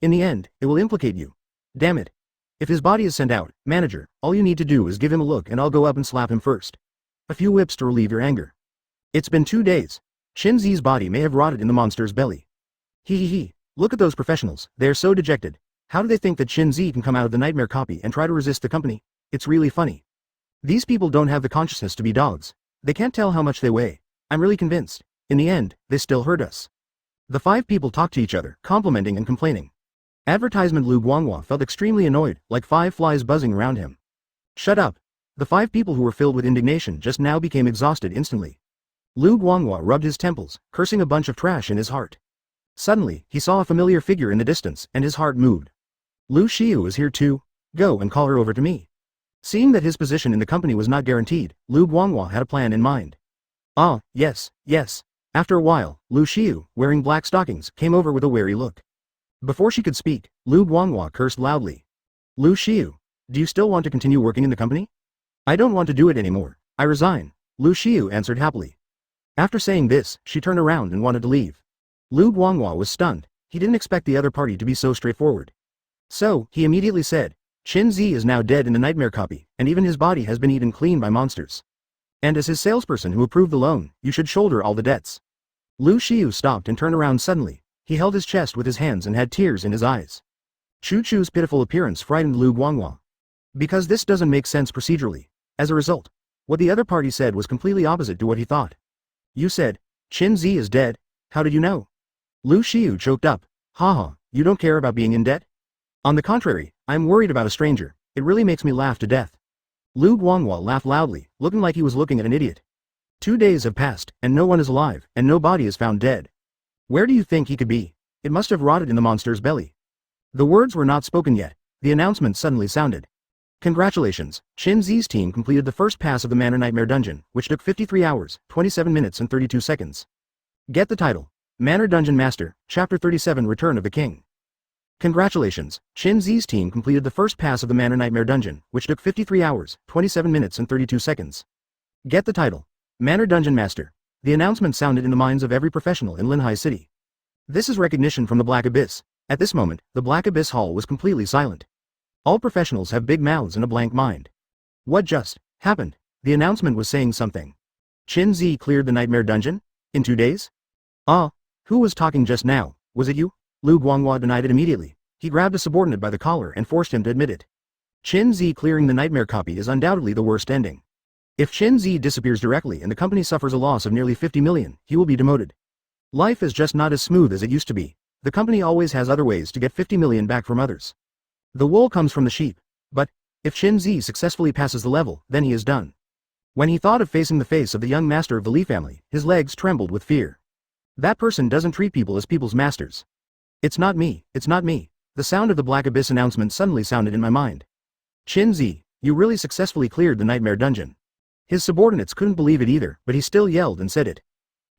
In the end, it will implicate you. Damn it. If his body is sent out, manager, all you need to do is give him a look and I'll go up and slap him first. A few whips to relieve your anger. It's been 2 days. Chin Zi's body may have rotted in the monster's belly. Hee. Look at those professionals, they are so dejected. How do they think that Chin Zi can come out of the nightmare copy and try to resist the company? It's really funny. These people don't have the consciousness to be dogs. They can't tell how much they weigh. I'm really convinced. In the end, they still hurt us. The 5 people talked to each other, complimenting and complaining. Advertisement Liu Guanghua felt extremely annoyed, like 5 flies buzzing around him. Shut up. The 5 people who were filled with indignation just now became exhausted instantly. Liu Guanghua rubbed his temples, cursing a bunch of trash in his heart. Suddenly, he saw a familiar figure in the distance, and his heart moved. Lu Xiu is here too. Go and call her over to me. Seeing that his position in the company was not guaranteed, Liu Guanghua had a plan in mind. Ah, yes. After a while, Lu Xiu, wearing black stockings, came over with a wary look. Before she could speak, Liu Guanghua cursed loudly. Lu Xiu, do you still want to continue working in the company? I don't want to do it anymore. I resign, Lu Xiu answered happily. After saying this, she turned around and wanted to leave. Liu Guanghua was stunned. He didn't expect the other party to be so straightforward. So, he immediately said, Chin Zi is now dead in the nightmare copy, and even his body has been eaten clean by monsters. And as his salesperson who approved the loan, you should shoulder all the debts. Lu Xiu stopped and turned around suddenly. He held his chest with his hands and had tears in his eyes. Chu Chu's pitiful appearance frightened Liu Guanghua. Because this doesn't make sense procedurally. As a result, what the other party said was completely opposite to what he thought. You said, Chin Zi is dead. How did you know? Lu Xiu choked up. Haha, you don't care about being in debt? On the contrary, I'm worried about a stranger. It really makes me laugh to death. Liu Guanghua laughed loudly, looking like he was looking at an idiot. 2 days have passed, and no one is alive, and no body is found dead. Where do you think he could be? It must have rotted in the monster's belly. The words were not spoken yet. The announcement suddenly sounded. Congratulations, Chin Zi's team completed the first pass of the Manor Nightmare Dungeon, which took 53 hours, 27 minutes and 32 seconds. Get the title. Manor Dungeon Master, Chapter 37 Return of the King. Congratulations, Chin Zi's team completed the first pass of the Manor Nightmare Dungeon, which took 53 hours, 27 minutes and 32 seconds. Get the title. Manor Dungeon Master. The announcement sounded in the minds of every professional in Linhai City. This is recognition from the Black Abyss. At this moment, the Black Abyss Hall was completely silent. All professionals have big mouths and a blank mind. What just happened? The announcement was saying something. Chin Zi cleared the Nightmare Dungeon? In 2 days? Ah, who was talking just now? Was it you? Liu Guanghua denied it immediately. He grabbed a subordinate by the collar and forced him to admit it. Chin Zi clearing the nightmare copy is undoubtedly the worst ending. If Chin Zi disappears directly and the company suffers a loss of nearly 50 million, he will be demoted. Life is just not as smooth as it used to be. The company always has other ways to get 50 million back from others. The wool comes from the sheep. But, if Shin-Zi successfully passes the level, then he is done. When he thought of facing the face of the young master of the Li family, his legs trembled with fear. That person doesn't treat people as people's masters. It's not me, it's not me. The sound of the Black Abyss announcement suddenly sounded in my mind. Shin-Zi, you really successfully cleared the Nightmare Dungeon. His subordinates couldn't believe it either, but he still yelled and said it.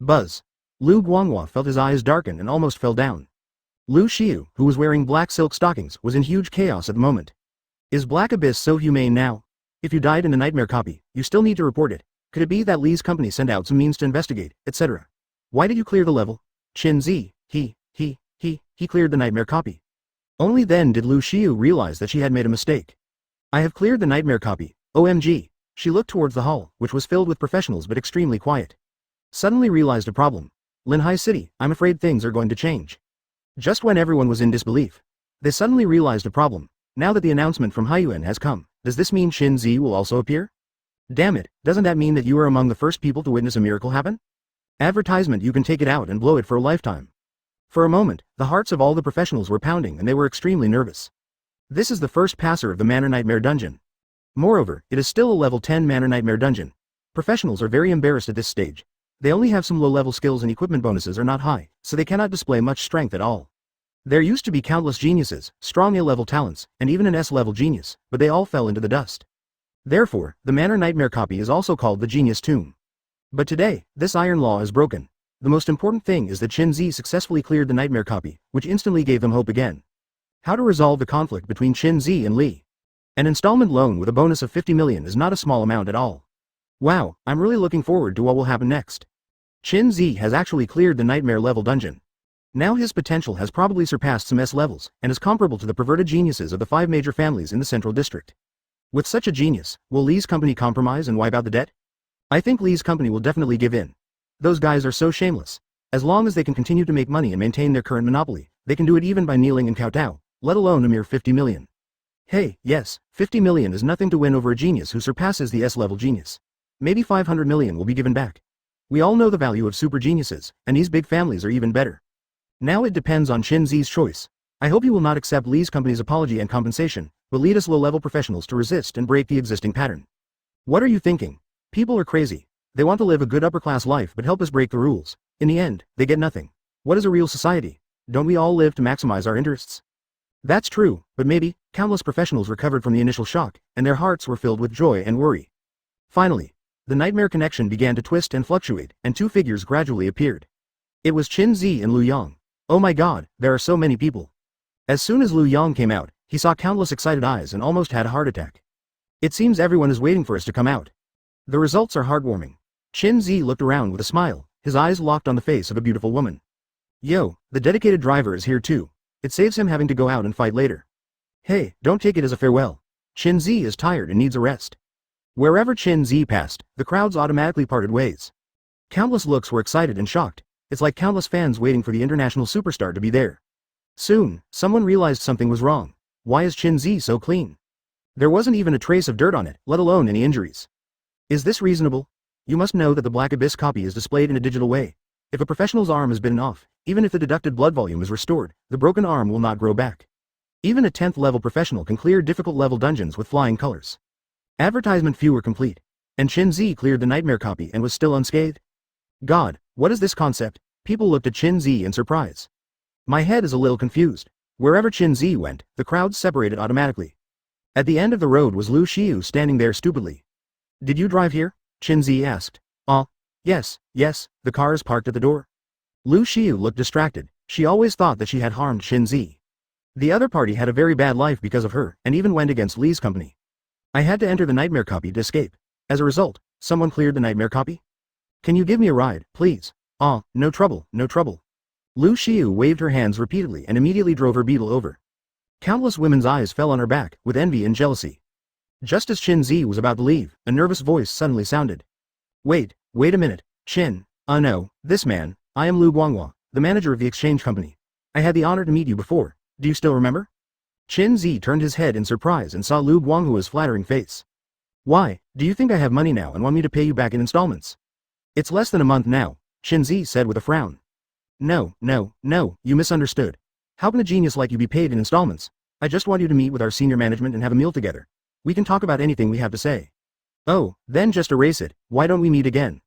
Buzz. Lu Guanghua felt his eyes darken and almost fell down. Lu Xiu, who was wearing black silk stockings, was in huge chaos at the moment. Is Black Abyss so humane now? If you died in the nightmare copy, you still need to report it. Could it be that Li's company sent out some means to investigate, etc.? Why did you clear the level? Shin-Zi, he cleared the nightmare copy. Only then did Lu Xiu realize that she had made a mistake. I have cleared the nightmare copy, OMG. She looked towards the hall, which was filled with professionals but extremely quiet. Suddenly realized a problem. Linhai City, I'm afraid things are going to change. Just when everyone was in disbelief, they suddenly realized a problem. Now that the announcement from Haiyuan has come, does this mean Shin-Zi will also appear? Damn it, doesn't that mean that you are among the first people to witness a miracle happen? Advertisement, you can take it out and blow it for a lifetime. For a moment, the hearts of all the professionals were pounding and they were extremely nervous. This is the first passer of the Manor Nightmare Dungeon. Moreover, it is still a level 10 Manor Nightmare Dungeon. Professionals are very embarrassed at this stage. They only have some low-level skills and equipment bonuses are not high, so they cannot display much strength at all. There used to be countless geniuses, strong A-level talents, and even an S-level genius, but they all fell into the dust. Therefore, the Manor Nightmare copy is also called the Genius Tomb. But today, this iron law is broken. The most important thing is that Shin-Zi successfully cleared the Nightmare copy, which instantly gave them hope again. How to resolve the conflict between Shin-Zi and Li? An installment loan with a bonus of 50 million is not a small amount at all. Wow, I'm really looking forward to what will happen next. Shin-Zi has actually cleared the Nightmare level dungeon. Now his potential has probably surpassed some S levels, and is comparable to the perverted geniuses of the 5 major families in the Central District. With such a genius, will Li's company compromise and wipe out the debt? I think Li's company will definitely give in. Those guys are so shameless. As long as they can continue to make money and maintain their current monopoly, they can do it even by kneeling and kowtow, let alone a mere 50 million. Hey, yes, 50 million is nothing to win over a genius who surpasses the S-level genius. Maybe 500 million will be given back. We all know the value of super geniuses, and these big families are even better. Now it depends on Shin-Zi's choice. I hope you will not accept Li's company's apology and compensation, but lead us low-level professionals to resist and break the existing pattern. What are you thinking? People are crazy. They want to live a good upper-class life but help us break the rules. In the end, they get nothing. What is a real society? Don't we all live to maximize our interests? That's true, but maybe, countless professionals recovered from the initial shock, and their hearts were filled with joy and worry. Finally, the nightmare connection began to twist and fluctuate, and 2 figures gradually appeared. It was Shin-Zi and Lu Yang. Oh my god, there are so many people. As soon as Lu Yang came out, he saw countless excited eyes and almost had a heart attack. It seems everyone is waiting for us to come out. The results are heartwarming. Shin-Zi looked around with a smile, his eyes locked on the face of a beautiful woman. Yo, the dedicated driver is here too. It saves him having to go out and fight later. Hey, don't take it as a farewell. Shin-Zi is tired and needs a rest. Wherever Shin-Zi passed, the crowds automatically parted ways. Countless looks were excited and shocked. It's like countless fans waiting for the international superstar to be there. Soon, someone realized something was wrong. Why is Shin-Zi so clean? There wasn't even a trace of dirt on it, let alone any injuries. Is this reasonable? You must know that the Black Abyss copy is displayed in a digital way. If a professional's arm has bitten off, even if the deducted blood volume is restored, the broken arm will not grow back. Even a 10th level professional can clear difficult level dungeons with flying colors. Advertisement few were complete, and Shin-Zi cleared the nightmare copy and was still unscathed. God, what is this concept? People looked at Shin-Zi in surprise. My head is a little confused. Wherever Shin-Zi went, the crowds separated automatically. At the end of the road was Lu Xiu standing there stupidly. Did you drive here? Shin-Zi asked. Yes, the car is parked at the door. Lu Xiu looked distracted. She always thought that she had harmed Shin-Zi. The other party had a very bad life because of her, and even went against Li's company. I had to enter the nightmare copy to escape. As a result, someone cleared the nightmare copy? Can you give me a ride, please? No trouble. Lu Xiu waved her hands repeatedly and immediately drove her beetle over. Countless women's eyes fell on her back, with envy and jealousy. Just as Shin-Zi was about to leave, a nervous voice suddenly sounded. Wait a minute, Shin. No, this man. I am Lu Guanghua, the manager of the exchange company. I had the honor to meet you before. Do you still remember? Shin-Zi turned his head in surprise and saw Lu Guanghua's flattering face. Why, do you think I have money now and want me to pay you back in installments? It's less than a month now, Shin-Zi said with a frown. No, no, no, you misunderstood. How can a genius like you be paid in installments? I just want you to meet with our senior management and have a meal together. We can talk about anything we have to say. Oh, then just erase it. Why don't we meet again?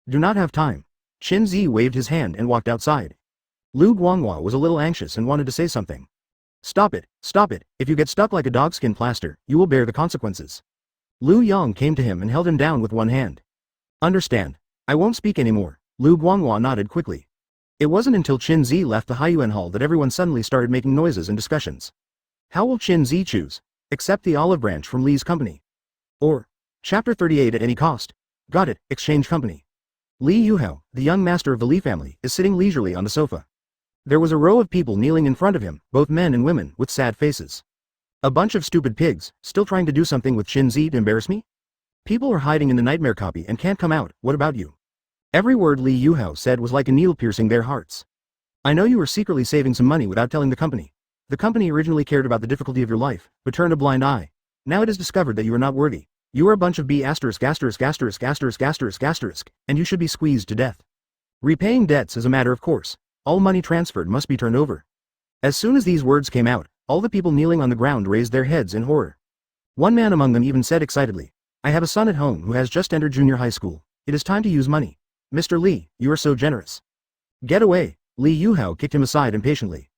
Do not have time. Qin Zi waved his hand and walked outside. Lu Guanghua was a little anxious and wanted to say something. Stop it, stop it. If you get stuck like a dogskin plaster, you will bear the consequences. Lu Yang came to him and held him down with one hand. Understand. I won't speak anymore. Lu Guanghua nodded quickly. It wasn't until Qin Zi left the Haiyuan Hall that everyone suddenly started making noises and discussions. How will Qin Zi choose? Accept the olive branch from Li's company. Or, Chapter 38 at any cost. Got it, exchange company. Li Yuhao, the young master of the Li family, is sitting leisurely on the sofa. There was a row of people kneeling in front of him, both men and women, with sad faces. A bunch of stupid pigs, still trying to do something with Qin Zi to embarrass me? People are hiding in the nightmare copy and can't come out, what about you? Every word Li Yuhao said was like a needle piercing their hearts. I know you were secretly saving some money without telling the company. The company originally cared about the difficulty of your life, but turned a blind eye. Now it is discovered that you are not worthy. You are a bunch of B***********, and you should be squeezed to death. Repaying debts is a matter of course. All money transferred must be turned over. As soon as these words came out, all the people kneeling on the ground raised their heads in horror. One man among them even said excitedly, I have a son at home who has just entered junior high school. It is time to use money. Mr. Li, you are so generous. Get away. Li Yuhao kicked him aside impatiently.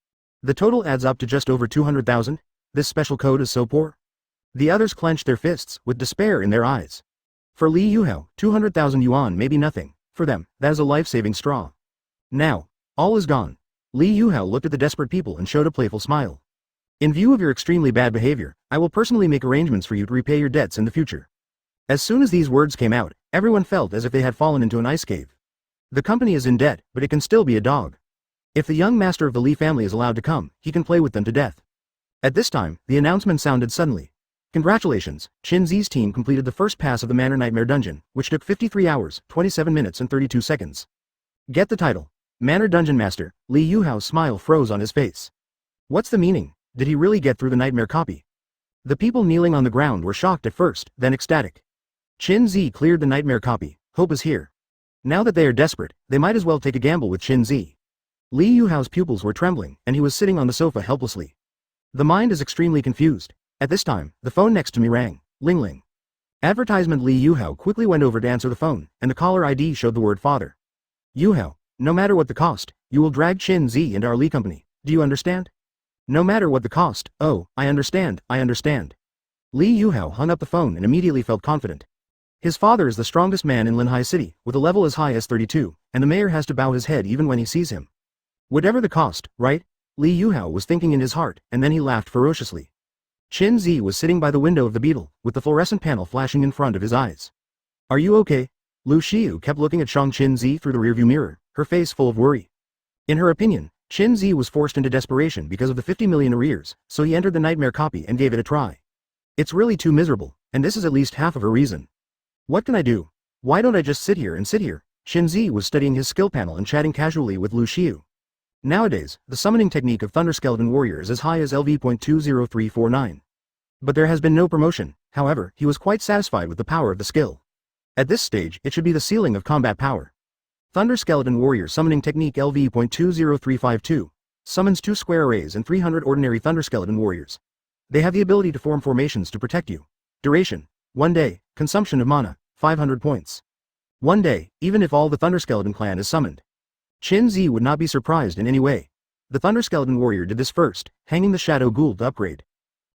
The total adds up to just over 200,000. This special code is so poor. The others clenched their fists, with despair in their eyes. For Li Yuhao, 200,000 yuan may be nothing. For them, that is a life-saving straw. Now, all is gone. Li Yuhao looked at the desperate people and showed a playful smile. In view of your extremely bad behavior, I will personally make arrangements for you to repay your debts in the future. As soon as these words came out, everyone felt as if they had fallen into an ice cave. The company is in debt, but it can still be a dog. If the young master of the Li family is allowed to come, he can play with them to death. At this time, the announcement sounded suddenly. Congratulations, Qin Zi's team completed the first pass of the Manor Nightmare Dungeon, which took 53 hours, 27 minutes and 32 seconds. Get the title. Manor Dungeon Master. Li Yuhao's smile froze on his face. What's the meaning? Did he really get through the nightmare copy? The people kneeling on the ground were shocked at first, then ecstatic. Qin Zi cleared the nightmare copy. Hope is here. Now that they are desperate, they might as well take a gamble with Qin Zi. Li Yuhao's pupils were trembling, and he was sitting on the sofa helplessly. The mind is extremely confused. At this time, the phone next to me rang. Ling Ling. Advertisement. Li Yuhao quickly went over to answer the phone, and the caller ID showed the word father. Yuhao, no matter what the cost, you will drag Qin Zi into our Li company. Do you understand? No matter what the cost. Oh, I understand, I understand. Li Yuhao hung up the phone and immediately felt confident. His father is the strongest man in Linhai City, with a level as high as 32, and the mayor has to bow his head even when he sees him. Whatever the cost, right? Li Yuhao was thinking in his heart, and then he laughed ferociously. Qin Zi was sitting by the window of the beetle, with the fluorescent panel flashing in front of his eyes. Are you okay? Lu Xiu kept looking at Qin Zi through the rearview mirror, her face full of worry. In her opinion, Qin Zi was forced into desperation because of the 50 million arrears, so he entered the nightmare copy and gave it a try. It's really too miserable, and this is at least half of her reason. What can I do? Why don't I just sit here and sit here? Qin Zi was studying his skill panel and chatting casually with Lu Xiu. Nowadays, the summoning technique of Thunder Skeleton Warrior is as high as LV.20349. But there has been no promotion. However, he was quite satisfied with the power of the skill. At this stage, it should be the ceiling of combat power. Thunder Skeleton Warrior Summoning Technique LV.20352 summons 2 square arrays and 300 ordinary Thunder Skeleton Warriors. They have the ability to form formations to protect you. Duration: 1 day. Consumption of mana: 500 points. 1 day, even if all the Thunder Skeleton clan is summoned. Qin Zi would not be surprised in any way. The Thunder Skeleton Warrior did this first, hanging the Shadow Ghoul to upgrade.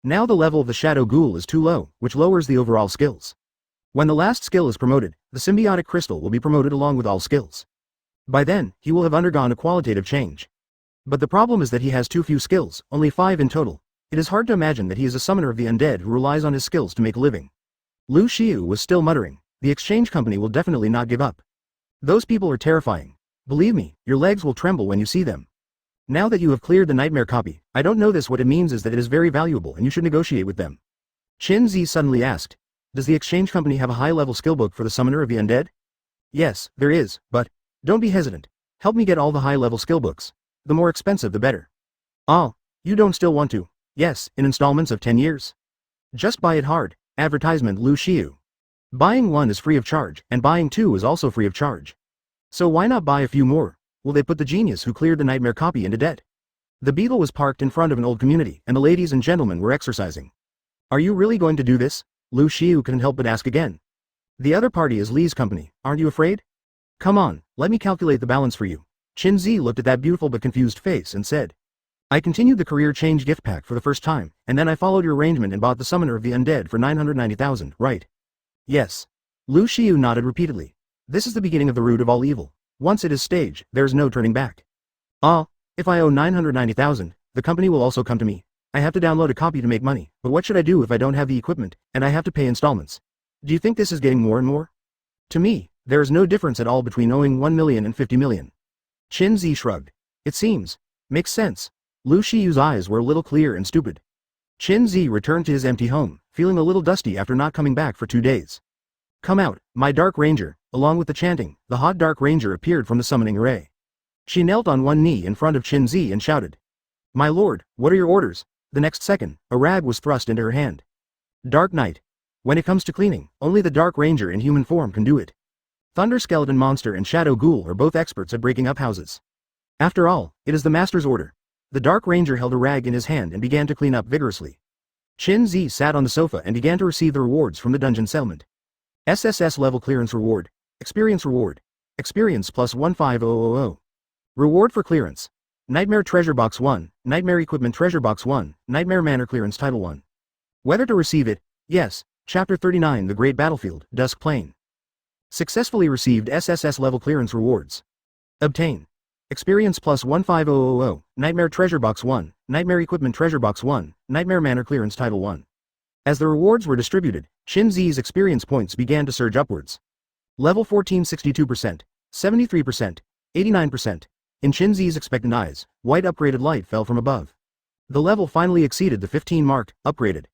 Now the level of the Shadow Ghoul is too low, which lowers the overall skills. When the last skill is promoted, the Symbiotic Crystal will be promoted along with all skills. By then, he will have undergone a qualitative change. But the problem is that he has too few skills, only 5 in total. It is hard to imagine that he is a summoner of the undead who relies on his skills to make a living. Lu Xiu was still muttering, the exchange company will definitely not give up. Those people are terrifying. Believe me, your legs will tremble when you see them. Now that you have cleared the nightmare copy, I don't know this, what it means is that it is very valuable and you should negotiate with them. Qin Zi suddenly asked, does the exchange company have a high-level skill book for the summoner of the undead? Yes, there is, but don't be hesitant. Help me get all the high-level skill books. The more expensive the better. Ah, you don't still want to? Yes, in installments of 10 years. Just buy it hard. Advertisement. Lu Xiu. Buying 1 is free of charge, and buying 2 is also free of charge. So why not buy a few more? will they put the genius who cleared the nightmare copy into debt? The beetle was parked in front of an old community, and the ladies and gentlemen were exercising. Are you really going to do this? Lu Xiu couldn't help but ask again. The other party is Li's company, aren't you afraid? Come on, let me calculate the balance for you. Qin Zi looked at that beautiful but confused face and said. I continued the career change gift pack for the first time, and then I followed your arrangement and bought the summoner of the undead for 990,000, right? Yes. Lu Xiu nodded repeatedly. This is the beginning of the root of all evil. Once it is staged, there is no turning back. Ah, if I owe 990,000, the company will also come to me. I have to download a copy to make money, but what should I do if I don't have the equipment, and I have to pay installments? Do you think this is getting more and more? To me, there is no difference at all between owing 1 million and 50 million. Qin Zi shrugged. It seems. Makes sense. Lu Xiu's eyes were a little clear and stupid. Qin Zi returned to his empty home, feeling a little dusty after not coming back for 2 days. Come out, my Dark Ranger. Along with the chanting, the hot Dark Ranger appeared from the summoning array. She knelt on one knee in front of Qin Zi and shouted. My lord, what are your orders? The next second, a rag was thrust into her hand. Dark Knight. When it comes to cleaning, only the Dark Ranger in human form can do it. Thunder Skeleton Monster and Shadow Ghoul are both experts at breaking up houses. After all, it is the master's order. The Dark Ranger held a rag in his hand and began to clean up vigorously. Qin Zi sat on the sofa and began to receive the rewards from the dungeon settlement. SSS level clearance reward. Experience reward. Experience plus 15000. Reward for clearance. Nightmare Treasure Box 1, Nightmare Equipment Treasure Box 1, Nightmare Manor Clearance Title 1. Whether to receive it? Yes. Chapter 39 The Great Battlefield, Dusk Plain. Successfully received SSS level clearance rewards. Obtain. Experience plus 15000, Nightmare Treasure Box 1, Nightmare Equipment Treasure Box 1, Nightmare Manor Clearance Title 1. As the rewards were distributed, Qin Zi's experience points began to surge upwards. Level 14 62%, 73%, 89%. In Qin Zi's expectant eyes, white upgraded light fell from above. The level finally exceeded the 15 mark, upgraded.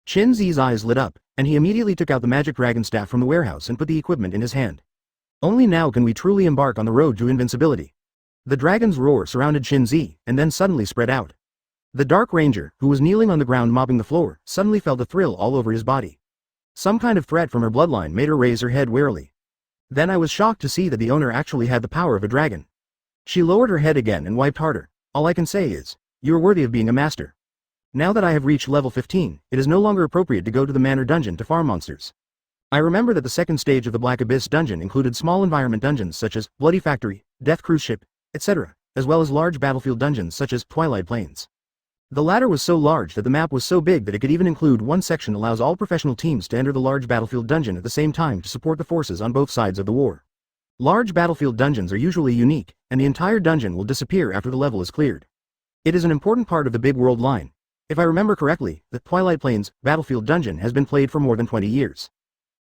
Qin Zi's eyes lit up, and he immediately took out the magic dragon staff from the warehouse and put the equipment in his hand. Only now can we truly embark on the road to invincibility. The dragon's roar surrounded Qin Zi, and then suddenly spread out. The Dark Ranger, who was kneeling on the ground mopping the floor, suddenly felt a thrill all over his body. Some kind of threat from her bloodline made her raise her head warily. Then I was shocked to see that the owner actually had the power of a dragon. She lowered her head again and wiped harder. All I can say is, you are worthy of being a master. Now that I have reached level 15, it is no longer appropriate to go to the manor dungeon to farm monsters. I remember that the second stage of the Black Abyss dungeon included small environment dungeons such as Bloody Factory, Death Cruise Ship, etc., as well as large battlefield dungeons such as Twilight Plains. The latter was so large that the map was so big that it could even include one section allows all professional teams to enter the large battlefield dungeon at the same time to support the forces on both sides of the war. Large battlefield dungeons are usually unique, and the entire dungeon will disappear after the level is cleared. It is an important part of the big world line. If I remember correctly, the Twilight Plains battlefield dungeon has been played for more than 20 years.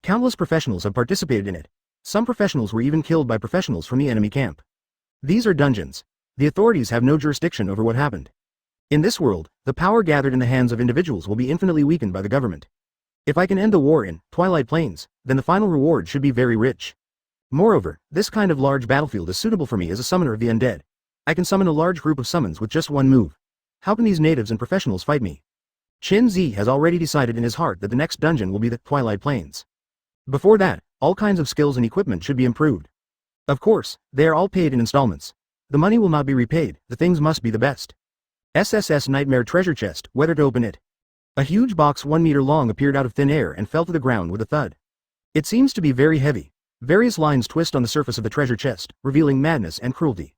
Countless professionals have participated in it. Some professionals were even killed by professionals from the enemy camp. These are dungeons. The authorities have no jurisdiction over what happened. In this world, the power gathered in the hands of individuals will be infinitely weakened by the government. If I can end the war in Twilight Plains, then the final reward should be very rich. Moreover, this kind of large battlefield is suitable for me as a summoner of the undead. I can summon a large group of summons with just one move. How can these natives and professionals fight me? Qin Zi has already decided in his heart that the next dungeon will be the Twilight Plains. Before that, all kinds of skills and equipment should be improved. Of course, they are all paid in installments. The money will not be repaid, the things must be the best. SSS Nightmare Treasure Chest, whether to open it. A huge box 1 meter long appeared out of thin air and fell to the ground with a thud. It seems to be very heavy. Various lines twist on the surface of the treasure chest, revealing madness and cruelty.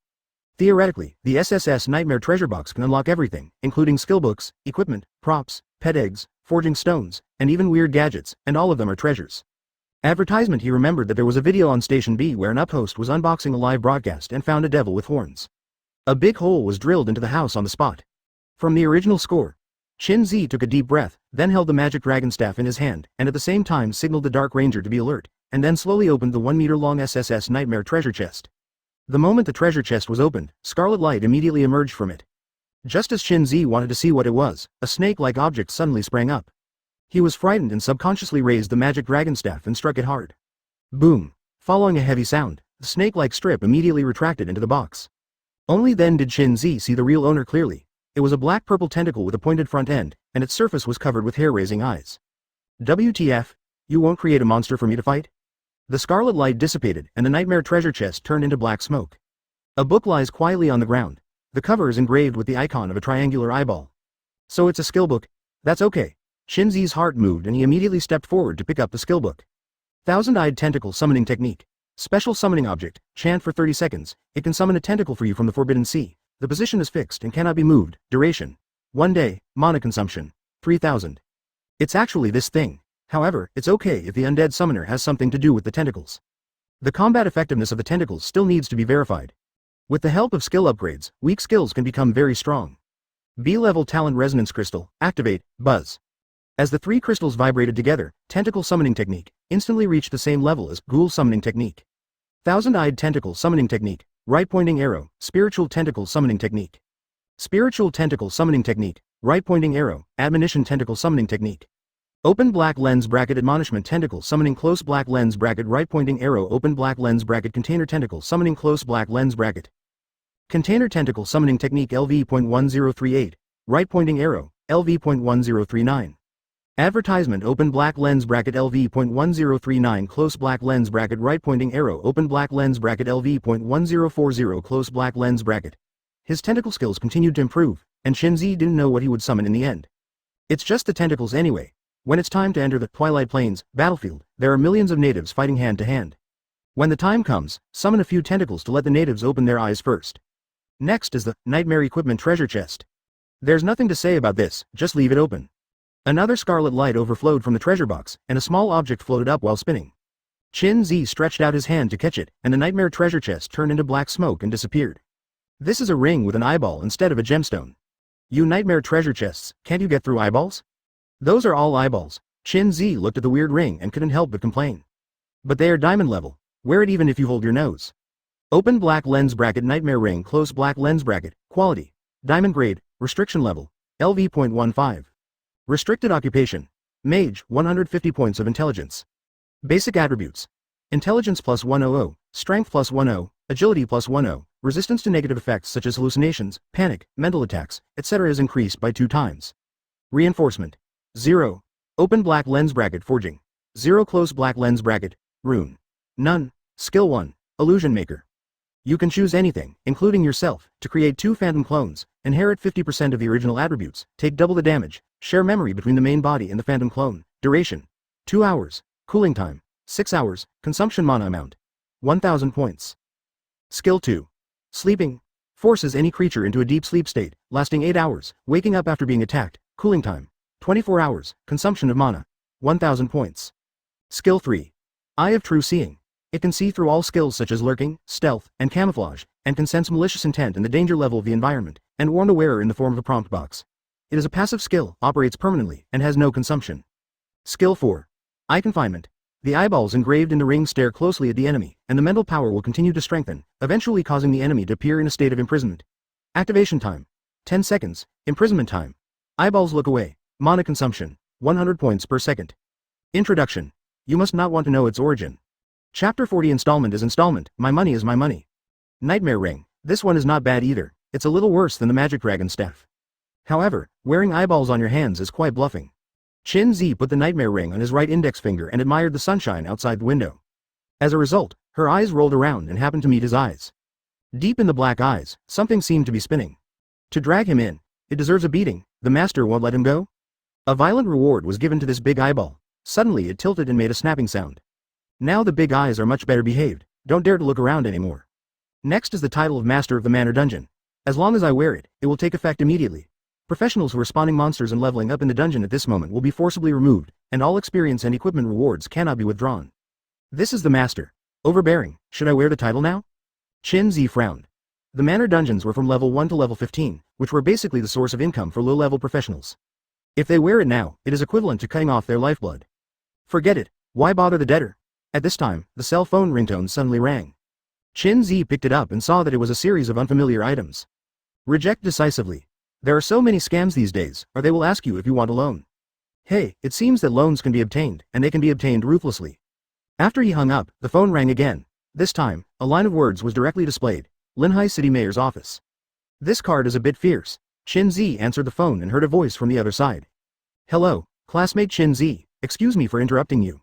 Theoretically, the SSS Nightmare Treasure Box can unlock everything, including skill books, equipment, props, pet eggs, forging stones, and even weird gadgets, and all of them are treasures. Advertisement. He remembered that there was a video on Station B where an uphost was unboxing a live broadcast and found a devil with horns. A big hole was drilled into the house on the spot. From the original score, Qin Zi took a deep breath, then held the magic dragon staff in his hand, and at the same time signaled the Dark Ranger to be alert, and then slowly opened the 1 meter long SSS Nightmare Treasure Chest. The moment the treasure chest was opened, scarlet light immediately emerged from it. Just as Qin Zi wanted to see what it was, a snake-like object suddenly sprang up. He was frightened and subconsciously raised the magic dragon staff and struck it hard. Boom! Following a heavy sound, the snake-like strip immediately retracted into the box. Only then did Qin Zi see the real owner clearly. It was a black-purple tentacle with a pointed front end, and its surface was covered with hair-raising eyes. WTF? You won't create a monster for me to fight? The scarlet light dissipated, and the nightmare treasure chest turned into black smoke. A book lies quietly on the ground. The cover is engraved with the icon of a triangular eyeball. So it's a skill book? That's okay. Shin Zi's heart moved and he immediately stepped forward to pick up the skill book. Thousand-Eyed Tentacle Summoning Technique. Special summoning object. Chant for 30 seconds. It can summon a tentacle for you from the Forbidden Sea. The position is fixed and cannot be moved. Duration: 1 day. Mana consumption: 3000. It's actually this thing. However, it's okay if the undead summoner has something to do with the tentacles. The combat effectiveness of the tentacles still needs to be verified. With the help of skill upgrades, weak skills can become very strong. B-level Talent Resonance Crystal. Activate. Buzz. As the 3 crystals vibrated together, Tentacle Summoning Technique instantly reached the same level as Ghoul Summoning Technique. Thousand-Eyed Tentacle Summoning Technique. Right Pointing Arrow. Spiritual Tentacle Summoning Technique. Spiritual Tentacle Summoning Technique. Right Pointing Arrow. Admonition Tentacle Summoning Technique. Open black lens bracket Admonishment Tentacle Summoning Close black lens bracket Right Pointing Arrow. Open black lens bracket Container Tentacle Summoning Close black lens bracket. Container Tentacle Summoning Technique LV.1038. Right Pointing Arrow. LV.1039. Advertisement. Open black lens bracket LV.1039. Close black lens bracket Right Pointing Arrow. Open black lens bracket LV.1040. Close black lens bracket. His tentacle skills continued to improve, and Shin Zi didn't know what he would summon in the end. It's just the tentacles anyway. When it's time to enter the Twilight Plains battlefield, there are millions of natives fighting hand to hand. When the time comes, summon a few tentacles to let the natives open their eyes first. Next is the Nightmare Equipment Treasure Chest. There's nothing to say about this, just leave it open. Another scarlet light overflowed from the treasure box, and a small object floated up while spinning. Shin Zi stretched out his hand to catch it, and the Nightmare Treasure Chest turned into black smoke and disappeared. This is a ring with an eyeball instead of a gemstone. You Nightmare Treasure Chests, can't you get through eyeballs? Those are all eyeballs. Shin Zi looked at the weird ring and couldn't help but complain. But they are diamond level. Wear it even if you hold your nose. Open black lens bracket Nightmare Ring. Close black lens bracket. Quality: diamond grade. Restriction level: LV.15. Restricted occupation: Mage, 150 points of intelligence. Basic attributes: Intelligence plus 100, Strength plus 10, Agility plus 10, resistance to negative effects such as hallucinations, panic, mental attacks, etc. is increased by 2 times. Reinforcement: 0. Open black lens bracket Forging. 0. Close black lens bracket. Rune. None. Skill 1. Illusion Maker. You can choose anything, including yourself, to create 2 phantom clones, inherit 50% of the original attributes, take double the damage, share memory between the main body and the phantom clone. Duration: 2 hours. Cooling time: 6 hours. Consumption mana amount: 1000 points. Skill 2. Sleeping. Forces any creature into a deep sleep state, lasting 8 hours, waking up after being attacked. Cooling time: 24 hours. Consumption of mana: 1000 points. Skill 3. Eye of True Seeing. It can see through all skills such as lurking, stealth, and camouflage, and can sense malicious intent and the danger level of the environment, and warn the wearer in the form of a prompt box. It is a passive skill, operates permanently, and has no consumption. Skill 4. Eye Confinement. The eyeballs engraved in the ring stare closely at the enemy, and the mental power will continue to strengthen, eventually causing the enemy to appear in a state of imprisonment. Activation time: 10 seconds. Imprisonment time: eyeballs look away. Mana consumption: 100 points per second. Introduction. You must not want to know its origin. Chapter 40. Installment is installment. My money is my money. Nightmare Ring. This one is not bad either. It's a little worse than the Magic Dragon staff. However, wearing eyeballs on your hands is quite bluffing. Shin Zi put the Nightmare Ring on his right index finger and admired the sunshine outside the window. As a result, her eyes rolled around and happened to meet his eyes. Deep in the black eyes, something seemed to be spinning. To drag him in, it deserves a beating. The master won't let him go? A violent reward was given to this big eyeball. Suddenly it tilted and made a snapping sound. Now the big eyes are much better behaved, don't dare to look around anymore. Next is the title of Master of the Manor Dungeon. As long as I wear it, it will take effect immediately. Professionals who are spawning monsters and leveling up in the dungeon at this moment will be forcibly removed, and all experience and equipment rewards cannot be withdrawn. This is the Master. Overbearing. Should I wear the title now? Shin Zi frowned. The Manor Dungeons were from level 1 to level 15, which were basically the source of income for low-level professionals. If they wear it now, it is equivalent to cutting off their lifeblood. Forget it. Why bother the debtor? At this time, the cell phone ringtone suddenly rang. Shin Zi picked it up and saw that it was a series of unfamiliar items. Reject decisively. There are so many scams these days, or they will ask you if you want a loan. Hey, it seems that loans can be obtained, and they can be obtained ruthlessly. After he hung up, the phone rang again. This time, a line of words was directly displayed. Linhai City Mayor's office. This card is a bit fierce. Shin Zi answered the phone and heard a voice from the other side. Hello, classmate Shin Zi, excuse me for interrupting you.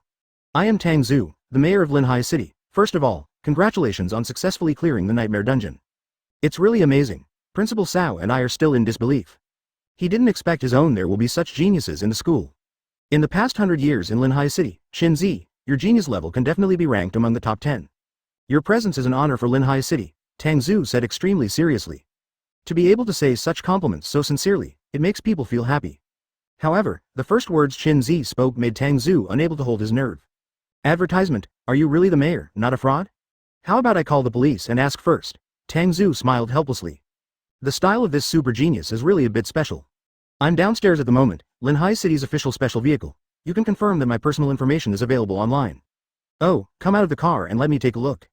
I am Tang Zhu, the mayor of Linhai City. First of all, congratulations on successfully clearing the Nightmare Dungeon. It's really amazing. Principal Sao and I are still in disbelief. He didn't expect his own there will be such geniuses in the school. In the past 100 years in Linhai City, Shinzi, your genius level can definitely be ranked among the top 10. Your presence is an honor for Linhai City, Tang Zhu said extremely seriously. To be able to say such compliments so sincerely, it makes people feel happy. However, the first words Shinzi spoke made Tang Zhu unable to hold his nerve. Advertisement, are you really the mayor, not a fraud? How about I call the police and ask first? Tang Zhu smiled helplessly. The style of this super genius is really a bit special. I'm downstairs at the moment, Linhai City's official special vehicle. You can confirm that my personal information is available online. Oh, come out of the car and let me take a look.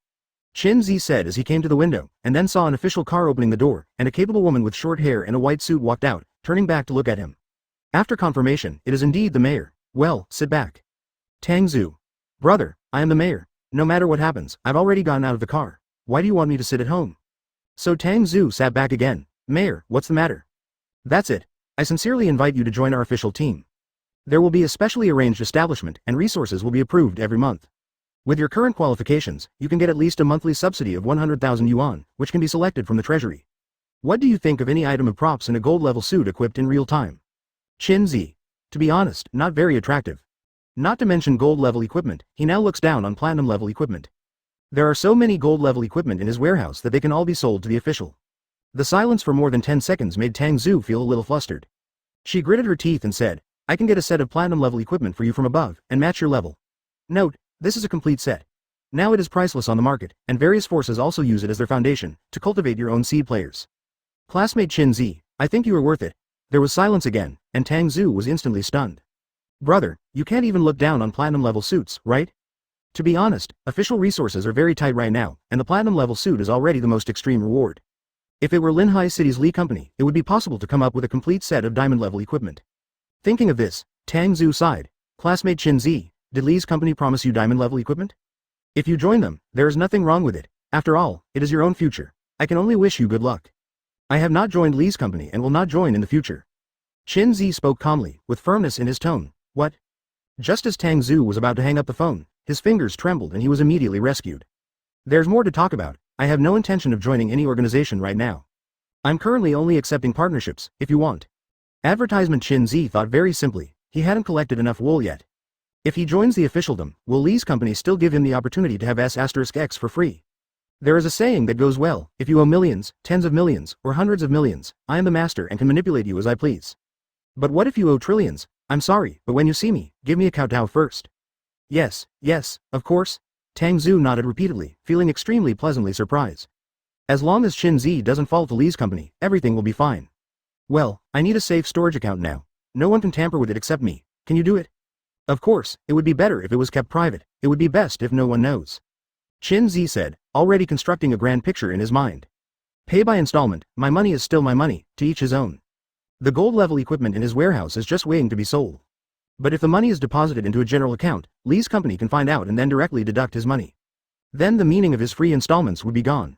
Shinzi said as he came to the window, and then saw an official car opening the door, and a capable woman with short hair and a white suit walked out, turning back to look at him. After confirmation, it is indeed the mayor. Well, sit back. Tang Zhu. Brother, I am the mayor. No matter what happens, I've already gotten out of the car. Why do you want me to sit at home? So Tang Zhu sat back again. Mayor, what's the matter? That's it. I sincerely invite you to join our official team. There will be a specially arranged establishment, and resources will be approved every month. With your current qualifications, you can get at least a monthly subsidy of 100,000 yuan, which can be selected from the treasury. What do you think of any item of props in a gold-level suit equipped in real time? Shinzi. To be honest, not very attractive. Not to mention gold-level equipment, he now looks down on platinum-level equipment. There are so many gold-level equipment in his warehouse that they can all be sold to the official. The silence for more than 10 seconds made Tang Zhu feel a little flustered. She gritted her teeth and said, I can get a set of platinum-level equipment for you from above, and match your level. Note, this is a complete set. Now it is priceless on the market, and various forces also use it as their foundation, to cultivate your own seed players. Classmate Shinzi, I think you are worth it. There was silence again, and Tang Zhu was instantly stunned. Brother, you can't even look down on platinum-level suits, right? To be honest, official resources are very tight right now, and the platinum-level suit is already the most extreme reward. If it were Linhai City's Li Company, it would be possible to come up with a complete set of diamond-level equipment. Thinking of this, Tang Zhu sighed. Classmate Shinzi, did Li's company promise you diamond-level equipment? If you join them, there is nothing wrong with it. After all, it is your own future. I can only wish you good luck. I have not joined Li's company and will not join in the future. Shinzi spoke calmly, with firmness in his tone. What? Just as Tang Zhu was about to hang up the phone, his fingers trembled and he was immediately rescued. There's more to talk about. I have no intention of joining any organization right now. I'm currently only accepting partnerships, if you want. Advertisement. Shinzi thought very simply. He hadn't collected enough wool yet. If he joins the officialdom, will Li's company still give him the opportunity to have S*X for free? There is a saying that goes well, if you owe millions, tens of millions, or hundreds of millions, I am the master and can manipulate you as I please. But what if you owe trillions? I'm sorry, but when you see me, give me a kowtow first. Yes, of course. Tang Zhu nodded repeatedly, feeling extremely pleasantly surprised. As long as Shinzi doesn't fall to Li's company, everything will be fine. Well, I need a safe storage account now. No one can tamper with it except me. Can you do it? Of course, it would be better if it was kept private. It would be best if no one knows. Shinzi said, already constructing a grand picture in his mind. Pay by installment, my money is still my money, to each his own. The gold-level equipment in his warehouse is just waiting to be sold. But if the money is deposited into a general account, Li's company can find out and then directly deduct his money. Then the meaning of his free installments would be gone.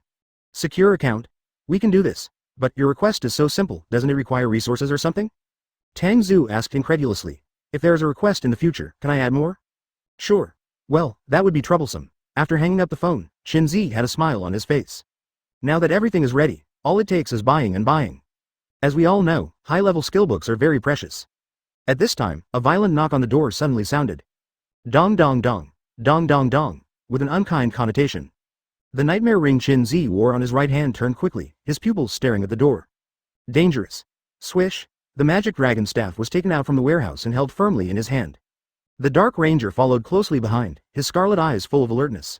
Secure account? We can do this. But your request is so simple, doesn't it require resources or something? Tang Zhu asked incredulously. If there is a request in the future, can I add more? Sure. Well, that would be troublesome. After hanging up the phone, Shinzi had a smile on his face. Now that everything is ready, all it takes is buying and buying. As we all know, high-level skill books are very precious. At this time, a violent knock on the door suddenly sounded. Dong dong dong, dong dong dong, with an unkind connotation. The nightmare ring Shinzi wore on his right hand turned quickly, his pupils staring at the door. Dangerous. Swish. The magic dragon staff was taken out from the warehouse and held firmly in his hand. The Dark Ranger followed closely behind, his scarlet eyes full of alertness.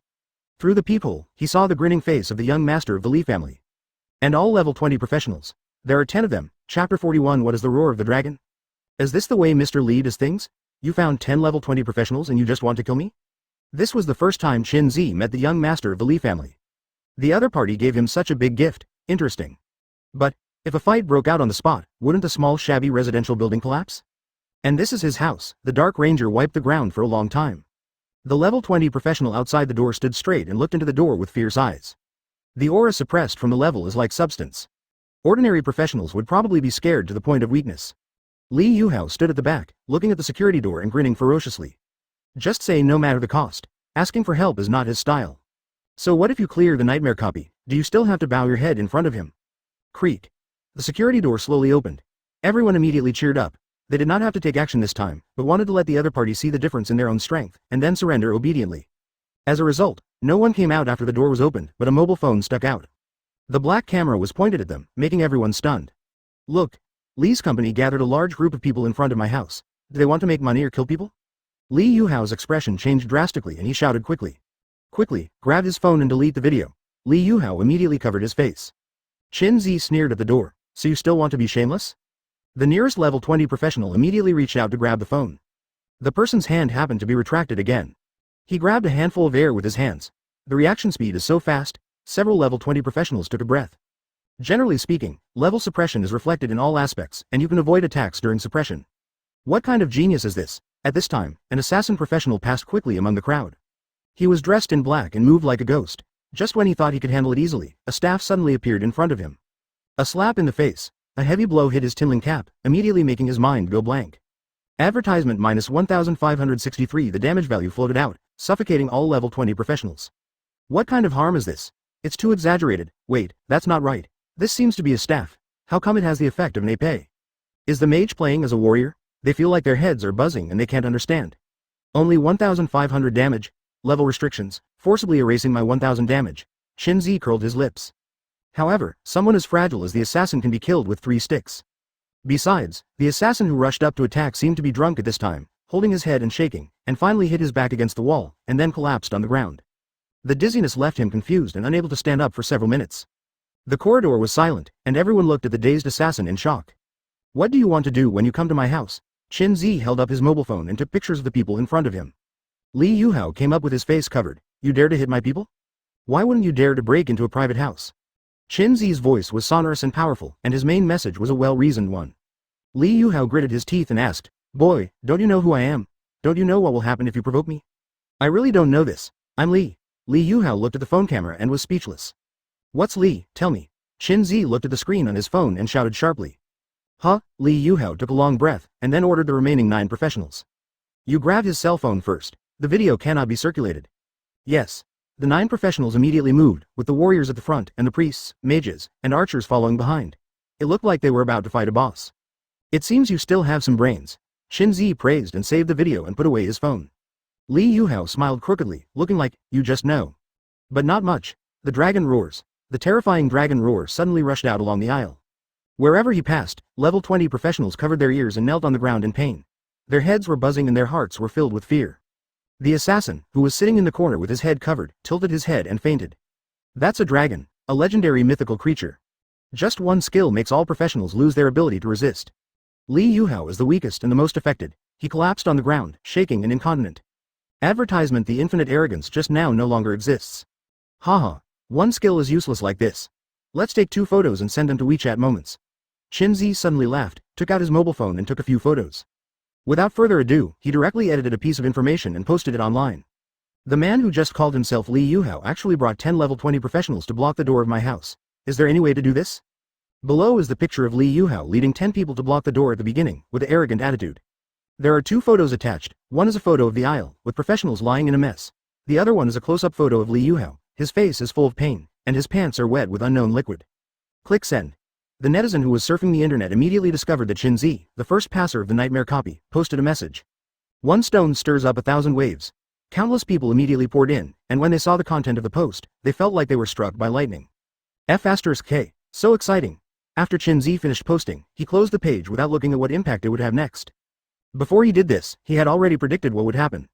Through the peephole, he saw the grinning face of the young master of the Li family. And all level 20 professionals. There are 10 of them. Chapter 41. What is the roar of the dragon? Is this the way Mr. Li does things? You found 10 level 20 professionals and you just want to kill me? This was the first time Shinzi met the young master of the Li family. The other party gave him such a big gift. Interesting. But, if a fight broke out on the spot, wouldn't a small shabby residential building collapse? And this is his house. The Dark Ranger wiped the ground for a long time. The level 20 professional outside the door stood straight and looked into the door with fierce eyes. The aura suppressed from the level is like substance. Ordinary professionals would probably be scared to the point of weakness. Li Yuhao stood at the back, looking at the security door and grinning ferociously. Just say no matter the cost. Asking for help is not his style. So what if you clear the nightmare copy? Do you still have to bow your head in front of him? Creak. The security door slowly opened. Everyone immediately cheered up. They did not have to take action this time, but wanted to let the other party see the difference in their own strength, and then surrender obediently. As a result, no one came out after the door was opened, but a mobile phone stuck out. The black camera was pointed at them, making everyone stunned. Look. Lee's company gathered a large group of people in front of my house. Do they want to make money or kill people? Lee Yuhao's expression changed drastically and he shouted quickly. Quickly, grab his phone and delete the video. Lee Yuhao immediately covered his face. Qin Zi sneered at the door. So you still want to be shameless? The nearest level 20 professional immediately reached out to grab the phone. The person's hand happened to be retracted again. He grabbed a handful of air with his hands. The reaction speed is so fast, several level 20 professionals took a breath. Generally speaking, level suppression is reflected in all aspects, and you can avoid attacks during suppression. What kind of genius is this? At this time, an assassin professional passed quickly among the crowd. He was dressed in black and moved like a ghost. Just when he thought he could handle it easily, a staff suddenly appeared in front of him. A slap in the face. A heavy blow hit his tinling cap, immediately making his mind go blank. Advertisement -1563. The damage value floated out, suffocating all level 20 professionals. What kind of harm is this? It's too exaggerated. Wait, that's not right. This seems to be a staff. How come it has the effect of an épée? Is the mage playing as a warrior? They feel like their heads are buzzing and they can't understand. Only 1500 damage. Level restrictions, forcibly erasing my 1000 damage. Qin Zi curled his lips. However, someone as fragile as the assassin can be killed with 3 sticks. Besides, the assassin who rushed up to attack seemed to be drunk at this time, holding his head and shaking, and finally hit his back against the wall, and then collapsed on the ground. The dizziness left him confused and unable to stand up for several minutes. The corridor was silent, and everyone looked at the dazed assassin in shock. What do you want to do when you come to my house? Qin Zi held up his mobile phone and took pictures of the people in front of him. Lee Yuhao came up with his face covered. You dare to hit my people? Why wouldn't you dare to break into a private house? Qin Zi's voice was sonorous and powerful, and his main message was a well-reasoned one. Lee Yuhao gritted his teeth and asked, Boy, don't you know who I am? Don't you know what will happen if you provoke me? I really don't know this. I'm Lee. Lee Yuhao looked at the phone camera and was speechless. What's Lee? Tell me. Qin Zi looked at the screen on his phone and shouted sharply. Huh? Lee Yuhao took a long breath, and then ordered the remaining 9 professionals. You grab his cell phone first. The video cannot be circulated. Yes. The 9 professionals immediately moved, with the warriors at the front and the priests, mages, and archers following behind. It looked like they were about to fight a boss. It seems you still have some brains. Qin Zi praised and saved the video and put away his phone. Lee Yuhao smiled crookedly, looking like, you just know. But not much. The dragon roars. The terrifying dragon roar suddenly rushed out along the aisle. Wherever he passed, level 20 professionals covered their ears and knelt on the ground in pain. Their heads were buzzing and their hearts were filled with fear. The assassin, who was sitting in the corner with his head covered, tilted his head and fainted. That's a dragon, a legendary mythical creature. Just one skill makes all professionals lose their ability to resist. Lee Yuhao is the weakest and the most affected. He collapsed on the ground, shaking and incontinent. Advertisement: the infinite arrogance just now no longer exists. Haha, one skill is useless like this. Let's take 2 photos and send them to WeChat Moments. Qin Zi suddenly laughed, took out his mobile phone and took a few photos. Without further ado, he directly edited a piece of information and posted it online. The man who just called himself Lee Yuhao actually brought 10 level 20 professionals to block the door of my house. Is there any way to do this? Below is the picture of Lee Yuhao leading 10 people to block the door at the beginning, with an arrogant attitude. There are 2 photos attached. One is a photo of the aisle, with professionals lying in a mess. The other one is a close-up photo of Lee Yuhao. His face is full of pain, and his pants are wet with unknown liquid. Click send. The netizen who was surfing the internet immediately discovered that Qin Zi, the first passer of the nightmare copy, posted a message. One stone stirs up 1,000 waves. Countless people immediately poured in, and when they saw the content of the post, they felt like they were struck by lightning. F*K. So exciting. After Qin Zi finished posting, he closed the page without looking at what impact it would have next. Before he did this, he had already predicted what would happen.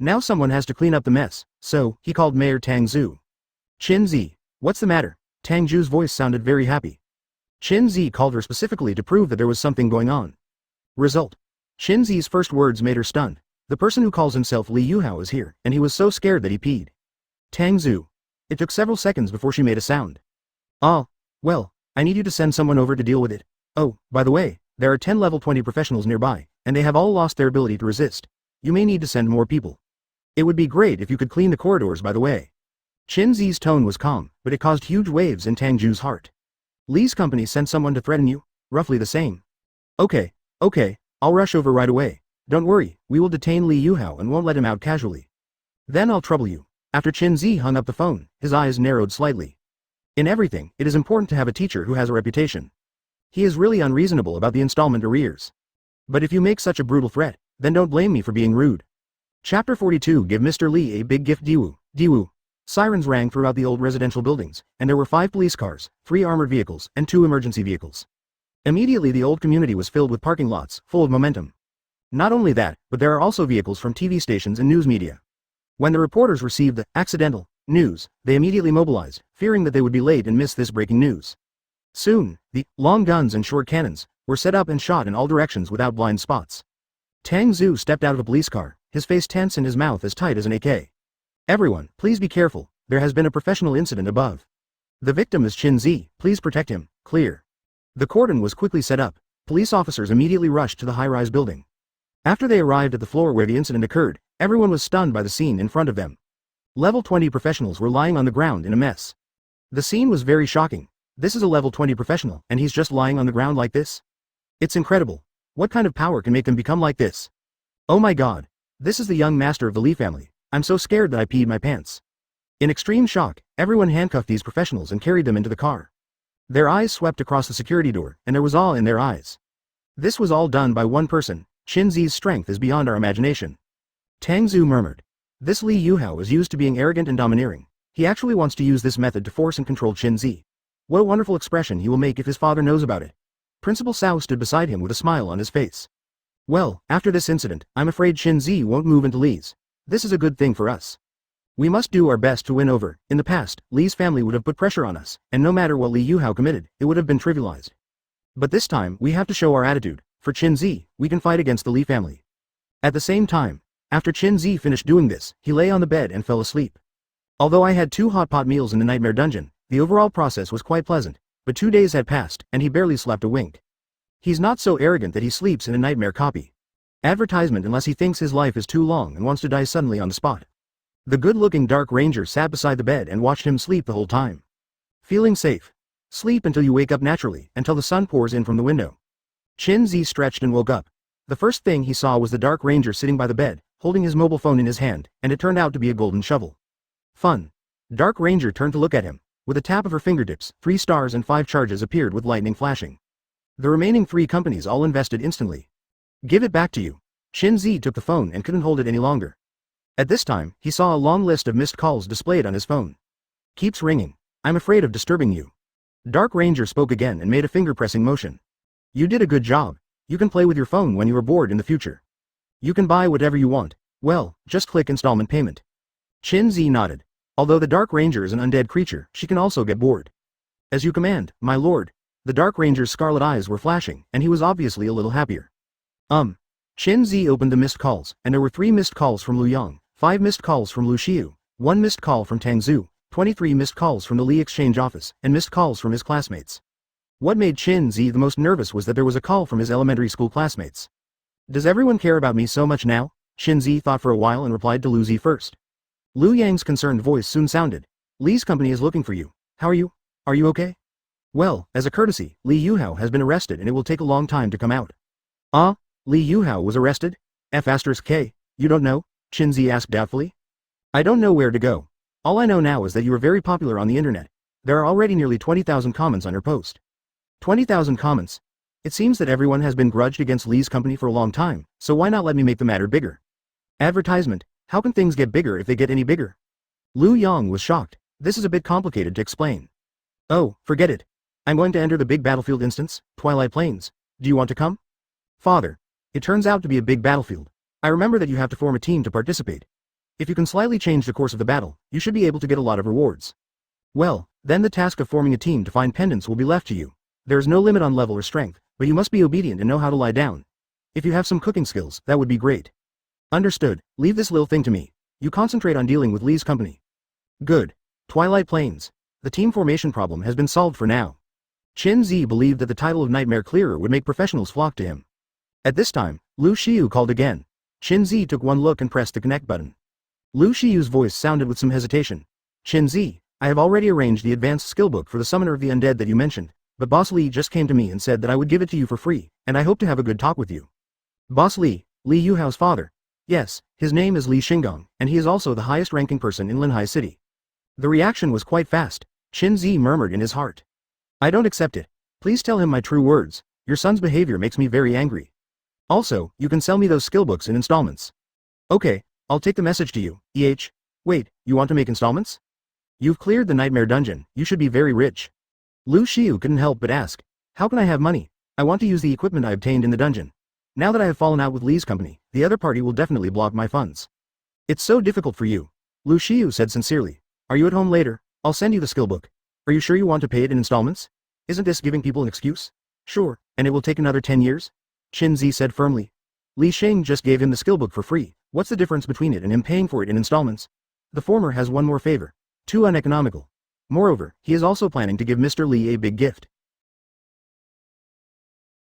Now someone has to clean up the mess, so he called Mayor Tang Zhu. Qin Zi, what's the matter? Tang Zhu's voice sounded very happy. Qin Zi called her specifically to prove that there was something going on. Result. Qin Zi's first words made her stunned. The person who calls himself Lee Yuhao is here, and he was so scared that he peed. Tang Zhu. It took several seconds before she made a sound. Ah, well, I need you to send someone over to deal with it. Oh, by the way, there are 10 level 20 professionals nearby, and they have all lost their ability to resist. You may need to send more people. It would be great if you could clean the corridors by the way. Qin Zi's tone was calm, but it caused huge waves in Tang Zhu's heart. Lee's company sent someone to threaten you? Roughly the same. Okay, I'll rush over right away. Don't worry, we will detain Lee Yuhao and won't let him out casually. Then I'll trouble you. After Qin Zi hung up the phone, his eyes narrowed slightly. In everything, it is important to have a teacher who has a reputation. He is really unreasonable about the installment arrears. But if you make such a brutal threat, then don't blame me for being rude. Chapter 42 Give Mr. Lee a big gift. Diwu, Diwu. Sirens rang throughout the old residential buildings, and there were 5 police cars, 3 armored vehicles, and 2 emergency vehicles. Immediately the old community was filled with parking lots, full of momentum. Not only that, but there are also vehicles from TV stations and news media. When the reporters received the accidental news, they immediately mobilized, fearing that they would be late and miss this breaking news. Soon, the long guns and short cannons were set up and shot in all directions without blind spots. Tang Zhu stepped out of a police car, his face tense and his mouth as tight as an AK. Everyone, please be careful, there has been a professional incident above. The victim is Qin Zi, please protect him, clear. The cordon was quickly set up. Police officers immediately rushed to the high-rise building. After they arrived at the floor where the incident occurred, everyone was stunned by the scene in front of them. Level 20 professionals were lying on the ground in a mess. The scene was very shocking. This is a level 20 professional, and he's just lying on the ground like this? It's incredible. What kind of power can make them become like this? Oh my god. This is the young master of the Lee family. I'm so scared that I peed my pants. In extreme shock, everyone handcuffed these professionals and carried them into the car. Their eyes swept across the security door, and there was awe in their eyes. This was all done by one person. Qin Zi's strength is beyond our imagination. Tang Zhu murmured. This Li Yuhao is used to being arrogant and domineering. He actually wants to use this method to force and control Qin Zi. What a wonderful expression he will make if his father knows about it. Principal Cao stood beside him with a smile on his face. Well, after this incident, I'm afraid Qin Zi won't move into Li's. This is a good thing for us. We must do our best to win over. In the past, Li's family would have put pressure on us, and no matter what Li Yuhao committed, it would have been trivialized. But this time, we have to show our attitude. For Qin Zi, we can fight against the Li family. At the same time, after Qin Zi finished doing this, he lay on the bed and fell asleep. Although I had 2 hot pot meals in the nightmare dungeon, the overall process was quite pleasant, but 2 days had passed, and he barely slept a wink. He's not so arrogant that he sleeps in a nightmare copy. Advertisement unless he thinks his life is too long and wants to die suddenly on the spot. The good-looking Dark Ranger sat beside the bed and watched him sleep the whole time. Feeling safe. Sleep until you wake up naturally, until the sun pours in from the window. Qin Zi stretched and woke up. The first thing he saw was the Dark Ranger sitting by the bed, holding his mobile phone in his hand, and it turned out to be a golden shovel. Fun. Dark Ranger turned to look at him. With a tap of her fingertips, 3 stars and 5 charges appeared with lightning flashing. The remaining 3 companies all invested instantly. Give it back to you. Qin Zi took the phone and couldn't hold it any longer. At this time, he saw a long list of missed calls displayed on his phone. Keeps ringing. I'm afraid of disturbing you. Dark Ranger spoke again and made a finger-pressing motion. You did a good job. You can play with your phone when you are bored in the future. You can buy whatever you want. Well, just click installment payment. Qin Zi nodded. Although the Dark Ranger is an undead creature, she can also get bored. As you command, my lord. The Dark Ranger's scarlet eyes were flashing, and he was obviously a little happier. Qin Zi opened the missed calls, and there were 3 missed calls from Lu Yang, 5 missed calls from Lu Xiu, 1 missed call from Tang Zhu, 23 missed calls from the Li Exchange office, and missed calls from his classmates. What made Qin Zi the most nervous was that there was a call from his elementary school classmates. Does everyone care about me so much now? Qin Zi thought for a while and replied to Lu Zi first. Lu Yang's concerned voice soon sounded. Li's company is looking for you. How are you? Are you okay? Well, as a courtesy, Li Yuhao has been arrested and it will take a long time to come out. Li Yuhao was arrested? F*K, you don't know? Qin Zi asked doubtfully. I don't know where to go. All I know now is that you are very popular on the internet. There are already nearly 20,000 comments on your post. 20,000 comments? It seems that everyone has been grudged against Li's company for a long time, so why not let me make the matter bigger? Advertisement, how can things get bigger if they get any bigger? Lu Yang was shocked. This is a bit complicated to explain. Oh, forget it. I'm going to enter the big battlefield instance, Twilight Plains. Do you want to come? Father. It turns out to be a big battlefield. I remember that you have to form a team to participate. If you can slightly change the course of the battle, you should be able to get a lot of rewards. Well, then the task of forming a team to find pendants will be left to you. There is no limit on level or strength, but you must be obedient and know how to lie down. If you have some cooking skills, that would be great. Understood. Leave this little thing to me. You concentrate on dealing with Li's company. Good. Twilight Plains. The team formation problem has been solved for now. Qin Zi believed that the title of Nightmare Clearer would make professionals flock to him. At this time, Lu Xiu called again. Qin Zi took one look and pressed the connect button. Lu Xiu's voice sounded with some hesitation. Qin Zi, I have already arranged the advanced skillbook for the summoner of the undead that you mentioned, but Boss Li just came to me and said that I would give it to you for free, and I hope to have a good talk with you. Boss Li, Li Yuhao's father. Yes, his name is Li Xingong, and he is also the highest ranking person in Linhai City. The reaction was quite fast. Qin Zi murmured in his heart. I don't accept it. Please tell him my true words. Your son's behavior makes me very angry. Also, you can sell me those skill books in installments. Okay, I'll take the message to you. Wait, you want to make installments? You've cleared the nightmare dungeon, you should be very rich. Lu Xiu couldn't help but ask. How can I have money? I want to use the equipment I obtained in the dungeon. Now that I have fallen out with Li's company, the other party will definitely block my funds. It's so difficult for you. Lu Xiu said sincerely. Are you at home later? I'll send you the skill book. Are you sure you want to pay it in installments? Isn't this giving people an excuse? Sure, and it will take another 10 years? Qin Zi said firmly. Li Sheng just gave him the skill book for free. What's the difference between it and him paying for it in installments? The former has one more favor. Too uneconomical. Moreover, he is also planning to give Mr. Li a big gift.